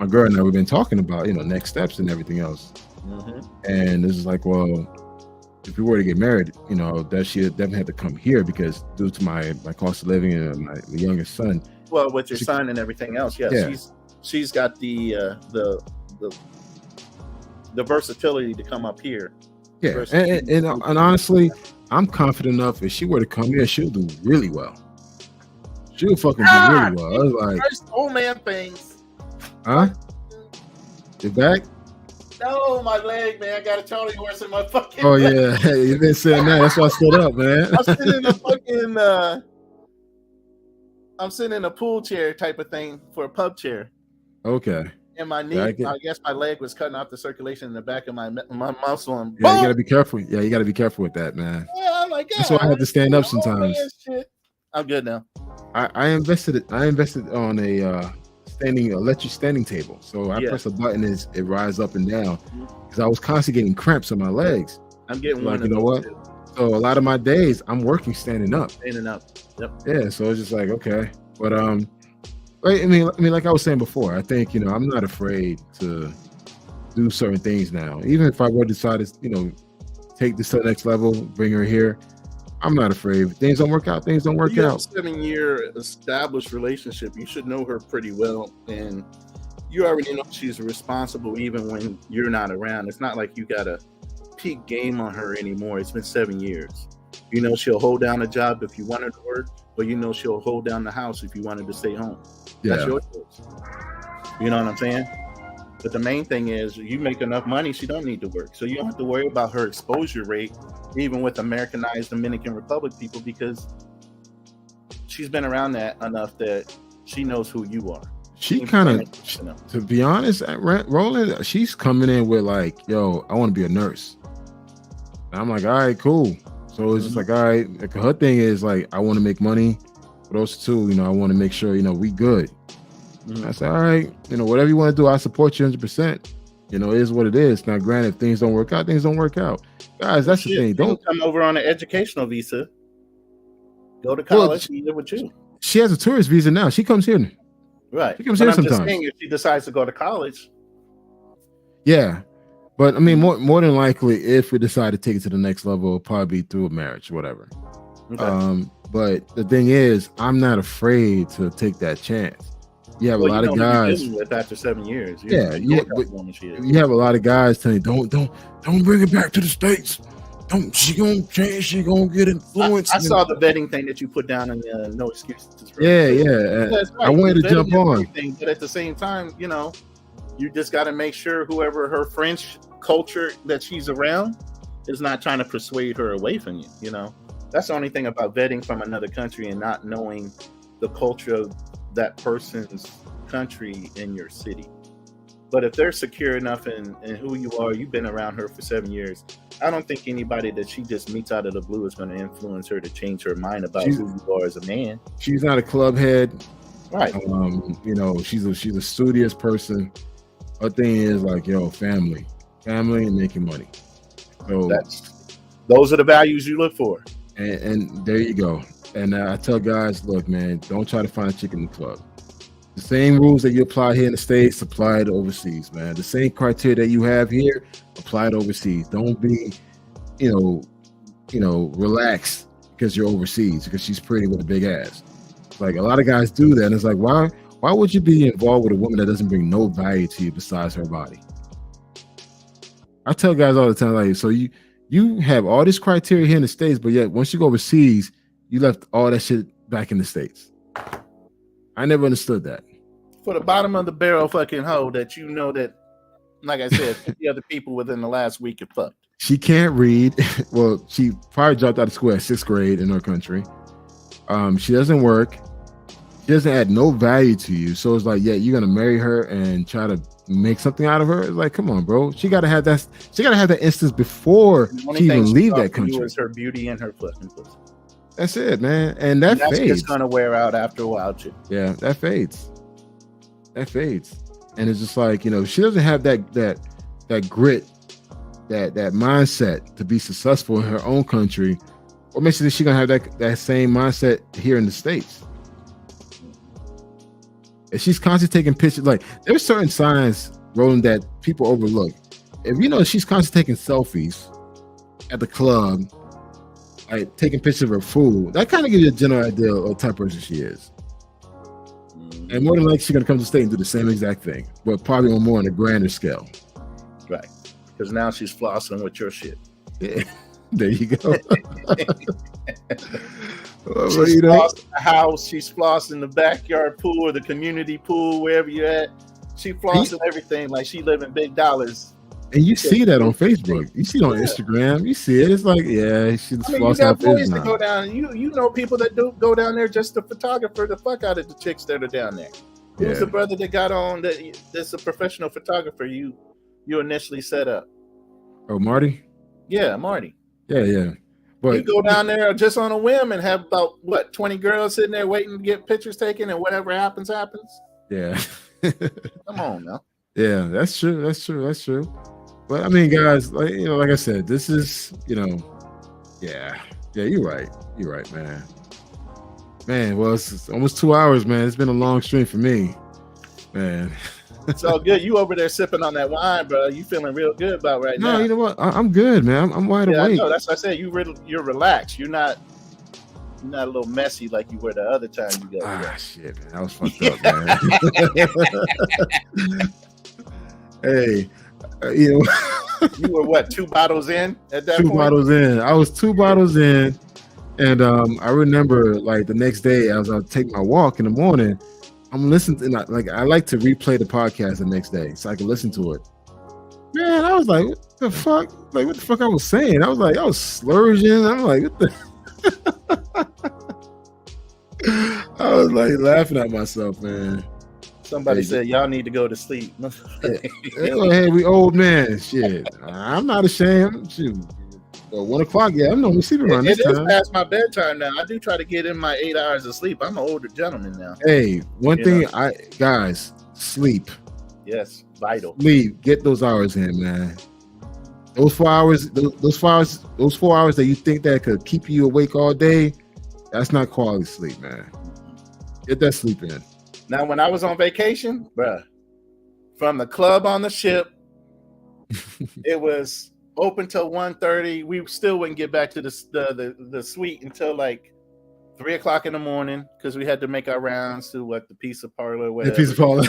girl and I, we've been talking about next steps and everything else, and this is like, well, if we were to get married, that she definitely had to come here because due to my cost of living and my youngest son. Well, with your son and everything else, yes, yeah. She's got the versatility to come up here. Yeah, and honestly, I'm confident enough if she were to come here, she'll do really well. She'll fucking do really well. I was like, first old man things. Huh? Your back? No, my leg, man. I got a Charlie horse in my fucking leg. Yeah. Hey, you've been saying that. That's why I stood up, man. I'm sitting in a fucking I'm sitting in a pool chair type of thing for a pub chair. Okay. And my knee, I guess my leg was cutting off the circulation in the back of my muscle. And yeah, you gotta be careful. Yeah, you gotta be careful with that, man. Yeah, I'm like, that's why I had to stand up sometimes. I'm good now. I invested on a electric standing table. So I press a button, it rises up and down because I was constantly getting cramps on my legs. I'm getting like, you know what? Too. So a lot of my days I'm working standing up. Yep. Yeah. So it's just like, okay, but I mean, like I was saying before, I think I'm not afraid to do certain things now. Even if I were to decide to take this to the next level, bring her here, I'm not afraid. If things don't work out, things don't work out. 7-year established relationship. You should know her pretty well, and you already know she's responsible even when you're not around. It's not like you got a peak game on her anymore. It's been 7 years. She'll hold down a job if you want her to work, but she'll hold down the house if you wanted to stay home. Yeah. That's your choice. You know what I'm saying? But the main thing is you make enough money, she don't need to work. So you don't have to worry about her exposure rate, even with Americanized Dominican Republic people, because she's been around that enough that she knows who you are. She kind of, to be honest, Roland, she's coming in with like, yo, I want to be a nurse. And I'm like, all right, cool. So it's just like, all right, like her thing is like, I want to make money. But also too, I want to make sure, we good. I said, all right, whatever you want to do, I support you 100%. It is what it is. Now, granted, if things don't work out, things don't work out. Guys, that's the thing. Don't come over on an educational visa. Go to college and live with you. She has a tourist visa now. She comes here. Right. She comes But here I'm just sometimes. saying, if she decides to go to college, Yeah. But I mean, more than likely, if we decide to take it to the next level, it'll probably be through a marriage, whatever. okay. But the thing is, I'm not afraid to take that chance. You have a lot of who you're guys. dealing with after 7 years. Yeah, you you have a lot of guys telling you, don't bring it back to the States. Don't, she gonna change, she gonna get influenced. I saw the vetting thing that you put down in the no excuses. Yeah. That's right. I wanted to Vetting jump is on. everything, but at the same time, you just got to make sure whoever her French culture that she's around is not trying to persuade her away from you. That's the only thing about vetting from another country and not knowing the culture of that person's country in your city. But if they're secure enough in who you are, you've been around her for 7 years, I don't think anybody that she just meets out of the blue is going to influence her to change her mind about who you are as a man. She's not a club head. Right. She's a studious person. Her thing is like, family and making money. So those are the values you look for. And there you go. And I tell guys, look, man, don't try to find a chick in the club. The same rules that you apply here in the States, apply it overseas, man. The same criteria that you have here, apply it overseas. Don't be, relaxed because you're overseas, because she's pretty with a big ass. Like, a lot of guys do that. And it's like, why would you be involved with a woman that doesn't bring no value to you besides her body? I tell guys all the time, like, so you have all this criteria here in the States, but yet once you go overseas, you left all that shit back in the States. I never understood that. For the bottom of the barrel fucking hoe that that, like I said, 50 other people within the last week have fucked. She can't read. Well, she probably dropped out of school at 6th grade in her country. She doesn't work. She doesn't add no value to you. So it's like, yeah, you're gonna marry her and try to make something out of her. It's like, come on, bro. She gotta have that. She gotta have that instance before she even leave that country. Is her beauty and her fucking pussy. That's it, man. And that's fades. Just gonna wear out after a while, too. Yeah, that fades. And it's just like, she doesn't have that grit, that mindset to be successful in her own country. What makes it that she's gonna have that same mindset here in the States? If she's constantly taking pictures, like, there's certain signs, Roland, that people overlook. If she's constantly taking selfies at the club, like taking pictures of her food, that kind of gives you a general idea of the type of person she is. And more than likely, she's gonna come to the state and do the same exact thing, but probably on more on a grander scale. Right. Because now she's flossing with your shit. Yeah. There you go. She's flossing the house, she's flossing the backyard pool or the community pool, wherever you're at. She flossing everything like she living big dollars. And you see that on Facebook. You see it on Instagram. You see it. It's like, yeah, she's flossing. You got boys that go down. You know people that do go down there just to photographer the fuck out of the chicks that are down there. Who's the brother that got on that's a professional photographer you initially set up? Oh, Marty? Yeah, Marty. Yeah. But you go down there just on a whim and have about 20 girls sitting there waiting to get pictures taken, and whatever happens. Yeah. Come on now. Yeah, that's true. But I mean, guys, like I said, this is, yeah, you're right, man. Well, it's almost 2 hours, man. It's been a long stream for me, man. It's all good. You over there sipping on that wine, bro. You feeling real good about right now. No, you know what? I'm good, man. I'm wide awake. I know. That's what I said. You're relaxed. You're not a little messy like you were the other time you got. Shit, man. That was fucked up, man. Hey, you were what, 2 bottles in at that point? 2 bottles in. I was 2 bottles in, and I remember like the next day as I take my walk in the morning, I'm listening to I like to replay the podcast the next day so I can listen to it. Man, I was like, what the fuck? Like, what the fuck I was saying? I was slurring. I'm like, what the? I was like laughing at myself, man. Somebody said y'all need to go to sleep. Hey, we old man. Shit, I'm not ashamed. Shoot. Well, 1 o'clock. Yeah, I'm normally sleeping around this time. It is past my bedtime now. I do try to get in my 8 hours of sleep. I'm an older gentleman now. Hey, one thing, guys, sleep. Yes, vital. Sleep. Get those hours in, man. Those 4 hours. Those 4 hours that you think that could keep you awake all day. That's not quality sleep, man. Get that sleep in. Now, when I was on vacation, bruh, from the club on the ship, it was open till 1:30. We still wouldn't get back to the suite until like 3:00 in the morning because we had to make our rounds to the pizza parlor, whatever. The pizza parlor.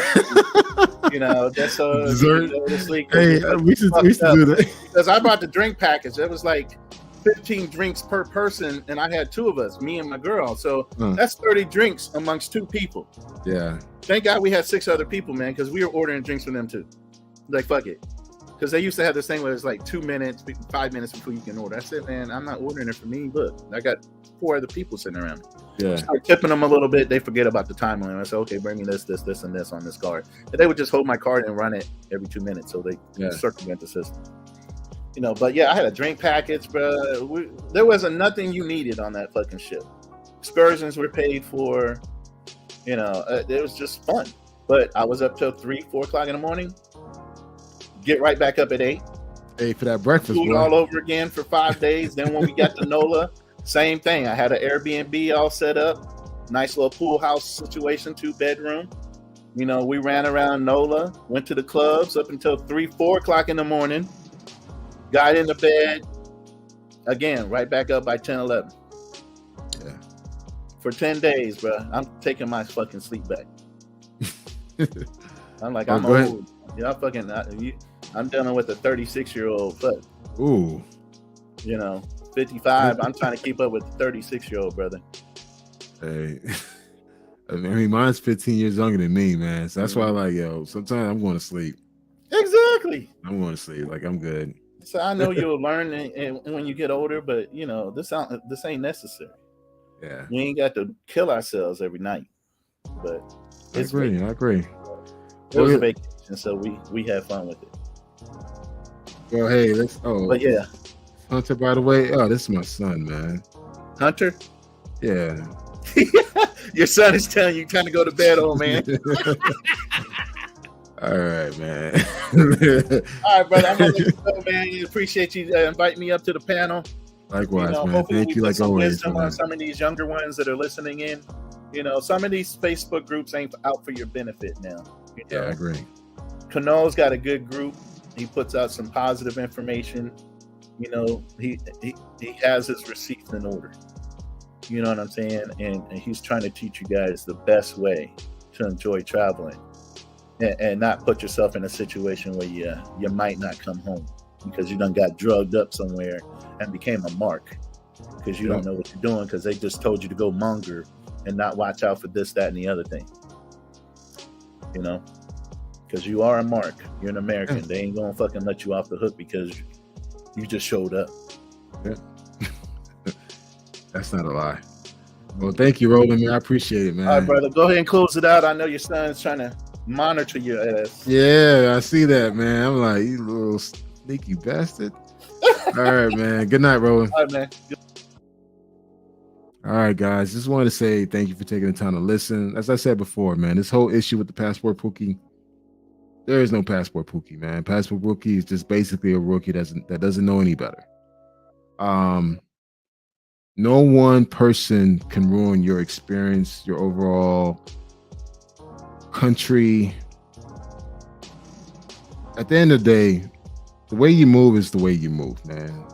Just so dessert. Go to sleep. Hey, we used to do that because I bought the drink package. It was like 15 drinks per person, and I had 2 of us, me and my girl. So that's 30 drinks amongst 2 people. Yeah. Thank God we had 6 other people, man, because we were ordering drinks for them too. Like, fuck it. Because they used to have this thing where it's like 2 minutes, 5 minutes before you can order. I said, man, I'm not ordering it for me. Look, I got 4 other people sitting around me. Yeah. Start tipping them a little bit. They forget about the time limit. I said, okay, bring me this, and this on this card. And they would just hold my card and run it every 2 minutes. So they circumvent the system. But yeah, I had a drink package, bro. There wasn't nothing you needed on that fucking ship. Excursions were paid for. It was just fun. But I was up till 3-4 o'clock in the morning. Get right back up at 8. Hey, for that breakfast, Food all over again for 5 days. Then when we got to NOLA, same thing. I had an Airbnb all set up. Nice little pool house situation, 2-bedroom. We ran around NOLA, went to the clubs up until 3-4 o'clock in the morning. Got into bed. Again, right back up by 10-11. Yeah. For 10 days, bro. I'm taking my fucking sleep back. I'm like, I'm old. Yeah, I'm dealing with a 36-year-old fuck. Ooh. 55. I'm trying to keep up with the 36-year-old brother. Hey. I mean, mine's 15 years younger than me, man. So that's why sometimes I'm going to sleep. Exactly. I'm going to sleep. Like, I'm good. So I know you'll learn and when you get older, but this ain't necessary. Yeah. We ain't got to kill ourselves every night. But I agree. It was a vacation, so we had fun with it. Well, hey, but yeah. Hunter, by the way. Oh, this is my son, man. Hunter? Yeah. Your son is telling you time to go to bed, old man. All right, man. All right, brother. I'm gonna let you go, man. Appreciate you inviting me up to the panel. Likewise, man. Thank you, like always. On some of these younger ones that are listening in. Some of these Facebook groups ain't out for your benefit now. Yeah, I agree. Cano's got a good group. He puts out some positive information. He has his receipts in order. You know what I'm saying? And he's trying to teach you guys the best way to enjoy traveling. And not put yourself in a situation where you might not come home because you done got drugged up somewhere and became a mark because you don't know what you're doing because they just told you to go monger and not watch out for this, that, and the other thing. Because you are a mark. You're an American. They ain't gonna fucking let you off the hook because you just showed up. Yeah. That's not a lie. Well, thank you, Roland, man. I appreciate it, man. All right, brother. Go ahead and close it out. I know your son's trying to monitor your ass. Yeah, I see that, man. I'm like, you little sneaky bastard. All right, man. Good night, Roland. All right, man. All right, guys. Just wanted to say thank you for taking the time to listen. As I said before, man, this whole issue with the Passport Pookie, there is no Passport Pookie, man. Passport Pookie is just basically a rookie that doesn't know any better. No one person can ruin your experience, your overall country. At the end of the day, the way you move is the way you move, man.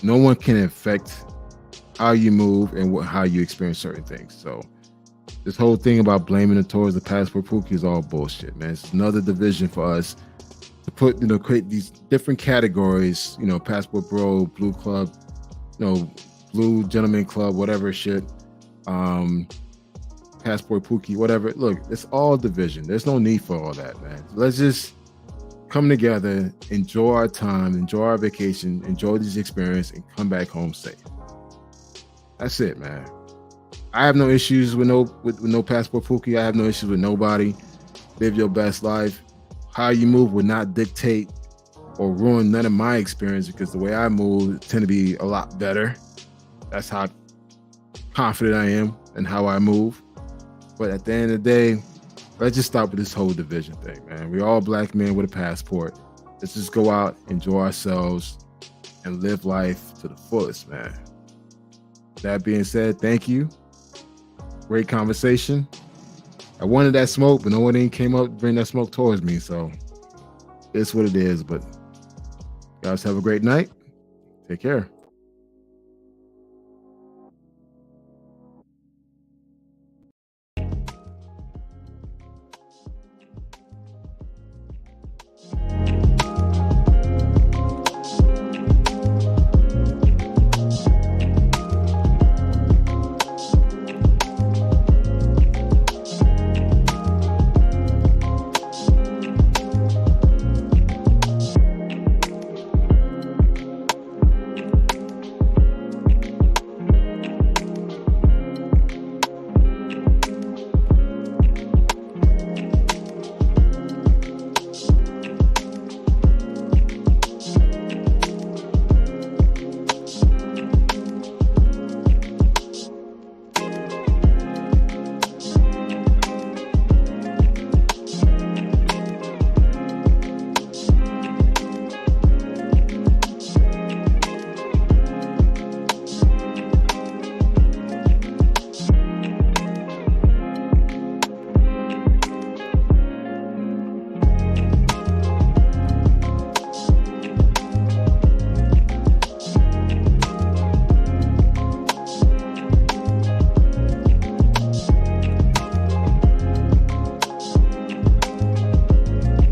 No one can affect how you move and how you experience certain things. So this whole thing about blaming it towards the Passport Pookie is all bullshit, man. It's another division for us to put, create these different categories, Passport Bro, Blue Club, Blue Gentleman Club, whatever shit, Passport Pookie, whatever. Look, it's all division. There's no need for all that, man. Let's just come together, enjoy our time, enjoy our vacation, enjoy this experience, and come back home safe. That's it, man. I have no issues with no Passport Pookie. I have no issues with nobody. Live your best life. How you move would not dictate or ruin none of my experience because the way I move tend to be a lot better. That's how confident I am in how I move. But at the end of the day, let's just stop with this whole division thing, man. We're all black men with a passport. Let's just go out, enjoy ourselves, and live life to the fullest, man. That being said, thank you. Great conversation. I wanted that smoke, but no one even came up to bring that smoke towards me. So it's what it is. But guys, have a great night. Take care.